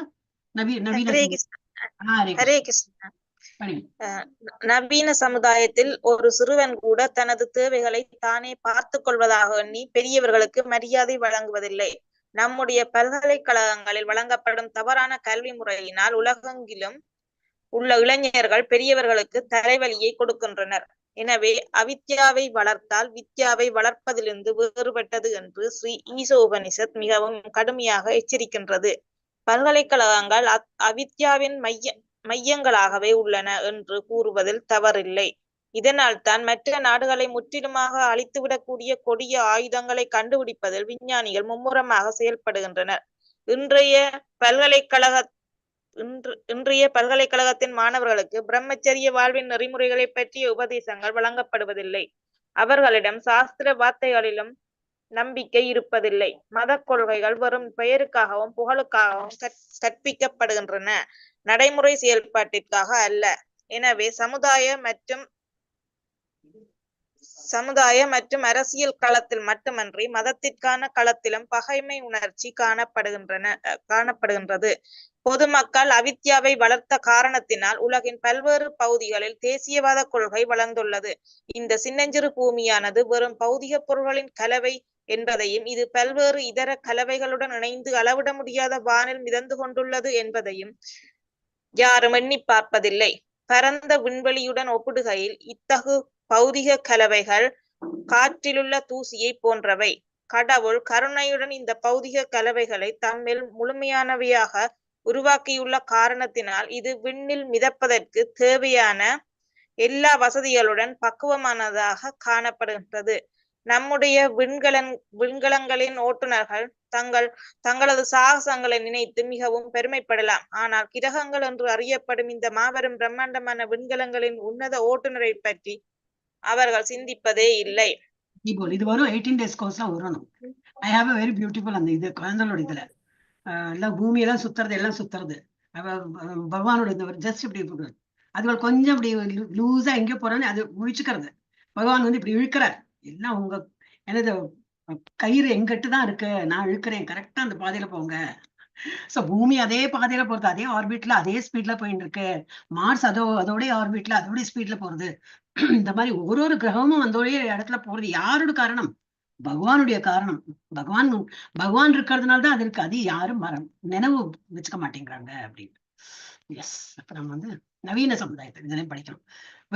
நவீன சமுதாயத்தில் ஒரு சிறுவன் கூட தனது தேவைகளை தானே பார்த்து கொள்வதாக எண்ணி பெரியவர்களுக்கு மரியாதை வழங்குவதில்லை. நம்முடைய பல்கலைக்கழகங்களில் வழங்கப்படும் தவறான கல்வி முறையினால் உலகெங்கிலும் உள்ள இளைஞர்கள் பெரியவர்களுக்கு தலைவலியை கொடுக்கின்றனர். எனவே அவித்யாவை வளர்த்தால் வித்யாவை வளர்ப்பதிலிருந்து வேறுபட்டது என்று ஸ்ரீ ஈசோ உபனிஷத் மிகவும் கடுமையாக எச்சரிக்கின்றது. பல்கலைக்கழகங்கள் அவித்யாவின் மையங்களாகவே உள்ளன என்று கூறுவதில் தவறில்லை. இதனால் தான் மற்ற நாடுகளை முற்றிலுமாக அழித்துவிடக்கூடிய கொடிய ஆயுதங்களை கண்டுபிடிப்பதில் விஞ்ஞானிகள் மும்முரமாக செயல்படுகின்றனர். இன்றைய பல்கலைக்கழகத்தின் மாணவர்களுக்கு பிரம்மச்சரிய வாழ்வின் நெறிமுறைகளை பற்றிய உபதேசங்கள் வழங்கப்படுவதில்லை. அவர்களிடம் சாஸ்திர வார்த்தைகளிலும் நம்பிக்கை இருப்பதில்லை. மத கொள்கைகள் வெறும் பெயருக்காகவும் புகழுக்காகவும் கற்பிக்கப்படுகின்றன, நடைமுறை செயல்பாட்டிற்காக அல்ல. எனவே சமுதாய மற்றும் அரசியல் களத்தில் மட்டுமன்றி மதத்திற்கான களத்திலும் பகைமை உணர்ச்சி காணப்படுகின்றது. பொதுமக்கள் அவித்யாவை வளர்த்த காரணத்தினால் உலகின் பல்வேறு பகுதிகளில் தேசியவாத கொள்கை வளர்ந்துள்ளது. இந்த சின்னஞ்சிறு பூமியானது வெறும் பௌதிக பொருள்களின் கலவை என்பதையும் இது பல்வேறு இதர கலவைகளுடன் இணைந்து அளவிட முடியாத வானில் மிதந்து கொண்டுள்ளது என்பதையும் யாரும் எண்ணி பார்ப்பதில்லை. பரந்த விண்வெளியுடன் ஒப்பிடுகையில் இத்தகு பௌதிக கலவைகள் காற்றிலுள்ள தூசியை போன்றவை. கடவுள் கருணையுடன் இந்த பௌதிக கலவைகளை தம்மில் முழுமையானவையாக உருவாக்கியுள்ள காரணத்தினால் இது விண்ணில் மிதப்பதற்கு தேவையான எல்லா வசதிகளுடன் பக்குவமானதாக காணப்படுகின்றது. நம்முடைய விண்கலங்களின் ஓட்டுநர்கள் தங்களது சாகசங்களை நினைத்து மிகவும் பெருமைப்படலாம். ஆனால் கிரகங்கள் என்று அறியப்படும் இந்த மாபெரும் பிரம்மாண்டமான விண்கலங்களின் உன்னத ஓட்டுநரை பற்றி அவர்கள் சிந்திப்பதே இல்லை. இது வரும் 18 days கோர்ஸ்ல வரணும். I have a very beautiful அந்த இது குழந்தைகளோட இதுல எல்லாம் பூமியெல்லாம் சுத்துறது, எல்லாம் சுத்துறது. பகவானோட இந்த ஜஸ்ட் இப்படி அதுகள் கொஞ்சம் இப்படி லூஸா எங்கேயோ போறான்னு அது முழிச்சுக்கிறது. பகவான் இப்படி இழுக்கிறார். எல்லாம் உங்க எனது கயிறு எங்கிட்டுதான் இருக்கு, நான் இழுக்கிறேன், கரெக்டா அந்த பாதையில போங்க. சோ பூமி அதே பாதையில போறது, அதே ஆர்பிட்ல அதே ஸ்பீட்ல போயிட்டு இருக்கு. மார்ஸ் அதோடைய ஆர்பிட்ல அதோடைய ஸ்பீட்ல போறது. இந்த மாதிரி ஒரு கிரகமும் அதோடைய இடத்துல போறது யாரோட காரணம்? பகவானுடைய காரணம். பகவான் இருக்கிறதுனாலதான் அது இருக்கு. அது யாரும் நினைவு வச்சுக்க மாட்டேங்கிறாங்க அப்படின்னு. எஸ், அப்ப நம்ம நவீன சமுதாயத்தை இதெல்லாம் படிக்கணும்.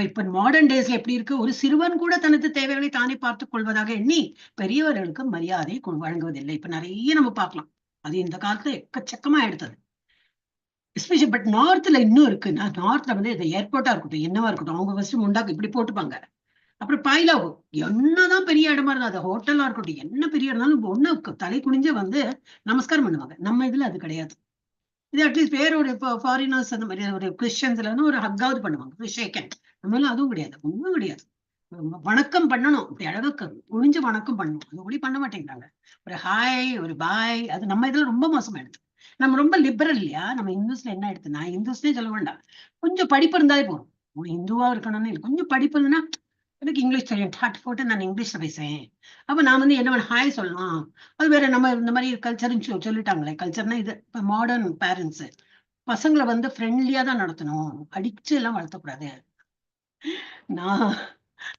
இப்ப மாடர்ன் டேஸ்ல எப்படி இருக்கு? ஒரு சிறுவன் கூட தனது தேவைகளை தானே பார்த்துக் கொள்வதாக எண்ணி பெரியவர்களுக்கு மரியாதை வழங்குவதில்லை. இப்ப நிறைய நம்ம பார்க்கலாம். அது இந்த காலத்துல எக்கச்சக்கமா எடுத்தது. எஸ்பெஷலி பட் நார்த்ல இன்னும் இருக்கு. நார்த்ல இது ஏர்போர்ட்டா இருக்கட்டும், என்னவா இருக்கட்டும், அவங்க ஃபர்ஸ்ட் முண்டாக்கு இப்படி போட்டுப்பாங்க. அப்புறம் பாயிலாகும். என்னதான் பெரிய இடமா இருந்தா, அது ஹோட்டலா இருக்கட்டும், என்ன பெரிய இருந்தாலும் ஒண்ணு தலை குனிஞ்சு நமஸ்காரம் பண்ணுவாங்க. நம்ம இதுல அது கிடையாது. இது அட்லீஸ்ட் வேற ஒரு ஃபாரினர்ஸ் அந்த மாதிரி ஒரு கிறிஸ்டியன்ஸ்ல ஒரு ஹக்காவது பண்ணுவாங்க, ஷேக்கன். நம்ம எல்லாம் அதுவும் கிடையாது, ஒன்றும் கிடையாது. வணக்கம் பண்ணணும், இப்படி அழகாக குனிஞ்சு வணக்கம் பண்ணணும், அது கூட பண்ண மாட்டேங்கிறாங்க. ஒரு ஹாய், ஒரு பாய், அது நம்ம இதுல ரொம்ப மோசமா எடுத்து. நம்ம ரொம்ப லிபரல் இல்லையா? நம்ம இந்துஸ்ல என்ன எடுத்து, நான் இந்துஸ்னே சொல்ல வேண்டாம், கொஞ்சம் படிப்பு இருந்தாலே போதும். ஒரு இந்துவா இருக்கணும்னு இல்லை, கொஞ்சம் படிப்பு இருந்ததுன்னா எனக்கு இங்கிலீஷ் தெரியும், டாட் போட்டு நான் இங்கிலீஷ்ல பேசுவேன். அப்ப நான் என்ன ஹாய் சொல்லலாம். அது வேற நம்ம இந்த மாதிரி கல்ச்சர்னு சொல்லிட்டாங்களே. கல்ச்சர்னா இது இப்ப மாடர்ன் பேரண்ட்ஸ் பசங்களை ஃப்ரெண்ட்லியா தான் நடத்தணும், அடிச்சு எல்லாம் வளர்த்தக்கூடாது.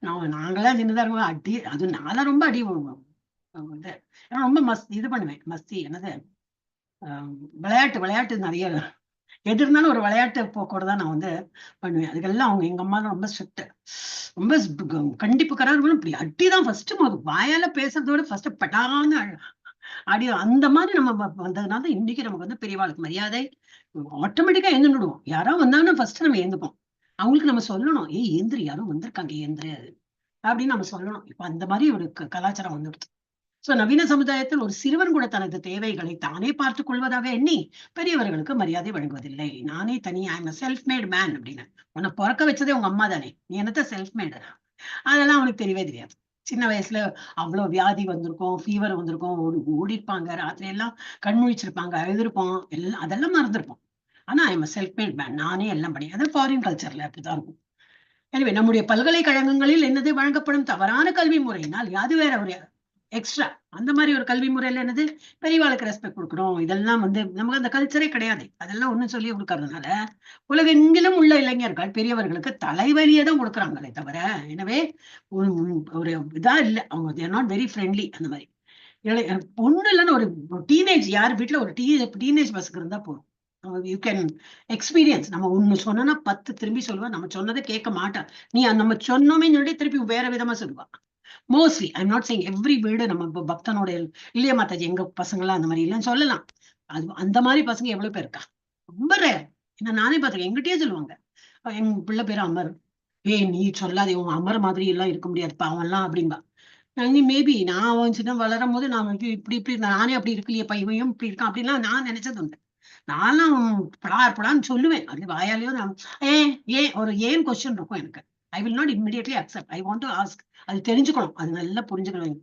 நாங்களாம் சின்னதா இருக்கும் அடி, அது நான்லாம் ரொம்ப அடி இது ரொம்ப இது பண்ணுவேன். மஸ்தி என்னது விளையாட்டு நிறைய எது இருந்தாலும் ஒரு விளையாட்டு போக்கோட தான் நான் வந்து பண்ணுவேன். அதுக்கெல்லாம் அவங்க எங்க அம்மா ரொம்ப ஸ்ட்ரிக்ட், ரொம்ப கண்டிப்பு கராரும் இப்படி அடிதான் ஃபர்ஸ்ட் வாயால பேசுறத விட ஃபர்ஸ்ட் பட்டான்னு அடி. அந்த மாதிரி நம்ம வந்ததுனால இன்னைக்கு நமக்கு வந்து பெரியவாளுக்கு மரியாதை ஆட்டோமேட்டிக்கா எழுந்துடுவோம். யாராவது வந்தாங்கன்னா ஃபர்ஸ்ட் நம்ம எழுந்துப்போம். அவங்களுக்கு நம்ம சொல்லணும், ஏய் ஏந்திரி, யாரும் வந்திருக்காங்க ஏந்திரு அப்படின்னு நம்ம சொல்லணும். இப்ப அந்த மாதிரி ஒரு கலாச்சாரம் வந்துடுது. சோ நவீன சமுதாயத்தில் ஒரு சிறுவன் கூட தனது தேவைகளை தானே பார்த்துக் கொள்வதாக எண்ணி பெரியவர்களுக்கு மரியாதை வழங்குவதில்லை. நானே தனி செல்ஃப் மேட் மேன் அப்படின்னு. உன்னை பிறக்க வச்சதே உங்க அம்மா தானே, நீ என்னத்த செல்ஃப் மேடு? அதெல்லாம் அவனுக்கு தெரியவே தெரியாது. சின்ன வயசுல அவ்வளவு வியாதி வந்திருக்கும், ஃபீவர் வந்திருக்கும், ஓடி இருப்பாங்க, ராத்திரி எல்லாம் கண்முழிச்சிருப்பாங்க, அழுதுருப்போம், எல்லாம் அதெல்லாம் மறந்துருப்போம். ஆனா ஐம் செல்ஃப் மேட் மேன், நானே எல்லாம் பண்ணி. அது ஃபாரின் கல்ச்சர்ல அப்படிதான் இருக்கும். எனவே நம்முடைய பல்கலைக்கழகங்களில் என்னது வழங்கப்படும் தவறான கல்வி முறையினால் அது வேற ஒரு எக்ஸ்ட்ரா. அந்த மாதிரி ஒரு கல்வி முறையில என்னது பெரியவாளுக்கு ரெஸ்பெக்ட் கொடுக்கணும், இதெல்லாம் வந்து நமக்கு அந்த கல்ச்சரே கிடையாது. அதெல்லாம் ஒண்ணும் சொல்லி கொடுக்கறதுனால உலகெங்கிலும் உள்ள இளைஞர்கள் பெரியவர்களுக்கு தலைவலியை தான் கொடுக்குறாங்களே தவிர, எனவே ஒரு இதா இல்லை, அவங்க தேர் நாட் வெரி ஃப்ரெண்ட்லி. அந்த மாதிரி ஒண்ணு இல்லைன்னு ஒரு டீனேஜ், யார் வீட்டுல ஒரு டீனேஜ் பசங்க இருந்தா போதும், யூ கேன் எக்ஸ்பீரியன்ஸ். நம்ம ஒண்ணு சொன்னா 10 திரும்பி சொல்லுவா, நம்ம சொன்னதை கேட்க மாட்டா. நீ நம்ம சொன்னோமே சொல்லி திருப்பி வேற விதமா சொல்லுவா. Mostly I'm not saying every வீடு நம்ம இப்போ பக்தனோட இல்லையா மாதாஜி எங்க பசங்க எல்லாம் அந்த மாதிரி இல்லைன்னு சொல்லலாம். அது அந்த மாதிரி பசங்க எவ்வளவு பேர் இருக்கா, ரொம்ப ரேர். ஏன்னா நானே பார்த்திருக்கேன், எங்கிட்டயே சொல்லுவாங்க, எங்க பிள்ளை பேரு அமர், நீ சொல்லாதே, உங்க அமர் மாதிரி எல்லாம் இருக்க முடியாதுப்பா அவன் எல்லாம் அப்படின்பா. மேபி நான் அவன் சின்ன வளரும் போது நான் இப்படி நானே அப்படி இருக்கலையேப்பா, இவன் இப்படி இருக்கான் அப்படின்லாம் நான் நினைச்சது உண்டு. நானும் படான்னு சொல்லுவேன், அது வாயாலேயோ. நான் ஒரு ஏன் கொஸ்டின் இருக்கும் எனக்கு. I will not immediately accept, I want to ask. அது தெரிஞ்சுக்கணும், அது நல்லா புரிஞ்சுக்கணும்.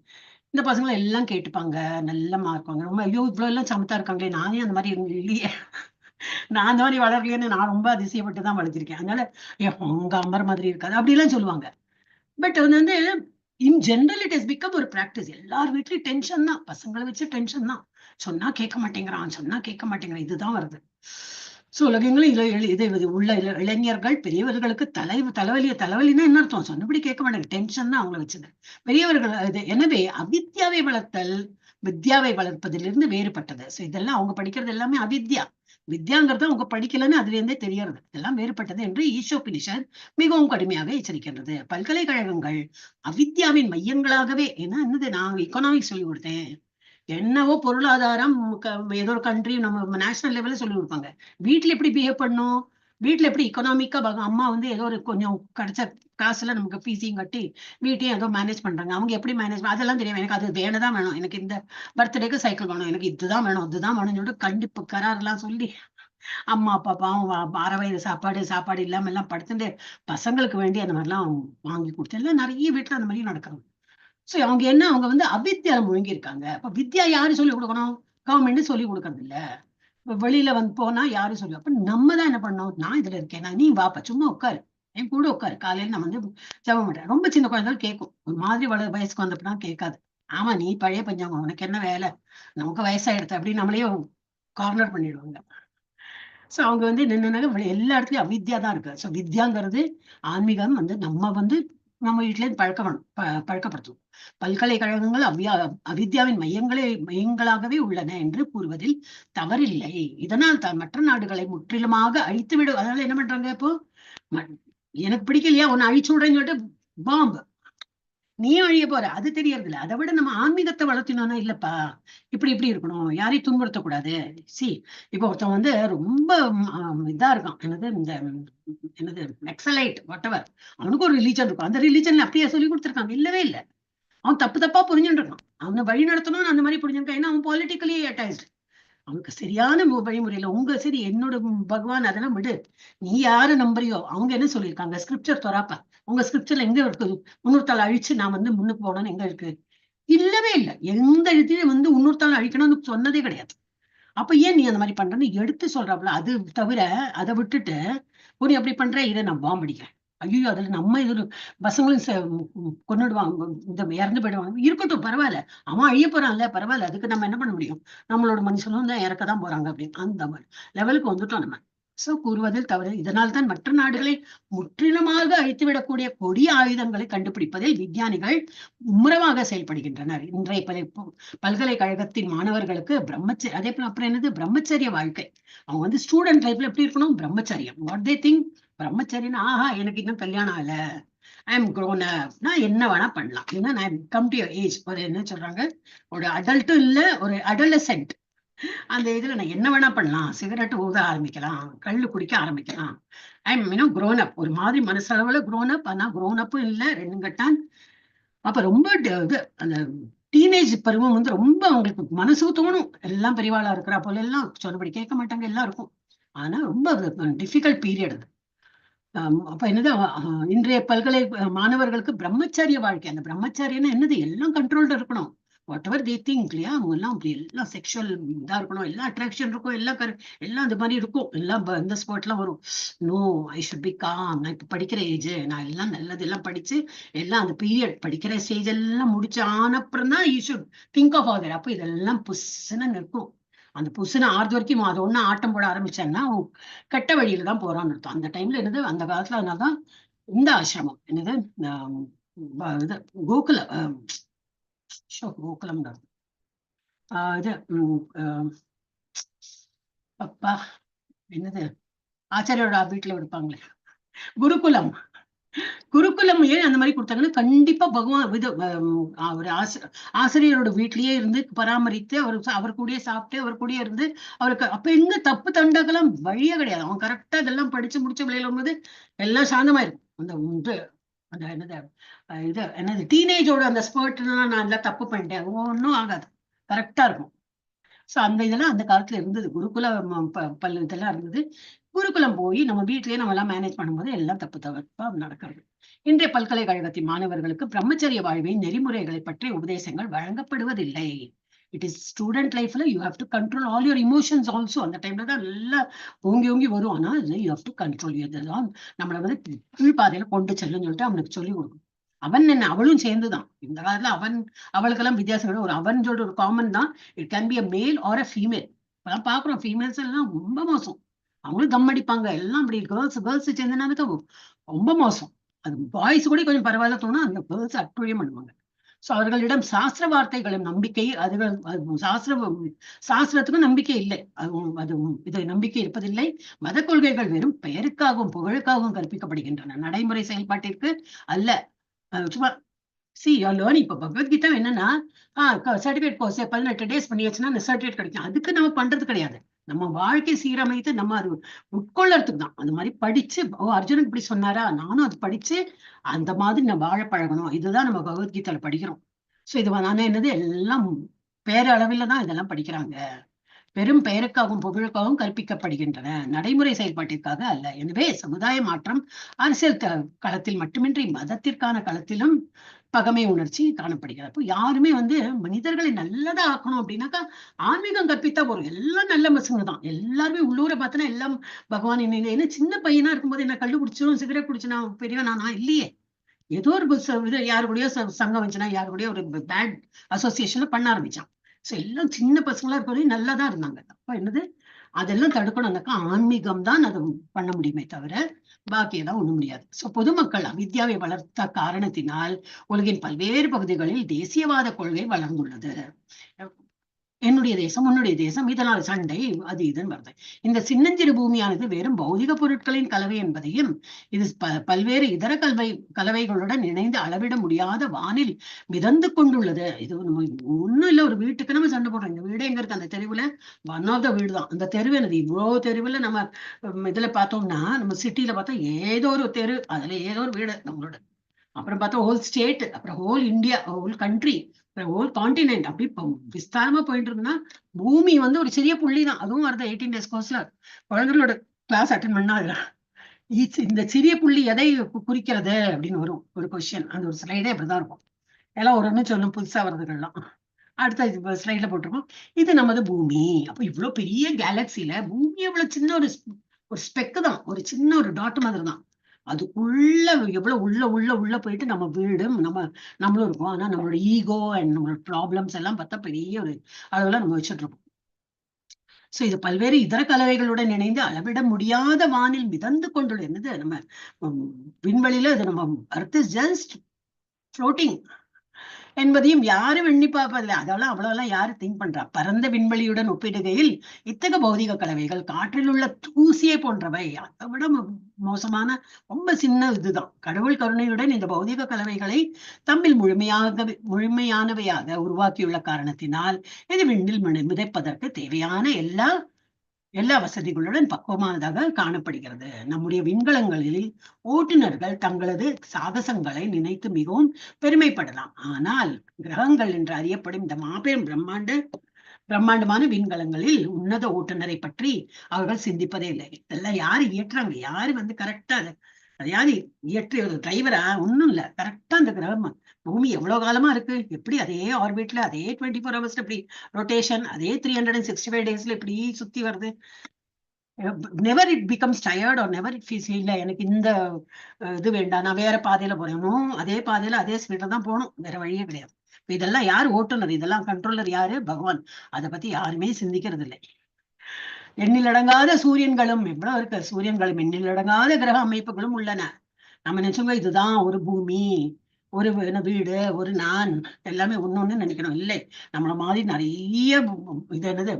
இந்த பசங்களை எல்லாம் கேட்டுப்பாங்க, நல்ல மார்க் வாங்க, ரொம்ப ஐயோ இவ்வளவு எல்லாம் சமத்தா இருக்காங்களே, நானே அந்த மாதிரி இல்லையே, நான் அந்த மாதிரி வளரலையேன்னு நான் ரொம்ப அதிசயப்பட்டு தான் வளர்த்திருக்கேன். அதனால உங்க அம்பர் மாதிரி இருக்காது அப்படி எல்லாம் சொல்லுவாங்க. பட் வந்து இன் ஜெனரல் இட் ஹஸ் பிகம் ஒரு பிராக்டிஸ். எல்லார் வீட்லயும் டென்ஷன் தான், பசங்களை வச்சு டென்ஷன் தான். சொன்னா கேட்க மாட்டேங்கிறான், இதுதான் வருது. சோ உலகங்களும் இது உள்ள இளைஞர்கள் பெரியவர்களுக்கு தலைவலினா என்ன அர்த்தம், சொன்னபடி கேட்க மாட்டாங்க, டென்ஷன் தான் அவங்களை வச்சது. பெரியவர்கள் எனவே அவித்யாவை வளர்த்தல் வித்யாவை வளர்ப்பதிலிருந்து வேறுபட்டது. சோ இதெல்லாம் அவங்க படிக்கிறது எல்லாமே அவித்யா. வித்யாங்கிறது அவங்க படிக்கலன்னு அதுல இருந்தே தெரியறது, இதெல்லாம் வேறுபட்டது என்று ஈஷோபினிஷத் மிகவும் கடுமையாக எச்சரிக்கின்றது. பல்கலைக்கழகங்கள் அவித்யாவின் மையங்களாகவே, ஏன்னா என்னது, நான் எக்கனாமிக்ஸ் சொல்லி கொடுத்தேன், என்னவோ பொருளாதாரம் ஏதோ ஒரு கண்ட்ரி நம்ம நேஷனல் லெவல்ல சொல்லி கொடுப்பாங்க. வீட்டுல எப்படி பிஹேவ் பண்ணும், வீட்டுல எப்படி எக்கனாமிக்கா அம்மா வந்து ஏதோ ஒரு கொஞ்சம் கிடைச்ச காசுல நமக்கு ஃபீஸையும் கட்டி வீட்டையும் ஏதோ மேனேஜ் பண்றாங்க. அவங்க எப்படி மேனேஜ், அதெல்லாம் தெரியும். எனக்கு அது வேணுதான் வேணும், எனக்கு இந்த பர்த்டேக்கு சைக்கிள் வேணும், எனக்கு இதுதான் வேணும் அதுதான் வேணும்னு சொல்லிட்டு கண்டிப்பு கராரெல்லாம் சொல்லி அம்மா அப்பா பாவம் 6 வயது சாப்பாடு இல்லாம எல்லாம் படுத்துட்டு பசங்களுக்கு வேண்டி அந்த மாதிரிலாம் வாங்கி கொடுத்து எல்லாம் நிறைய வீட்டுல அந்த மாதிரி நடக்கிறாங்க. சோ அவங்க என்ன, அவங்க வந்து அவித்யால முழுங்கி இருக்காங்க. அப்ப வித்யா யாரு சொல்லிக் கொடுக்கணும், கவர்மெண்ட் சொல்லி கொடுக்கறது இல்ல. இப்ப வெளியில வந்து போனா யாரும் சொல்லு, அப்ப நம்ம தான் என்ன பண்ணணும், நான் இதுல இருக்கேன், நீ வாப்பா சும்மா உட்காரு, என் கூட உட்காரு, காலையில நான் வந்து ஜெபம் பண்றேன். ரொம்ப சின்ன குழந்தைகள் கேட்கும், ஒரு மாதிரி வயசுக்கு வந்தப்பனா கேட்காது. ஆமா நீ பழைய பஞ்சாங்க, உனக்கு என்ன வேலை, நமக்கு வயசாயிடுது அப்படின்னு நம்மளையே கார்னர் பண்ணிடுவாங்க. சோ அவங்க வந்து என்னன்னாக்க எல்லா இடத்துலயும் அவித்யா தான் இருக்கு. சோ வித்யாங்கிறது ஆன்மீகம் வந்து நம்ம வீட்டுல இருந்து பழக்கப்படுத்தும். பல்கலைக்கழகங்கள் அவித்யாவின் மையங்களாகவே உள்ளன என்று கூறுவதில் தவறில்லை. இதனால் தான் மற்ற நாடுகளை முற்றிலுமாக அழித்து விடும். அதனால என்ன பண்றாங்க, இப்போ எனக்கு பிடிக்கலையா உன்னை அழிச்சு விடுறேன்னு சொல்லிட்டு பாம்பு, நீயும் அழிய போற, அது தெரியறது இல்ல. அதை விட நம்ம ஆன்மீகத்தை வளர்த்தினோம்னா, இல்லப்பா இப்படி இருக்கணும், யாரையும் துன்புறுத்தக்கூடாது. இப்ப ஒருத்தன் வந்து ரொம்ப இதா இருக்கான், என்னது நக்சலைட் வாட்டவர், அவனுக்கு ஒரு ரிலீஜன் இருக்கும், அந்த ரிலீஜன்ல அப்படியே சொல்லி கொடுத்துருக்காங்க, இல்லவே இல்லை. அவன் தப்பா புரிஞ்சுட்டு இருக்கான், அவனை வழி நடத்தணும்னு அந்த மாதிரி புரிஞ்சுருக்கான். ஏன்னா அவன் பாலிட்டிக்கலி அட்டாச்டு, அவனுக்கு சரியான வழிமுறையில சரி என்னோட பகவான் அதெல்லாம் விடு, நீ யாரு நம்புறியோ. அவங்க என்ன சொல்லியிருக்காங்க, ஸ்கிரிப்சர் தொறாப்பா, உங்க ஸ்கிரிப்சர்ல எங்க இருக்கு முன்னூத்தாள் அழிச்சு நான் வந்து முன்னுக்கு போனோன்னு எங்க இருக்கு, இல்லவே இல்லை. எந்த இடத்துலயும் வந்து முன்னூத்தாள் அழிக்கணும்னு சொன்னதே கிடையாது. அப்ப ஏன் நீ அந்த மாதிரி பண்றன்னு எடுத்து சொல்றாப்புல. அது தவிர அதை விட்டுட்டு நீ அப்படி பண்ற, இதை நான் பாம்பு அடிக்கிறேன், ஐயோ அதுல நம்ம இது பசங்களும் கொண்டுடுவாங்க, இந்த இறந்து போயிடுவாங்க, இருக்கட்டும் பரவாயில்ல, அவன் அழிய போறான்ல பரவாயில்ல, அதுக்கு நம்ம என்ன பண்ண முடியும், நம்மளோட மனுஷனும் தான் இறக்கதான் போறாங்க அப்படின்னு அந்த மாதிரி லெவலுக்கு வந்துட்டோம் நம்ம. சோ கூறுவதில் தவறு. இதனால் தான் மற்ற நாடுகளை முற்றிலுமாக அழித்துவிடக்கூடிய கொடிய ஆயுதங்களை கண்டுபிடிப்பதில் விஞ்ஞானிகள் மும்முரமாக செயல்படுகின்றனர். இன்றைய பல்கலைக்கழகத்தின் மாணவர்களுக்கு அதே போல அப்புறம் என்னது பிரம்மச்சரிய வாழ்க்கை. அவங்க வந்து ஸ்டூடெண்ட் லைஃப்ல எப்படி இருக்கணும், பிரம்மச்சரியம். வாட் தே திங்க் பிரம்மச்சரியன், ஆஹா எனக்கு இன்னும் கல்யாணம் ஆகல, ஐ எம் grown up, நான் என்ன வேணா பண்ணலாம், ஏன்னா நான் கம் டு ஏஜ், ஒரு என்ன சொல்றாங்க, ஒரு அடல்ட்டும் இல்ல ஒரு அடலசென்ட், அந்த இதுல நான் என்ன வேணா பண்ணலாம், சிகரெட் ஊத ஆரம்பிக்கலாம், கள்ளு குடிக்க ஆரம்பிக்கலாம், ஐ எம் grown up, ஒரு மாதிரி மனசளவுல grown up, ஆனா grown up இல்ல, ரெண்டும் கட்டான். அப்ப ரொம்ப இது அந்த டீனேஜ் பருவம் வந்து ரொம்ப அவங்களுக்கு மனசு தோணும், எல்லாம் பெரியவாளா இருக்கிறா போல, எல்லாம் சொன்னபடி கேட்க மாட்டாங்க, எல்லாம் இருக்கும். ஆனா ரொம்ப டிஃபிகல்ட் பீரியட் அது. அப்ப என்னது, இன்றைய பல்கலை மாணவர்களுக்கு பிரம்மச்சரிய வாழ்க்கை. அந்த பிரம்மச்சரியன்னு என்னது, எல்லாம் கண்ட்ரோல்ல இருக்கணும், வாட் எவர் தே திங்க் இல்லையா, அவங்க எல்லாம் அப்படி எல்லாம் செக்ஷுவல் இதா இருக்கணும், எல்லாம் அட்ராக்ஷன் இருக்கும், எல்லாம் அந்த மாதிரி இருக்கும், எல்லாம் இந்த ஸ்பாட் எல்லாம் வரும். No, I should be calm, நான் இப்ப படிக்கிற ஏஜ், நான் எல்லாம் நல்லது எல்லாம் படிச்சு எல்லாம் அந்த பீரியட் படிக்கிற ஸ்டேஜ் எல்லாம் முடிச்சு ஆனப்புறம் தான் you should think of other. அப்போ இதெல்லாம் புஷ்ன்னு நிற்கும். அந்த புசுன ஆறுது வரைக்கும் அது ஒண்ணு ஆட்டம் போட ஆரம்பிச்சாங்கன்னா கெட்ட வழியில தான் போறான்னு அர்த்தம். அந்த டைம்ல என்னது, அந்த காலத்துல அதனாலதான் இந்த ஆசிரமம் என்னது, இது கோகுல கோகுலம் இது அப்பா என்னது, ஆச்சாரியோட வீட்டுல இருப்பாங்களே குருகுலம். குருகுலம் ஏன் அந்த மாதிரி கொடுத்தாங்கன்னா, கண்டிப்பா பகவான் இது ஒரு ஆசிரியரோட வீட்லயே இருந்து பராமரித்து அவர் கூடயே சாப்பிட்டு அவர் கூடயே இருந்து அவருக்கு அப்ப எங்க தப்பு தண்டகெல்லாம் வழியே கிடையாது. அவன் கரெக்டா இதெல்லாம் படிச்சு முடிச்ச விளையில போது எல்லாம் சாந்தமா இருக்கும். அந்த என்னது டீனேஜோட அந்த ஸ்பர்ட்லாம் நான் எல்லாம் தப்பு பண்ணிட்டேன், ஒன்னும் ஆகாது, கரெக்டா இருக்கும். சோ அந்த இதெல்லாம் அந்த காலத்துல இருந்தது, குருகுல பல்லு இதெல்லாம் இருந்தது. குருகுலம் போய் நம்ம வீட்லயே நம்ம எல்லாம் மேனேஜ் பண்ணும்போது எல்லாம் தப்பு தவிர்ப்பா நடக்கிறது. இன்றைய பல்கலைக்கழகத்தின் மாணவர்களுக்கு பிரம்மச்சரிய வாழ்வின் நெறிமுறைகளை பற்றிய உபதேசங்கள் வழங்கப்படுவதில்லை. இட் இஸ் ஸ்டூடெண்ட் லைஃப்ல you have to control all your emotions also. அந்த டைம்ல தான் நல்லா ஓங்கி வரும். ஆனா யூ ஹேவ் டு கண்ட்ரோல் இதெல்லாம் நம்மளை வந்து கீழ்பாதையில கொண்டு செல்லுன்னு சொல்லிட்டு அவனுக்கு சொல்லி கொடுக்கும். அவன் என்ன, அவளும் சேர்ந்துதான். இந்த காலத்துல அவளுக்கெல்லாம் வித்தியாசம், ஒரு அவன் சொல்ற ஒரு காமன் தான். It can be a male or a female. இப்பெல்லாம் பாக்குறோம் ஃபீமேல்ஸ் எல்லாம் ரொம்ப மோசம், அவங்களும் தம் அடிப்பாங்க, எல்லாம் அப்படி கேர்ள்ஸ் சேர்ந்தனால ரொம்ப மோசம். அது பாய்ஸ் கூட கொஞ்சம் பரவாயில்ல தோணும், அந்த கேர்ள்ஸ் அட்டுழியம் பண்ணுவாங்க. சோ அவர்களிடம் சாஸ்திர வார்த்தைகளும் நம்பிக்கை, சாஸ்திரத்துக்கும் நம்பிக்கை இல்லை, இது நம்பிக்கை இருப்பதில்லை. மத கொள்கைகள் வெறும் பெயருக்காகவும் புகழுக்காகவும் கற்பிக்கப்படுகின்றன, நடைமுறை செயல்பாட்டிற்கு அல்ல. சும்மா லேர்னிங். இப்ப பகவத்கீதா என்னன்னா, சர்டிபிகேட் கோர்ஸ் 18 days பண்ணியாச்சுன்னா அந்த சர்டிபிகேட் கிடைக்கும். அதுக்கு நம்ம பண்றது கிடையாது, நம்ம வாழ்க்கை சீரமைத்து நம்ம அது உட்கொள்ளறதுக்கு தான். அந்த மாதிரி படிச்சு, அர்ஜுனன் இப்படி சொன்னாரா, நானும் அது படிச்சு அந்த மாதிரி நான் வாழ பழகணும், இதுதான் நம்ம பகவத்கீதையில படிக்கிறோம். சோ இது நான் என்னது, எல்லாம் பேரளவில் தான் இதெல்லாம் படிக்கிறாங்க, பெரும் பெயருக்காகவும் புகழுக்காகவும் கற்பிக்கப்படுகின்றன, நடைமுறை செயல்பாட்டிற்காக அல்ல. எனவே சமுதாய மாற்றம் அரசியல் களத்தில் மட்டுமின்றி மதத்திற்கான களத்திலும் பகமை உணர்ச்சி காணப்படுகிறது. அப்போ யாருமே வந்து மனிதர்களை நல்லதா ஆக்கணும் அப்படின்னாக்கா ஆன்மீகம் கற்பித்தா போறோம். எல்லாம் நல்ல பசங்க தான், எல்லாருமே உள்ளூரை பார்த்தோன்னா எல்லாம் பகவான். என்ன சின்ன பையனா இருக்கும்போது என்ன கள்ளு குடிச்சோம் சிகரெட் குடிச்சுனா பெரியவன் நான் இல்லையே, ஏதோ ஒரு யாரு கூடயோ சங்கம் வச்சுனா யாரு கூடயோ ஒரு பேட் அசோசியேஷன்ல பண்ண ஆரம்பிச்சான். சோ எல்லாம் சின்ன பசங்களா இருக்கவரையும் நல்லாதான் இருந்தாங்க. அப்ப என்னது, அதெல்லாம் தடுக்கணும்னாக்கா ஆன்மீகம் தான் அதை பண்ண முடியுமே தவிர பாக்கியெல்லாம் ஒண்ணும் முடியாது. சோ பொதுமக்கள் அவித்யாவை வளர்த்த காரணத்தினால் உலகின் பல்வேறு பகுதிகளில் தேசியவாத கொள்கை வளர்ந்துள்ளது. என்னுடைய தேசம் உன்னுடைய தேசம், இதனால் சண்டை அது இதுன்னு வருது. இந்த சின்னஞ்சிறு பூமியானது வெறும் பௌதிக பொருட்களின் கலவை என்பதையும், இது பல்வேறு இதர கலவைகளுடன் இணைந்து அளவிட முடியாத வானில் மிதந்து கொண்டுள்ளது. இது ஒண்ணும் இல்ல, ஒரு வீட்டுக்கு நம்ம சண்டை போடுறோம். இந்த வீடு எங்க இருக்கு, அந்த தெருவுல ஒன் ஆஃப் த வீடு தான் அந்த தெருவு. என்னது இவ்வளவு தெருவுல நம்ம இதுல பார்த்தோம்னா, நம்ம சிட்டில பார்த்தா ஏதோ ஒரு தெரு, அதுல ஏதோ ஒரு வீடு நம்மளோட. அப்புறம் பார்த்தா ஹோல் ஸ்டேட், அப்புறம் whole India, whole country, whole continent, அப்படி விஸ்தாரமா போயிட்டு இருக்குன்னா பூமி வந்து ஒரு சிறிய புள்ளி தான். அதுவும் வருது 18 days கோர்ஸ்ல குழந்தைகளோட கிளாஸ் அட்டென்ட் பண்ணா இந்த சிறிய புள்ளி எதை குறிக்கிறது அப்படின்னு வரும் ஒரு கொஸ்டின். அந்த ஒரு ஸ்லைடே அப்படிதான் இருக்கும், எல்லாம் ஒரு ஒண்ணு சொல்லும் புதுசா வர்றதுகள்லாம். அடுத்த ஸ்லைட்ல போட்டிருக்கோம், இது நமது பூமி. அப்ப இவ்வளவு பெரிய கேலக்சில பூமி எவ்வளவு சின்ன ஒரு ஸ்பெக்கு தான், ஒரு சின்ன ஒரு டாட் மாதிரி தான். அதுக்குள்ள எவ்வளவு உள்ள போயிட்டு நம்ம வீடும் நம்மளும் இருக்கும். ஆனா நம்மளோட ஈகோ அண்ட் நம்மளோட ப்ராப்ளம்ஸ் எல்லாம் பார்த்தா பெரிய ஒரு அளவுல நம்ம வச்சுட்டு இருக்கோம். சோ இது பல்வேறு இதர கலவைகளுடன் இணைந்து அளவிட முடியாத வானில் மிதந்து கொண்டுள்ள என்னது நம்ம விண்வெளியில இது நம்ம அர்த் இஸ் ஜஸ்ட் ஃப்ளோட்டிங் என்பதையும் யாரும் எண்ணி பார்ப்பதில்லை. அதெல்லாம் அவ்வளவுலாம் யாரு திங்க் பண்றா? பரந்த விண்வெளியுடன் ஒப்பிடுகையில் இத்தகைய பௌதிக கலவைகள் காற்றில் உள்ள தூசியை போன்றவை. அதை விட மோசமான ரொம்ப சின்ன இதுதான். கடவுள் கருணையுடன் இந்த பௌதிக கலவைகளை தம்மில் முழுமையானவையாக உருவாக்கியுள்ள காரணத்தினால் இது விண்ணில் மிதப்பதற்கு தேவையான எல்லா வசதிகளுடன் பக்குவமானதாக காணப்படுகிறது. நம்முடைய விண்கலங்களில் ஓட்டுநர்கள் தங்களது சாகசங்களை நினைத்து மிகவும் பெருமைப்படலாம். ஆனால் கிரகங்கள் என்று அறியப்படும் இந்த மாபெரும் பிரம்மாண்டமான விண்கலங்களில் உன்னத ஓட்டுநரை பற்றி அவர்கள் சிந்திப்பதே இல்லை. இதெல்லாம் யாரு இயற்றுறாங்க? யாரு கரெக்டா அது யாரு இயற்று டிரைவரா? ஒண்ணும் இல்ல. கரெக்டா அந்த கிரகம் பூமி எவ்வளவு காலமா இருக்கு, எப்படி அதே ஆர்பிட்ல அதே 24 hours இப்படி ரொட்டேஷன், அதே 365 daysல இப்படி சுத்தி வருது. Never it becomes tired are never it feels இல்ல எனக்கு இந்த இது வேண்டாம், நான் வேற பாதையில போறேன், அதே பாதையில அதே ஸ்பீட்ல தான் போகணும், வேற வழியே கிடையாது. இதெல்லாம் யார் ஓட்டுநர்? இதெல்லாம் கண்ட்ரோலர் யாரு? பகவான். அதை பத்தி யாருமே சிந்திக்கிறது இல்லை. எண்ணிலடங்காத சூரியன்களும் எவ்வளவு இருக்கு, சூரியன்களும் எண்ணிலடங்காத கிரக அமைப்புகளும் உள்ளன. நம்ம நினைச்சோங்க இதுதான் ஒரு பூமி, ஒரு வீடு, ஒரு நான், எல்லாமே ஒண்ணு நினைக்கணும். இல்லை, நம்மள மாதிரி நிறைய இது என்னது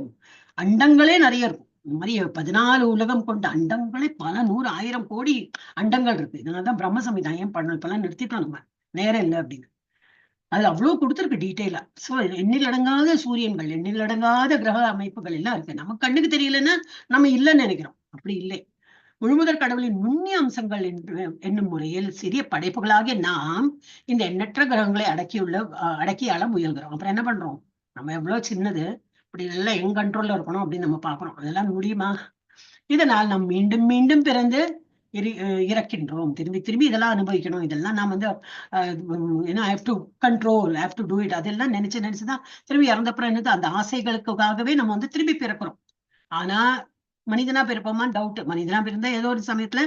அண்டங்களே நிறைய இருக்கும். இந்த மாதிரி 14 உலகம் கொண்ட அண்டங்களே பல 100 1000 கோடி அண்டங்கள் இருக்கு. இதனாலதான் பிரம்ம சம்ஹிதா ஏன் பண்ணணும், இப்பெல்லாம் நிறுத்திட்டோம், நம்ம நேரம் இல்லை அப்படின்னு. அதுல அவ்வளவு கொடுத்துருக்கு டீட்டெயிலா. சோ எண்ணில் அடங்காத சூரியன்கள், எண்ணில் அடங்காத கிரக அமைப்புகள் எல்லாம் இருக்கு. நம்ம கண்ணுக்கு தெரியலன்னா நம்ம இல்லைன்னு நினைக்கிறோம். அப்படி இல்லை. முழுமுதற் கடவுளின் நுண்ணிய அம்சங்கள் என்னும் முறையில் சிறிய படைப்புகளாகிய நாம் இந்த எண்ணற்ற கிரகங்களை அடக்கி ஆள முயல்கிறோம். அப்புறம் என்ன பண்றோம்? நம்ம எவ்வளவு சின்னது, இப்படி எல்லாம் எங்க கண்ட்ரோல்ல இருக்கணும் அப்படின்னு நம்ம பாக்குறோம். அதெல்லாம் முடியுமா? இதனால் நாம் மீண்டும் மீண்டும் பிறந்து இறக்கின்றோம். திரும்பி இதெல்லாம் அனுபவிக்கணும். இதெல்லாம் நாம் have to control, have to do it. அதெல்லாம் நினைச்சுதான் திரும்பி இறந்தப்புறம் என்னது அந்த ஆசைகளுக்காகவே நம்ம திரும்பி பிறக்கிறோம். ஆனா மனிதனா பிறப்போமான்னு டவுட். மனிதனா பிறந்தா ஏதோ ஒரு சமயத்துல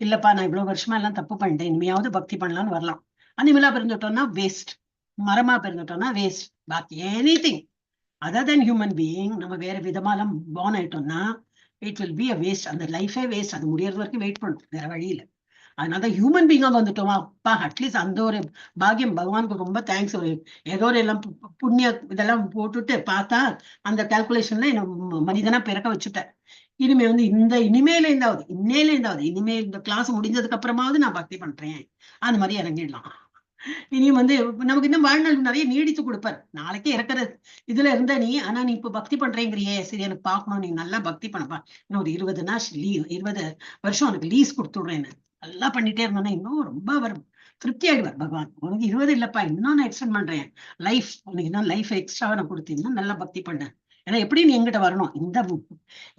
இல்லப்பா நான் இவ்வளவு வருஷமா எல்லாம் தப்பு பண்ணிட்டேன், இனிமையாவது பக்தி பண்ணலாம்னு வரலாம். அனிமலா பிறந்துட்டோம்னா வேஸ்ட், மரமா பிறந்துட்டோம்னா வேஸ்ட். பாக்கி anything other than human being நம்ம வேற விதமாலாம் பார்ன் ஆயிட்டோம்னா it will be a waste. அந்த லைஃபே வேஸ்ட். அது முடியறது வரைக்கும் வெயிட் பண்ணும், வேற வழியில. அதனாலதான் ஹியூமன் பீங்கா வந்துட்டோமா, அப்பா அட்லீஸ்ட் அந்த ஒரு பாக்கியம். பகவானுக்கு ரொம்ப தேங்க்ஸ். ஏதோ ஒரு எல்லாம் புண்ணிய இதெல்லாம் போட்டுட்டு பார்த்தா அந்த கால்குலேஷன்ல மனிதனா பிறக்க வச்சுட்டேன். இனிமே இனிமேல இந்த கிளாஸ் முடிஞ்சதுக்கு அப்புறமாவது நான் பக்தி பண்றேன், அந்த மாதிரி இறங்கிடலாம். இனியும் நமக்கு இன்னும் வாழ்நாள் நிறைய நீடித்து கொடுப்பார். நாளைக்கே இறக்குற இதுல இருந்த நீ, ஆனா நீ இப்ப பக்தி பண்றேங்கிறியே, சரி எனக்கு பார்க்கணும், நீ நல்லா பக்தி பண்ணப்பா, இன்னும் ஒரு 20 வருஷம் உனக்கு லீஸ் கொடுத்துடுறேன்னு நல்லா பண்ணிட்டே இருந்தோன்னா இன்னும் ரொம்ப அவர் திருப்தி ஆயிடுவார் பகவான். உனக்கு 20 இல்லப்பா, இன்னும் நான் எக்ஸ்டெண்ட் பண்றேன் லைஃப், உனக்கு இன்னும் லைஃப் எக்ஸ்ட்ரா நான் கொடுத்தீங்கன்னா நல்லா பக்தி பண்ண. ஏன்னா எப்படி நீ எங்கிட்ட வரணும்,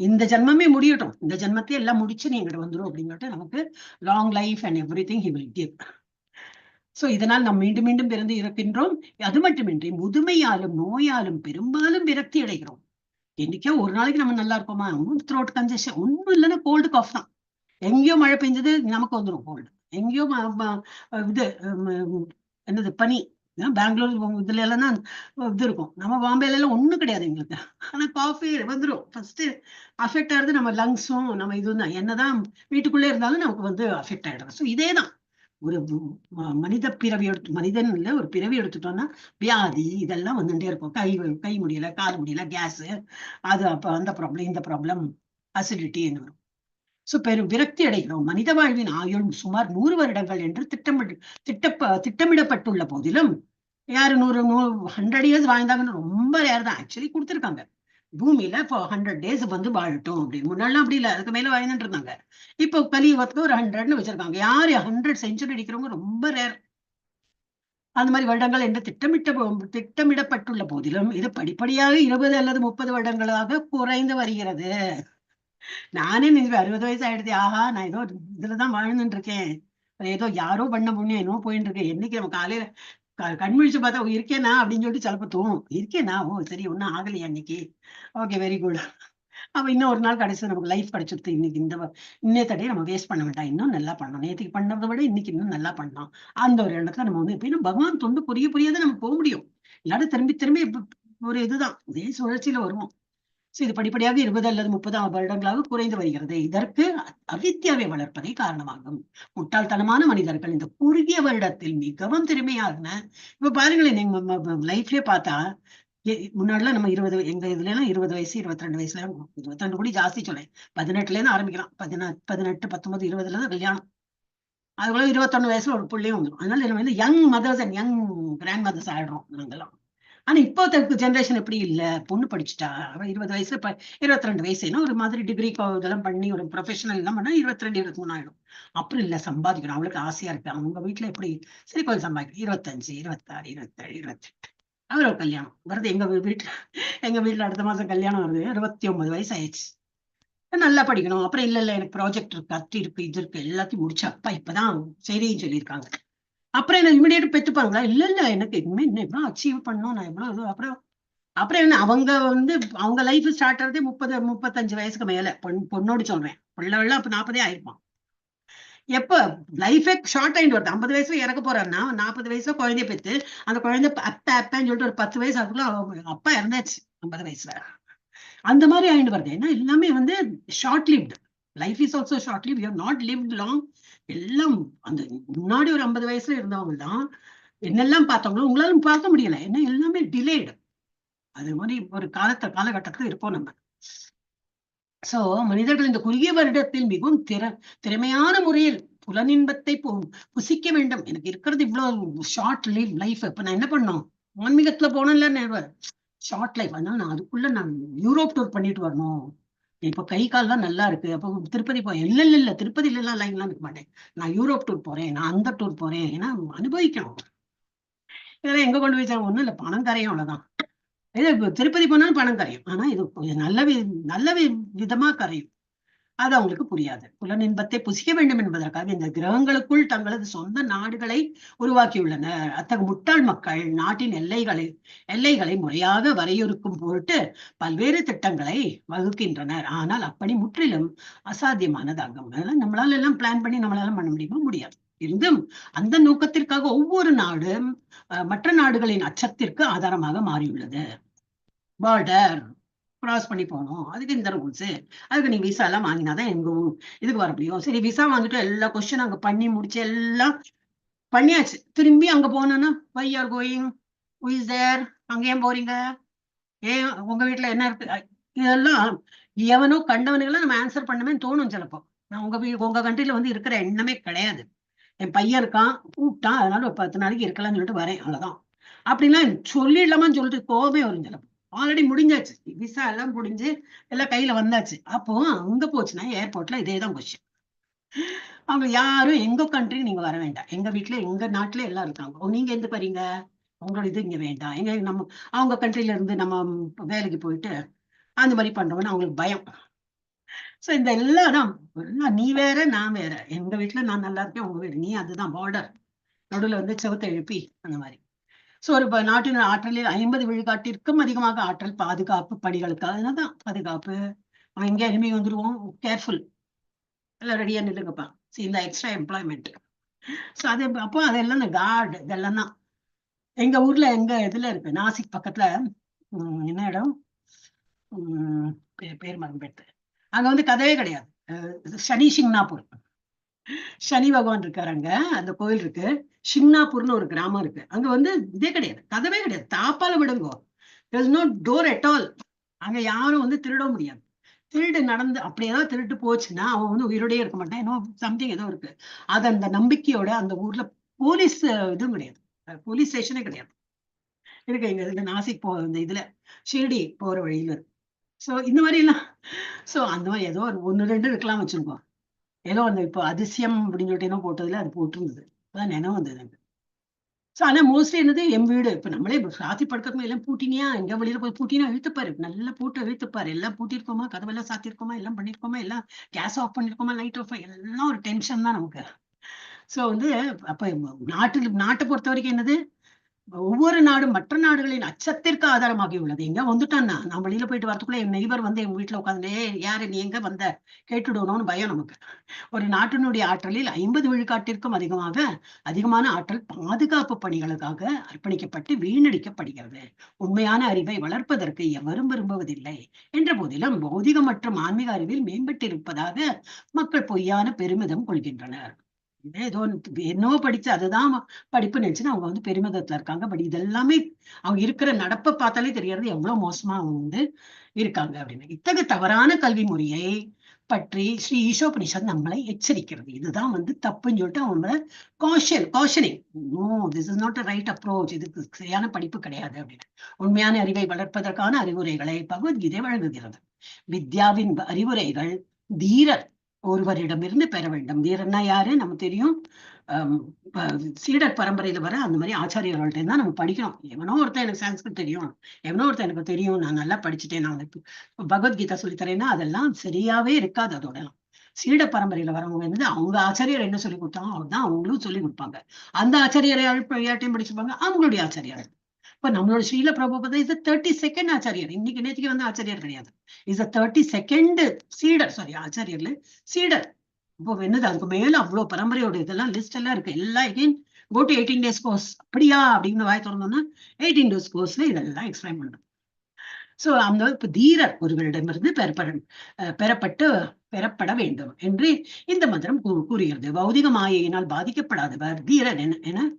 இந்த ஜென்மமே முடியட்டும், இந்த ஜென்மத்தையே எல்லாம் முடிச்சு நீ எங்கிட்ட வந்துடும் அப்படிங்கிட்டு நமக்கு long life and everything he will give. So இதனால் நாம் மீண்டும் மீண்டும் பிறந்து இருக்கின்றோம். அது மட்டுமின்றி முதுமையாலும் நோயாலும் பெரும்பாலும் விரக்தி அடைகிறோம். என்னைக்கோ ஒரு நாளைக்கு நம்ம நல்லா இருப்போமா, த்ரோட் கன்ஜெஷன் ஒண்ணும் இல்லைன்னா கோல்டு காஃப் தான். எங்கேயோ மழை பெஞ்சது நமக்கு வந்துடும் கோல்டு, எங்கேயோ இது என்னது பனி, பெங்களூர் இதுல எல்லாம் தான் இது இருக்கும். நம்ம பாம்பேல எல்லாம் ஒண்ணும் கிடையாது எங்களுக்கு, ஆனா காஃபி வந்துடும். ஃபர்ஸ்ட் அஃபெக்ட் ஆகுறது நம்ம லங்ஸும் நம்ம இதுவும் தான். என்னதான் வீட்டுக்குள்ளே இருந்தாலும் நமக்கு அஃபெக்ட் ஆயிடுறது. ஸோ இதேதான் ஒரு மனிதன் இல்ல ஒரு பிறவி எடுத்துட்டோம்னா வியாதி இதெல்லாம் வந்துட்டே இருக்கும். கை முடியல, கால் முடியல, கேஸ், அது அப்ப அந்த ப்ராப்ளம், இந்த ப்ராப்ளம், அசிடிட்டி என்ன வரும். சோ பெரும் விரக்தி அடைகிறோம். மனித வாழ்வின் ஆயுள் சுமார் 100 வருடங்கள் என்று திட்டமிடப்பட்டுள்ள போதிலும் யாரு 100 years வாழ்ந்தாங்கன்னு ரொம்ப ரேர் தான். ஆக்சுவலி கொடுத்துருக்காங்க பூமியில இப்போ 100 days வாழட்டும் அப்படின்னு. முன்னாடிலாம் அப்படி இல்லை, அதுக்கு மேல வாழ்ந்துட்டு இருந்தாங்க. இப்போ கலியுகத்துக்கு ஒரு 100ன்னு வச்சிருக்காங்க. யாரு 100 century அடிக்கிறவங்க ரொம்ப ரேர். அந்த மாதிரி வருடங்கள் என்று திட்டமிடப்பட்டுள்ள போதிலும் இது படிப்படியாக 20 அல்லது 30 வருடங்களாக குறைந்து வருகிறது. நானே 60 வயசு ஆயிடுச்சு, ஆஹா நான் ஏதோ இதுலதான் வாழ்ந்துட்டு இருக்கேன், ஏதோ யாரோ பண்ண புண்ணியம் என்னோ போயிட்டு இருக்கேன். என்னைக்கு நம்ம காலையில கண்முழிச்சு பார்த்தா இருக்கேனா அப்படின்னு சொல்லிட்டு சிலப்ப தோணும், இருக்கேனா, ஓ சரி ஒன்னும் ஆகலையா இன்னைக்கு, ஓகே வெரி குட். அப்ப இன்னும் ஒரு நாள் கடைசி நமக்கு லைஃப் கிடைச்சிருது. இன்னைக்கு இன்னைய நம்ம வேஸ்ட் பண்ண வேண்டாம், இன்னும் நல்லா பண்ணணும், நேற்றுக்கு பண்ணதை விட இன்னைக்கு இன்னும் நல்லா பண்ணலாம். அந்த ஒரு இடத்துல நம்ம எப்படின்னா பகவான் தொண்டு புரியாத நம்ம போக முடியும். இல்லாத திரும்பி ஒரு இதுதான் இதே சுழற்சியில வருவோம். இது படிப்படியாக 20 அல்லது 30 வருடங்களாக குறைந்து வருகிறது. இதற்கு அவித்யாவை வளர்ப்பதே காரணமாகும். முட்டாள்தனமான மனிதர்கள் இந்த குறுகிய வருடத்தில் மிகவும் திறமையான, இப்ப பாருங்களேன், நீங்க லைஃப்லயே பார்த்தா முன்னாடிலாம் நம்ம 20 எங்க இதுல எல்லாம் 20 வயசு 22 வயசுல 22 கூட ஜாஸ்தி சொல்லேன். 18ல இருந்து ஆரம்பிக்கலாம். 18, 19, 20ல தான் கல்யாணம். அதுக்குள்ள 21 வயசுல ஒரு பிள்ளையும் வந்துடும். அதனால நம்ம வந்து young mothers and young grandmothers ஆயிடுறோம் நாங்கெல்லாம். ஆனா இப்போ ஜென்ரேஷன் எப்படி இல்ல, பொண்ணு படிச்சுட்டா 20 வயசுல 22 வயசுனா ஒரு மாதிரி டிகிரி இதெல்லாம் பண்ணி ஒரு ப்ரொஃபஷனல் எல்லாம் பண்ணா 22, 23 ஆயிடும். அப்புறம் இல்ல, சம்பாதிக்கணும், அவளுக்கு ஆசையா இருக்கு. அவங்க வீட்டுல எப்படி சரி கொஞ்சம் சம்பாதிக்கணும். 25, 26, 27, 28 அவரோட கல்யாணம் வருது. எங்க வீட்டுல அடுத்த மாசம் கல்யாணம் வருது. 29 வயசு ஆயிடுச்சு. நல்லா படிக்கணும். அப்புறம் இல்ல எனக்கு ப்ராஜெக்ட் இருக்கு, அது இருக்கு, இது இருக்கு, எல்லாத்தையும் முடிச்சு அப்பா இப்பதான் சரின்னு சொல்லியிருக்காங்க. அப்புறம் என்ன இமிடியேட் பெற்றுப்பாங்களா? இல்ல எனக்கு இனிமே என்ன இவ்வளவு அச்சீவ் பண்ணணும், நான் இவ்வளவு அப்புறம் என்ன அவங்க வந்து அவங்க லைஃப் ஸ்டார்ட் ஆகுறதே 30, 35 வயசுக்கு மேல. பொண்ணோடு சொல்றேன். பிள்ளை அப்ப 40 ஆயிருப்பான். எப்ப லைஃபே ஷார்ட் ஆயிட்டு வருது. 50 வயசுல இறக்க போறாருன்னா 40 வயசுல குழந்தைய பெற்று அந்த குழந்தை அப்பன்னு சொல்லிட்டு ஒரு 10 வயசு அதுக்குள்ள அப்பா இறந்தாச்சு 50 வயசுல. அந்த மாதிரி ஆயிட்டு வருது. ஏன்னா எல்லாமே வந்து short lived. Life is also short live. You have not lived long. எல்லாம் அந்த முன்னாடி ஒரு 50 வயசுல இருந்தவங்க தான் என்னெல்லாம் பார்த்தவங்களோ உங்களாலும் பார்க்க முடியல. ஏன்னா எல்லாமே டிலேடு. அது மாதிரி ஒரு காலகட்டத்துல இருப்போம் நம்ம. சோ மனிதர்கள் இந்த குறுகிய வருடத்தில் மிகவும் திறமையான முறையில் புலனின்பத்தை புசிக்க வேண்டும். எனக்கு இருக்கிறது இவ்வளவு ஷார்ட் லைஃப். இப்ப நான் என்ன பண்ணோம், ஆன்மீகத்துல போனேன்ல, ஷார்ட் லைஃப். அதனால நான் அதுக்குள்ள நான் யூரோப் டூர் பண்ணிட்டு வரணும். இப்ப கை கால்லாம் நல்லா இருக்கு. அப்போ திருப்பதி போய் இல்ல திருப்பதியில எல்லாம் லைன்லாம் இருக்க மாட்டேன். நான் யூரோப் டூர் போறேன், நான் அந்த டூர் போறேன். ஏன்னா அனுபவிக்கணும். இதெல்லாம் எங்க கொண்டு போய் ஒண்ணும் இல்ல, பணம் கரையும், அவ்வளவுதான். இது திருப்பதி போனாலும் பணம் கரையும். ஆனா இது நல்ல விதமா கரையும். அது அவங்களுக்கு புரியாது. புலனின்பத்தை புசிக்க வேண்டும் என்பதற்காக இந்த கிரகங்களுக்குள் தங்களது சொந்த நாடுகளை உருவாக்கியுள்ளனர். அத்தகைய முட்டாள் மக்கள் நாட்டின் எல்லைகளை முறையாக வரையறுக்கும் பொருட்டு பல்வேறு திட்டங்களை வகுக்கின்றனர். ஆனால் அப்படி முற்றிலும் அசாத்தியமானதாகும். அதெல்லாம் நம்மளால எல்லாம் பிளான் பண்ணி நம்மளால பண்ண முடியுமா? முடியாது. இருந்தும் அந்த நோக்கத்திற்காக ஒவ்வொரு நாடும் மற்ற நாடுகளின் அச்சத்திற்கு ஆதாரமாக மாறியுள்ளது. பார்டர் கிராஸ் பண்ணி போகணும், அதுக்கு இந்த ரூல்ஸ், அதுக்கு நீ விசா எல்லாம் வாங்கினாதான் எங்க இதுக்கு வர முடியும். சரி, விசா வாங்கிட்டு எல்லா கொஸ்டின் அங்க பண்ணி முடிச்சு எல்லாம் பண்ணியாச்சு. திரும்பி அங்க போனோம்னா why you are going, who is there, அங்க ஏன் போறீங்க, ஏன் உங்க வீட்டுல என்ன இருக்கு, இதெல்லாம் எவனோ கண்டவனுக்கெல்லாம் நம்ம ஆன்சர் பண்ணுமேன்னு தோணும் சிலப்போ. நான் உங்க கண்ட்ரில வந்து இருக்கிற எண்ணமே கிடையாது. என் பையன் இருக்கான், கூப்பிட்டான், அதனால ஒரு 10 நாளைக்கு இருக்கலாம்னு சொல்லிட்டு வரேன், அவ்வளவுதான். அப்படின்னா சொல்லிடலாமான்னு சொல்லிட்டு கோபமே வரும் சிலப்போ. ஆல்ரெடி முடிஞ்சாச்சு, விசா எல்லாம் முடிஞ்சு எல்லாம் கையில வந்தாச்சு. அப்போ அங்க போச்சுன்னா ஏர்போர்ட்ல இதேதான் கொஸ்டின். அவங்க யாரும் எங்க கண்ட்ரி நீங்க வர வேண்டாம், எங்க வீட்டுல எங்க நாட்டுல எல்லாம் இருக்காங்க, நீங்க எந்த வரீங்க, உங்களோட இது இங்க வேண்டாம், எங்க நம்ம அவங்க கண்ட்ரில இருந்து நம்ம வேலைக்கு போயிட்டு அந்த மாதிரி பண்றோம்னு அவங்களுக்கு பயம். சோ இந்த எல்லாம் நீ வேற நான் வேற, எங்க வீட்டுல நான் நல்லா இருக்கேன், உங்க வீடு நீ, அதுதான் பார்டர். நடுவுல வந்து செவத்தை எழுப்பி அந்த மாதிரி. சோ ஒரு நாட்டின் ஆற்றலில் 50 விழுக்காட்டிற்கும் அதிகமாக ஆற்றல் பாதுகாப்பு பணிகளுக்காக. அதனாலதான் பாதுகாப்பு. அவன் எங்க எனிமி வந்துருவோம், கேர்ஃபுல், எல்லாம் ரெடியா நில்லுங்கப்பா. இந்த எக்ஸ்ட்ரா எம்ப்ளாய்மெண்ட். சோ அது அப்போ அதெல்லாம் இந்த கார்டு இதெல்லாம் தான். எங்க ஊர்ல எங்க இதுல இருக்கு, நாசிக் பக்கத்துல என்ன இடம், பேர் மறந்து, அங்க வந்து கதவே கிடையாது. சனி சிங்னாப்பூர், சனி பகவான் இருக்காரு அங்க. அந்த கோயில் இருக்கு. ஷிங்னாப்பூர்னு ஒரு கிராமம் இருக்கு. அங்க வந்து இதே கிடையாது, கதவே கிடையாது, தாப்பால விடுங்கோ. there is no door at all. அங்க யாரும் வந்து திருட முடியாது. திருடு நடந்து அப்படி ஏதாவது திருட்டு போச்சுன்னா அவன் வந்து உயிரோடய இருக்க மாட்டான். ஏன்னா சம்திங் ஏதோ இருக்கு. அது அந்த நம்பிக்கையோட அந்த ஊர்ல போலீஸ் இதுவும் கிடையாது, போலீஸ் ஸ்டேஷனே கிடையாது. இருக்கு எங்க இதுல நாசிக் இந்த இதுல ஷிரடி போற வழியில இருக்கு. சோ இந்த மாதிரி எல்லாம். சோ அந்த மாதிரி ஏதோ ஒரு 1-2 இருக்கலாம் வச்சுக்கோ. ஏதோ அந்த இப்போ அதிசயம் அப்படின்னு சொல்லிட்டு என்ன போட்டதுல அது போட்டிருந்தது. அதான் நினைவு வந்தது எனக்கு. சோ ஆனா மோஸ்ட்லி என்னது என் வீடு. இப்ப நம்மளே ராத்திரி படுக்கமே எல்லாம் பூட்டினியா, எங்க வெளியில போய் பூட்டினா இழுத்துப்பாரு, நல்லா பூட்டு இழுத்துப்பாரு. எல்லாம் பூட்டிருக்கோமா, கதவெல்லாம் சாத்திருக்கோமா, எல்லாம் பண்ணிருக்கோமா, எல்லாம் கேஸ் ஆஃப் பண்ணிருக்கோமா, லைட் ஆஃப், எல்லாம் ஒரு டென்ஷன் தான் நமக்கு. சோ வந்து அப்ப நாட்டை பொறுத்த வரைக்கும் என்னது, ஒவ்வொரு நாடும் மற்ற நாடுகளின் அச்சத்திற்கு ஆதாரமாகி உள்ளது. எங்க வந்துட்டான்னா நான் வெளியில போயிட்டு வரதுக்குள்ள என் நெய்பர் வந்து எங்க வீட்டுல உட்காந்து யாரு நீ எங்க வந்த கேட்டுடணும்னு பயம் நமக்கு. ஒரு நாட்டினுடைய ஆற்றலில் 50 விழுக்காட்டிற்கும் அதிகமான ஆற்றல் பாதுகாப்பு பணிகளுக்காக அர்ப்பணிக்கப்பட்டு வீணடிக்கப்படுகிறது. உண்மையான அறிவை வளர்ப்பதற்கு எவரும் விரும்புவதில்லை. என்ற போதிலும் பௌதிக மற்றும் ஆன்மீக அறிவில் மேம்பட்டிருப்பதாக மக்கள் பொய்யான பெருமிதம் கொள்கின்றனர். ஏதோ என்னவோ படிச்சு அதுதான் படிப்பு நினைச்சுன்னு அவங்க வந்து பெருமிதத்துல இருக்காங்க. பட் இதெல்லாமே அவங்க இருக்கிற நடப்பை பார்த்தாலே தெரியறது எவ்வளவு மோசமா அவங்க இருக்காங்க அப்படின்னு. இத்தகைய தவறான கல்வி முறையை பற்றி ஸ்ரீ ஈஷோபனிஷத் நம்மளை எச்சரிக்கிறது. இதுதான் வந்து தப்புன்னு சொல்லிட்டு அவங்கள cautioning, no this is not a right approach, இதுக்கு சரியான படிப்பு கிடையாது அப்படின்னு. உண்மையான அறிவை வளர்ப்பதற்கான அறிவுரைகளை பகவத்கீதை வழங்குகிறது. வித்யாவின் அறிவுரைகள் தீரர் ஒருவரிடமிருந்து பெற வேண்டும். தீரன்னா யாரு நம்ம தெரியும், சீடர் பரம்பரையில வர அந்த மாதிரி ஆச்சாரியர்கள்ட்ட தான் நம்ம படிக்கணும். எவனோ ஒருத்தன் எனக்கு சான்ஸ்கிரிட் தெரியும், எவனோ ஒருத்தன் எனக்கு தெரியும், நான் நல்லா படிச்சுட்டேன், நான் பகவத்கீதா சொல்லித்தரேன்னா அதெல்லாம் சரியாவே இருக்காது. அதோடலாம் சீட பரம்பரையில வரவங்க வந்து அவங்க ஆச்சாரியர் என்ன சொல்லி கொடுத்தாங்க அவர்தான் அவங்களும் சொல்லி கொடுப்பாங்க. அந்த ஆச்சாரியரை யார்ட்டையும் படிச்சிருப்பாங்க அவங்களுடைய ஆச்சாரியர். இப்ப நம்மளோட ஸ்ரீல பிரபுபதா இஸ் 32nd ஆச்சாரியர். இன்னைக்கு நேற்றுக்கு வந்து ஆச்சாரியர் கிடையாது, இஸ் 32nd சீடர், சாரி ஆச்சாரியர்ல சீடர். இப்போ என்னது அதுக்கு மேல அவ்வளவு பரம்பரையோட இதெல்லாம் லிஸ்ட் எல்லாம் இருக்கு. எல்லாம் again go to 18 days course. அப்படியா அப்படின்னு வாய் திறந்தோம்னா 18 days கோர்ஸ்ல இதெல்லாம் எக்ஸ்பிளைன் பண்றோம். சோ அந்த இப்ப தீரர் ஒருவரிடமிருந்து பெறப்பட வேண்டும் என்று இந்த மந்திரம் கூறுகிறது. பௌதிக மாயையினால் பாதிக்கப்படாதவர் தீரர் என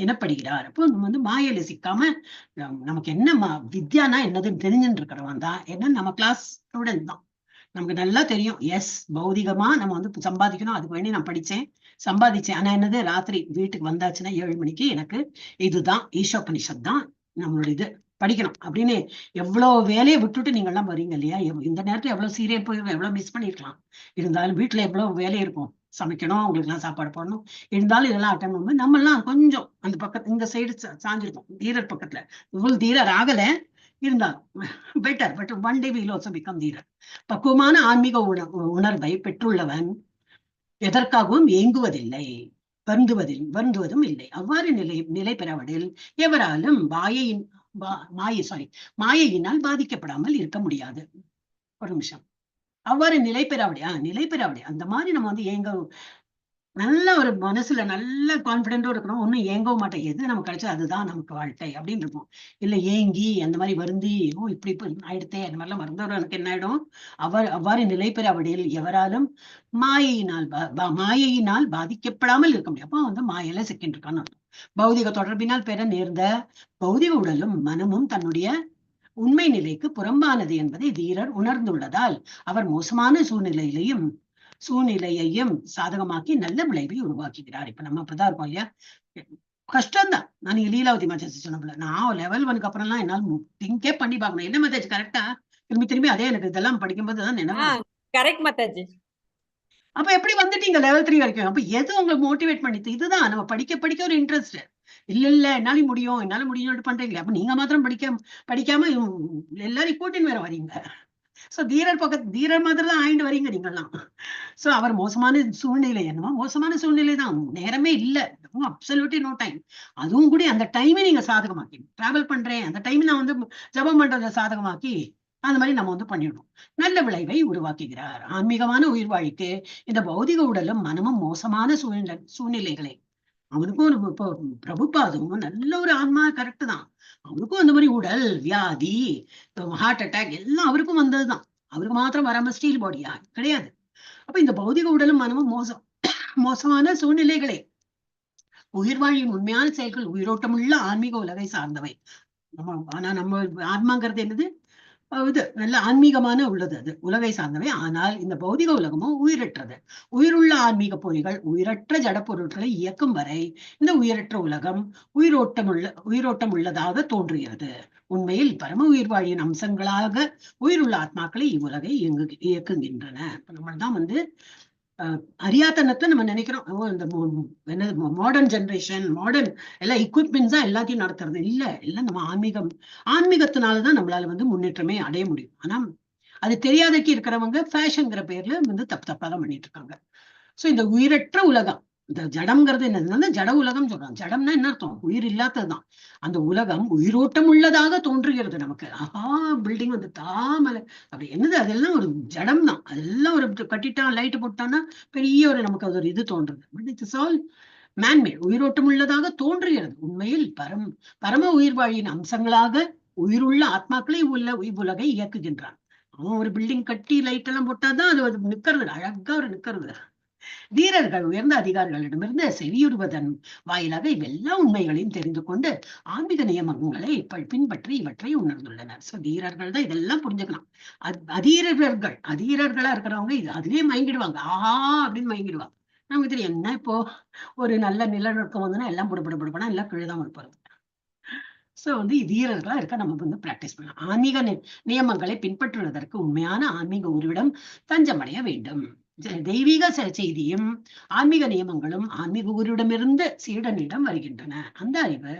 எனப்படுகிறார். அப்போ நம்ம வந்து மாயையில சிக்காம நமக்கு என்ன வித்யானா என்னதுன்னு தெரிஞ்சுட்டு இருக்கிறவன் தான் என்ன நம்ம கிளாஸ் ஸ்டூடெண்ட் தான். நமக்கு நல்லா தெரியும், எஸ் பௌதிகமா நம்ம வந்து சம்பாதிக்கணும், அதுக்கு வேண்டி நான் சம்பாதிச்சேன். ஆனா என்னது ராத்திரி வீட்டுக்கு வந்தாச்சுன்னா 7 மணிக்கு எனக்கு இதுதான் ஈஷோபனிஷத் தான் நம்மளோட இது படிக்கணும் அப்படின்னு எவ்வளவு வேலையை விட்டுட்டு நீங்க எல்லாம் வரீங்க இல்லையா. இந்த நேரத்துல எவ்வளவு சீரியல் போய் எவ்வளவு மிஸ் பண்ணிருக்கலாம். இருந்தாலும் வீட்டுல எவ்வளவு வேலை இருக்கும், சமைக்கணும், அவங்களுக்கு எல்லாம் சாப்பாடு போடணும். இருந்தாலும் இதெல்லாம் அட்டன் பண்ணும்போது நம்ம எல்லாம் கொஞ்சம் அந்த பக்கத்து இந்த சைடு சாஞ்சிருக்கோம் தீரர் பக்கத்துல. இவ்வளவு தீரர் ஆகல இருந்தாலும் better, but one day will also become தீரர். பக்குவமான ஆன்மீக உணர்வை பெற்றுள்ளவன் எதற்காகவும் ஏங்குவதில்லை, வருந்துவதும் இல்லை. அவ்வாறு நிலை பெறவதில் எவராலும் மாயையினால் பாதிக்கப்படாமல் இருக்க முடியாது. ஒரு நிமிஷம். அவ்வாறு நிலை பெறாவடியா அந்த மாதிரி நம்ம வந்து ஏங்க நல்ல ஒரு மனசுல நல்ல கான்பிடென்டா இருக்கணும். ஒன்னும் ஏங்கவும் மாட்டேன், எது நமக்கு கிடைச்சா அதுதான் நமக்கு வாழ்க்கை அப்படின்னு இருக்கும். இல்ல ஏங்கி அந்த மாதிரி வருந்தி இப்படி ஆயிடுத்தே அந்த மாதிரிலாம் வருந்தவர் எனக்கு என்ன ஆயிடும். அவ்வாறு நிலை பெறாவடியில் எவராலும் மாயையினால் பாதிக்கப்படாமல் இருக்க முடியும். அப்போ வந்து மாயையில சிக்கின்னு இருக்கான்னு அர்த்தம். பௌதிக தொடர்பினால் பெற நேர்ந்த பௌதிக உடலும் மனமும் தன்னுடைய உண்மை நிலைக்கு புறம்பானது என்பதை தீரர் உணர்ந்துள்ளதால் அவர் மோசமான சூழ்நிலையையும் சாதகமாக்கி நல்ல விளைவை உருவாக்குகிறார். இப்ப நம்ம அப்படிதான் இருக்கோம் இல்லையா. கஷ்டம்தான். நான் லீலாவதி மெத்தேஜ் சொன்னல, நான் லெவல் 1க்கு அப்புறம் எல்லாம் என்னால திங்கே பண்ணி பார்க்கணும் என்ன மெத்தேஜ் கரெக்டா திரும்பி அதே எனக்கு இதெல்லாம் படிக்கும்போதுதான் நினைவு. அப்ப எப்படி வந்துட்டீங்க லெவல் 3 வரைக்கும். அப்ப எது உங்களுக்கு மோட்டிவேட் பண்ணிட்டு இதுதான் நம்ம படிக்க ஒரு இன்ட்ரெஸ்ட். இல்ல என்னால முடியும் பண்றீங்களே. அப்ப நீங்க மாத்திரம் படிக்காம எல்லாரையும் கூட்டின்னு வேற வரீங்க. சோ தீரர் மாதிரி தான் ஆயிண்டு வரீங்க நீங்கெல்லாம். சோ அவர் மோசமான சூழ்நிலை மோசமான சூழ்நிலை தான், நேரமே இல்ல, அப்சல்யூட்லி நோ டைம். அதுவும் கூட அந்த டைமை நீங்க சாதகமாக்கி டிராவல் பண்றேன் அந்த டைம் நான் வந்து ஜபம் பண்றதை சாதகமாக்கி அந்த மாதிரி நம்ம வந்து பண்ணிடணும். நல்ல விளைவை உருவாக்குகிறார். ஆன்மீகமான உயிர் வாழ்க்கை இந்த பௌதிக உடலும் மனமும் மோசமான சூழ்நிலைகளை அவனுக்கும் இப்போ பிரபுபாதும் நல்ல ஒரு ஆன்மா கரெக்ட் தான். அவருக்கும் அந்த மாதிரி உடல் வியாதி ஹார்ட் அட்டாக் எல்லாம் அவருக்கும் வந்ததுதான். அவருக்கு மாத்திரம் வராம ஸ்டீல் பாடியா கிடையாது. அப்ப இந்த பௌதிக உடலும் மனமும் மோசமான சூழ்நிலைகளை உயிர் வாழ்வின் உண்மையான செயல்கள் உயிரோட்டமுள்ள ஆன்மீக உலகை சார்ந்தவை. ஆனா நம்ம ஆன்மாங்கிறது என்னது இது நல்ல ஆன்மீகமான உள்ளது, அது உலகை சார்ந்தவை. ஆனால் இந்த பௌதிக உலகமும் உயிரற்றது. உயிருள்ள ஆன்மீக பொறிகள் உயிரற்ற ஜட பொருட்களை இயக்கும் வரை இந்த உயிரற்ற உலகம் உயிரோட்டம் உள்ளதாக தோன்றுகிறது. உண்மையில் பரம உயிர் வாழியின் அம்சங்களாக உயிருள்ள ஆத்மாக்களை இவ்வுலகை இயக்குகின்றன. நம்மள்தான் வந்து அறியாத்தனத்தை நம்ம நினைக்கிறோம், இந்த என்னது மாடர்ன் ஜெனரேஷன் மாடர்ன் எல்லா எக்யூப்மெண்ட்ஸ் தான் எல்லாத்தையும் நடத்துறது. இல்ல நம்ம ஆன்மீகத்தினாலதான் நம்மளால வந்து முன்னேற்றமே அடைய முடியும். ஆனா அது தெரியாதக்கு இருக்கிறவங்க ஃபேஷன்ங்கிற பேர்ல வந்து தப்பாதான் பண்ணிட்டு இருக்காங்க. சோ இந்த உயிரற்ற உலகம் இந்த ஜடம்ங்கிறது என்னதுன்னா ஜட உலகம் சொல்றாங்க. ஜடம்னா என்ன அர்த்தம்? உயிர் இல்லாததுதான். அந்த உலகம் உயிரோட்டம் உள்ளதாக தோன்றுகிறது நமக்கு. ஆஹா, பில்டிங் வந்து தாமலை அப்படி என்னது, அதெல்லாம் ஒரு ஜடம் தான். அதெல்லாம் ஒரு கட்டிட்டான் லைட் போட்டான்னா பெரிய ஒரு நமக்கு அது ஒரு இது தோன்றுது. But it's all manmade. உயிரோட்டம் உள்ளதாக தோன்றுகிறது. உண்மையில் பரம உயிர் வாழியின் அம்சங்களாக உயிருள்ள ஆத்மாக்களை உலகை இயக்குகின்றான். அவன் ஒரு பில்டிங் கட்டி லைட் எல்லாம் போட்டாதான் அது நிக்கிறது, அழகா ஒரு நிக்கிறது. வீரர்கள் உயர்ந்த அதிகாரிகளிடமிருந்து செவியுறுவதன் வாயிலாக இவெல்லாம் உண்மைகளையும் தெரிந்து கொண்டு ஆன்மீக நியமங்களை பின்பற்றி இவற்றை உணர்ந்துள்ளனர். சோ வீரர்கள் தான் இதெல்லாம் புரிஞ்சுக்கலாம். அதீரர்களா இருக்கிறவங்க இது அதுலயே மயங்கிடுவாங்க. ஆஹா அப்படின்னு மயங்கிடுவாங்க. நமக்கு தெரியும் என்ன, இப்போ ஒரு நல்ல நிலநடுக்கம் வந்துன்னா எல்லாம் புடப்படப்படப்படா எல்லாம் கீழதான் இருப்பாரு. சோ வந்து வீரர்களா இருக்க நம்ம வந்து பிராக்டிஸ் பண்ணலாம். ஆன்மீக நியமங்களை பின்பற்றுவதற்கு உண்மையான ஆன்மீக உருவிடம் தஞ்சமடைய வேண்டும். தெய்வீக செய்தியும் ஆன்மீக நியமங்களும் ஆன்மீக குருவிடமிருந்து சீடனிடம் வருகின்றன. அந்த அறிவு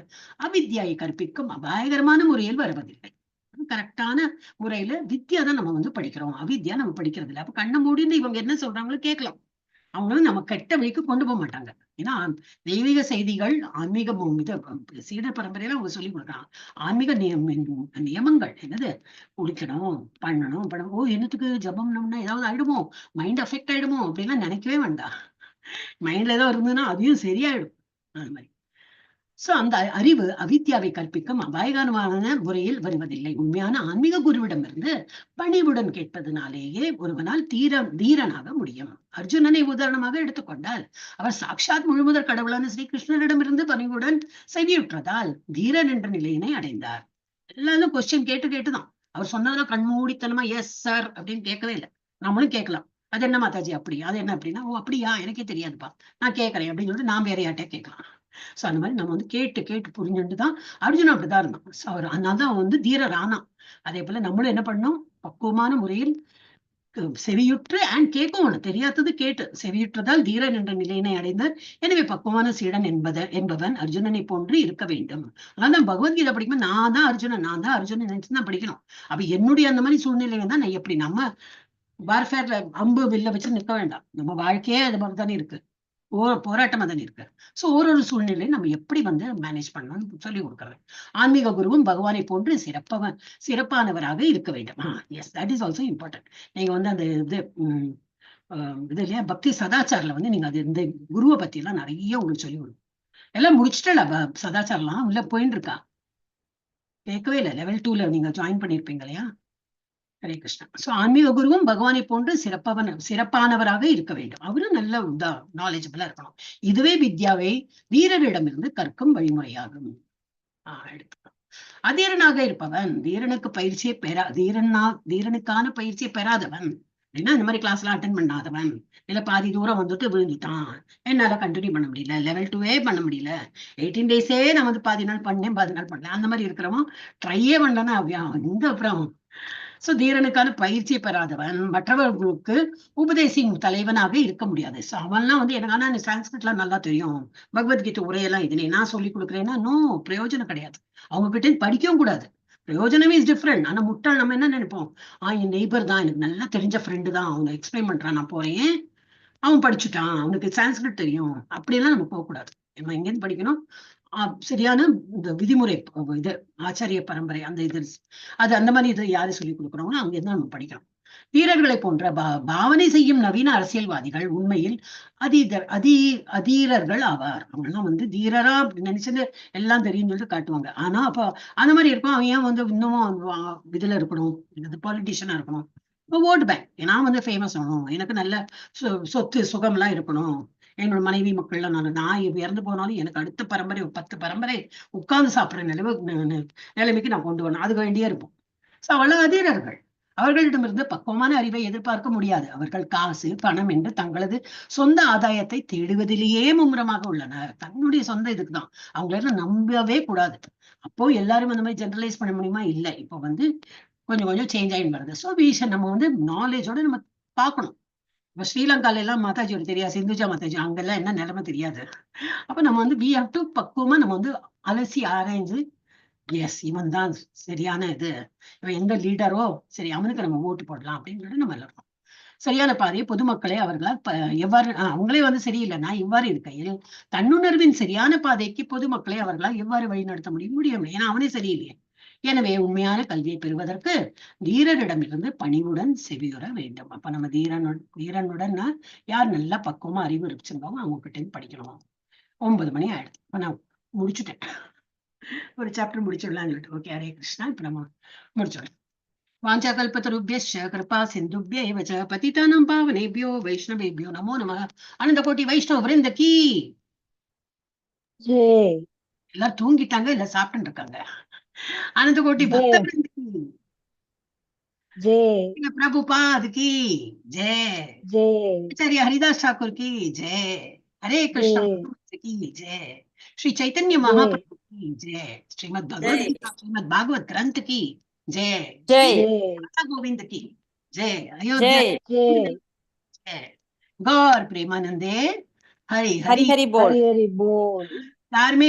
அவித்யாயை கற்பிக்கும் அபாயகரமான முறையில் வருவதில்லை. கரெக்டான முறையில வித்யா தான் நம்ம வந்து படிக்கிறோம், அவித்யா நம்ம படிக்கிறது இல்லை. அப்ப கண்ணை மூடின்னு இவங்க என்ன சொல்றாங்களோ கேட்கலாம். அவங்களும் நம்ம கெட்ட வழிக்கு கொண்டு போக மாட்டாங்க. ஏன்னா தெய்வீக செய்திகள் ஆன்மீக சீட பரம்பரையில அவங்க சொல்லி கொடுக்குறாங்க. ஆன்மீக நியமங்கள் என்னது, குடிக்கணும், பண்ணணும், ஓ என்னத்துக்கு ஜபம்னோம்னா ஏதாவது ஆயிடுமோ, மைண்ட் அஃபெக்ட் ஆயிடுமோ அப்படின்லாம் நினைக்கவே வேண்டாம். மைண்ட்ல ஏதோ இருந்ததுன்னா அதையும் சரியாயிடும். அது மாதிரி சோ அந்த அறிவு அவித்யாவை கற்பிக்கும் அபாயகரமான முறையில் வருவதில்லை. உண்மையான ஆன்மீக குருவிடமிருந்து பணிவுடன் கேட்பதனாலேயே ஒருவனால் தீரனாக முடியும். அர்ஜுனனை உதாரணமாக எடுத்துக்கொண்டால் அவர் சாட்சாத் முழுமுதற் கடவுளான ஸ்ரீ கிருஷ்ணரிடமிருந்து பணிவுடன் செவியுற்றதால் தீரன் என்ற நிலையினை அடைந்தார். எல்லாரும் கொஸ்டின் கேட்டுதான் அவர் சொன்னதெல்லாம் கண்மூடித்தனமா எஸ் சார் அப்படின்னு கேட்கவே இல்லை. நம்மளும் கேட்கலாம், அது என்ன மாதாஜி அப்படியா, அது என்ன அப்படின்னா, ஓ அப்படியா எனக்கே தெரியாதுப்பா நான் கேட்கறேன் அப்படின்னு சொல்லிட்டு நான் வேற யார்ட்டே கேட்கலாம். சோ அந்த மாதிரி நம்ம வந்து கேட்டு புரிஞ்சுட்டுதான் அர்ஜுனன் அப்படிதான் இருந்தான். அவர் அதனால்தான் அவன் வந்து தீரர் ஆனான். அதே போல நம்மளும் என்ன பண்ணோம், பக்குவமான முறையில் செவியுற்று அண்ட் கேட்கும், தெரியாதது கேட்டு செவியுற்றதால் தீரன் என்ற நிலையினை அடைந்தார். எனவே பக்குவமான சீடன் என்பவன் அர்ஜுனனை போன்று இருக்க வேண்டும். அதான் பகவத்கீதை படிக்கும்போது நான் தான் அர்ஜுனன் நினைச்சுதான் படிக்கணும். அப்ப என்னுடைய அந்த மாதிரி சூழ்நிலையில தான் நான் எப்படி நம்ம வார்ஃபேர்ல அம்பு வில்ல வச்சு நிற்க வேண்டாம். நம்ம வாழ்க்கையே அது மாதிரி தானே இருக்கு, போராட்டமா தானே இருக்கு. சோ ஒரு சூழ்நிலையை நம்ம எப்படி வந்து மேனேஜ் பண்ணணும்னு சொல்லி கொடுக்குறது. ஆன்மீக குருவும் பகவானை போன்று சிறப்பானவராக இருக்க வேண்டும். Yes, that is also important. நீங்க வந்து அந்த இது இல்லையா பக்தி சதாச்சாரில வந்து நீங்க அது இந்த குருவை பத்தி எல்லாம் நிறைய உங்களுக்கு சொல்லி கொடுக்கும். எல்லாம் முடிச்சுட்டல சதாச்சாரம்லாம் உள்ள போயின்னு இருக்கா? கேட்கவே இல்லை. லெவல் 2ல நீங்க ஜாயின் பண்ணிருப்பீங்க இல்லையா? ஹரே கிருஷ்ணா. சோ ஆன்மீக குருவும் பகவானை போன்று சிறப்பானவராக இருக்க வேண்டும். அவரும் நல்ல நாலேஜபிளா இருக்கணும். இதுவே வித்யாவை வீரரிடமிருந்து கற்கும் வழிமுறையாகும். எடுத்துக்கலாம். அதீரனாக இருப்பவன் தீரனுக்கு பயிற்சியை தீரனுக்கான பயிற்சியை பெறாதவன் அப்படின்னா இந்த மாதிரி கிளாஸ் எல்லாம் அட்டென்ட் பண்ணாதவன், இல்ல பாதி தூரம் வந்துட்டு விழுந்துட்டான், என்னால கண்டினியூ பண்ண முடியல, லெவல் 2 பண்ண முடியல, 18 days நான் வந்து பாதி நாள் பண்ணேன், பாதி நாள் பண்ணல, அந்த மாதிரி இருக்கிறவன் ட்ரையே பண்ணலன்னா இந்த அப்புறம் சோ தீரனுக்கான பயிற்சியை பெறாதவன் மற்றவர்களுக்கு உபதேசின் தலைவனாக இருக்க முடியாது. சோ அவன்லாம் வந்து எனக்கு ஆனா சான்ஸ்கிரிட்லாம் நல்லா தெரியும், பகவத்கீதை உரையெல்லாம் இதனை நான் சொல்லி கொடுக்குறேன்னா நோ, பிரயோஜனம் கிடையாது. அவங்க கிட்ட படிக்கவும் கூடாது. பிரயோஜனமே இஸ் டிஃப்ரெண்ட். ஆனா முட்டாள் நம்ம என்ன நினைப்போம், என் நெய்பர் தான், எனக்கு நல்லா தெரிஞ்ச ஃப்ரெண்டு தான், அவங்க எக்ஸ்பிளைன் பண்றான், நான் போறேன், அவன் படிச்சுட்டான், அவனுக்கு சான்ஸ்கிரிட் தெரியும், அப்படியெல்லாம் நம்ம போகக்கூடாது. நம்ம எங்கேருந்து படிக்கணும், சரியான இந்த விதிமுறை, இது ஆச்சாரிய பரம்பரை அந்த இது அது அந்த மாதிரி இது யாரு சொல்லி கொடுக்குறோங்களோ அங்க இருந்து நம்ம படிக்கணும். வீரர்களை போன்ற பாவனை செய்யும் நவீன அரசியல்வாதிகள் உண்மையில் அதீரர்கள் ஆவார். அவங்கெல்லாம் வந்து தீரரா நினைச்சது எல்லாம் தெரியும் சொல்லிட்டு காட்டுவாங்க. ஆனா அப்ப அந்த மாதிரி இருக்கும், அவன் ஏன் வந்து இன்னமும் இதுல இருக்கணும், பாலிட்டிஷியனா இருக்கணும், ஓட்டு பேங்க், நான் வந்து ஃபேமஸ் ஆகணும், எனக்கு நல்ல சொத்து சுகம்லாம் இருக்கணும், என்னோட மனைவி மக்கள்லாம் நான் இறந்து போனாலும் எனக்கு அடுத்த பரம்பரை 10 பரம்பரை உட்கார்ந்து சாப்பிடுற நிலைமைக்கு நான் கொண்டு வரணும், அதுக்கு வேண்டியே இருப்போம். சோ அவ்வளவு அதீரர்கள். அவர்களிடமிருந்து பக்குவமான அறிவை எதிர்பார்க்க முடியாது. அவர்கள் காசு பணம் என்று தங்களது சொந்த ஆதாயத்தை தேடுவதிலேயே மும்முரமாக உள்ளனர். தன்னுடைய சொந்த இதுக்குதான். அவங்களெல்லாம் நம்பவே கூடாது. அப்போ எல்லாரும் அந்த மாதிரி ஜெனரலைஸ் பண்ண முடியுமா? இல்லை. இப்போ வந்து கொஞ்சம் சேஞ்ச் ஆகிட்டு வருது. ஸோ நம்ம வந்து நாலேஜோட நம்ம பார்க்கணும். இப்போ ஸ்ரீலங்கால எல்லாம் மாதாஜியோட தெரியாது, சிந்துஜா மாதாஜி அங்கெல்லாம் என்ன நிலைமை தெரியாது. அப்ப நம்ம வந்து வி ஹேவ் டு பக்குவமா நம்ம வந்து அலசி ஆராய்ஞ்சு, எஸ் இவன் தான் சரியான இது, இவன் எந்த லீடரோ சரி அவனுக்கு நம்ம ஓட்டு போடலாம் அப்படின்னு சொல்லிட்டு நம்ம இருக்கோம். சரியான பாதையை பொதுமக்களே அவர்களால் எவ்வாறு அவங்களே வந்து சரியில்லைன்னா இவ்வாறு இருக்கையில் தன்னுணர்வின் சரியான பாதைக்கு பொதுமக்களை அவர்களால் எவ்வாறு வழிநடத்த முடியும்? ஏன்னா அவனே சரியில்லையே. எனவே உண்மையான கல்வியை பெறுவதற்கு தீரரிடமிருந்து பணிவுடன் செவியுற வேண்டும். அப்ப நம்ம தீரனுடன்னா யார் நல்லா பக்குவமா அறிவு வச்சிருந்தோம் அவங்க கிட்ட இருந்து படிக்கணும். 9 மணி ஆயிடுது. இப்ப நான் முடிச்சுட்டேன். ஒரு சாப்டர் முடிச்சிடலாம்னு சொல்லிட்டு. ஓகே, ஹரே கிருஷ்ணா. இப்ப நம்ம முடிச்சிடலாம். வாஞ்சாகல்பதருभ्यश्च कृपा सिन्धुभ्यैव च पतितानां पावनेभ्यो वैष्णवेभ्यो नमो नमः. अनंतकोटि वैष्णव वृंद की ஜெய். எல்லாரும் தூங்கிட்டாங்க, இல்ல சாப்பிட்டு இருக்காங்க. अनंतकोटि जय. भक्त वृंद की ஜெய். प्रभुपाद की जय. ஜெய். आचार्य हरिदास ठाकुर की जय. हरे कृष्ण की जय. श्री चैतन्य महाप्रभु की जय. श्रीमद् भगवद गीता श्रीमद् भागवत ग्रंथ की जय. ஜெய் ஜெய். माता गोविंद की जय. अयोध्या ஜெய் ஜெய். जय. गौर प्रेमानंदे हरि ஹரி हरि. ஹரி போல். ஹரி ஹரி போல். யாருமே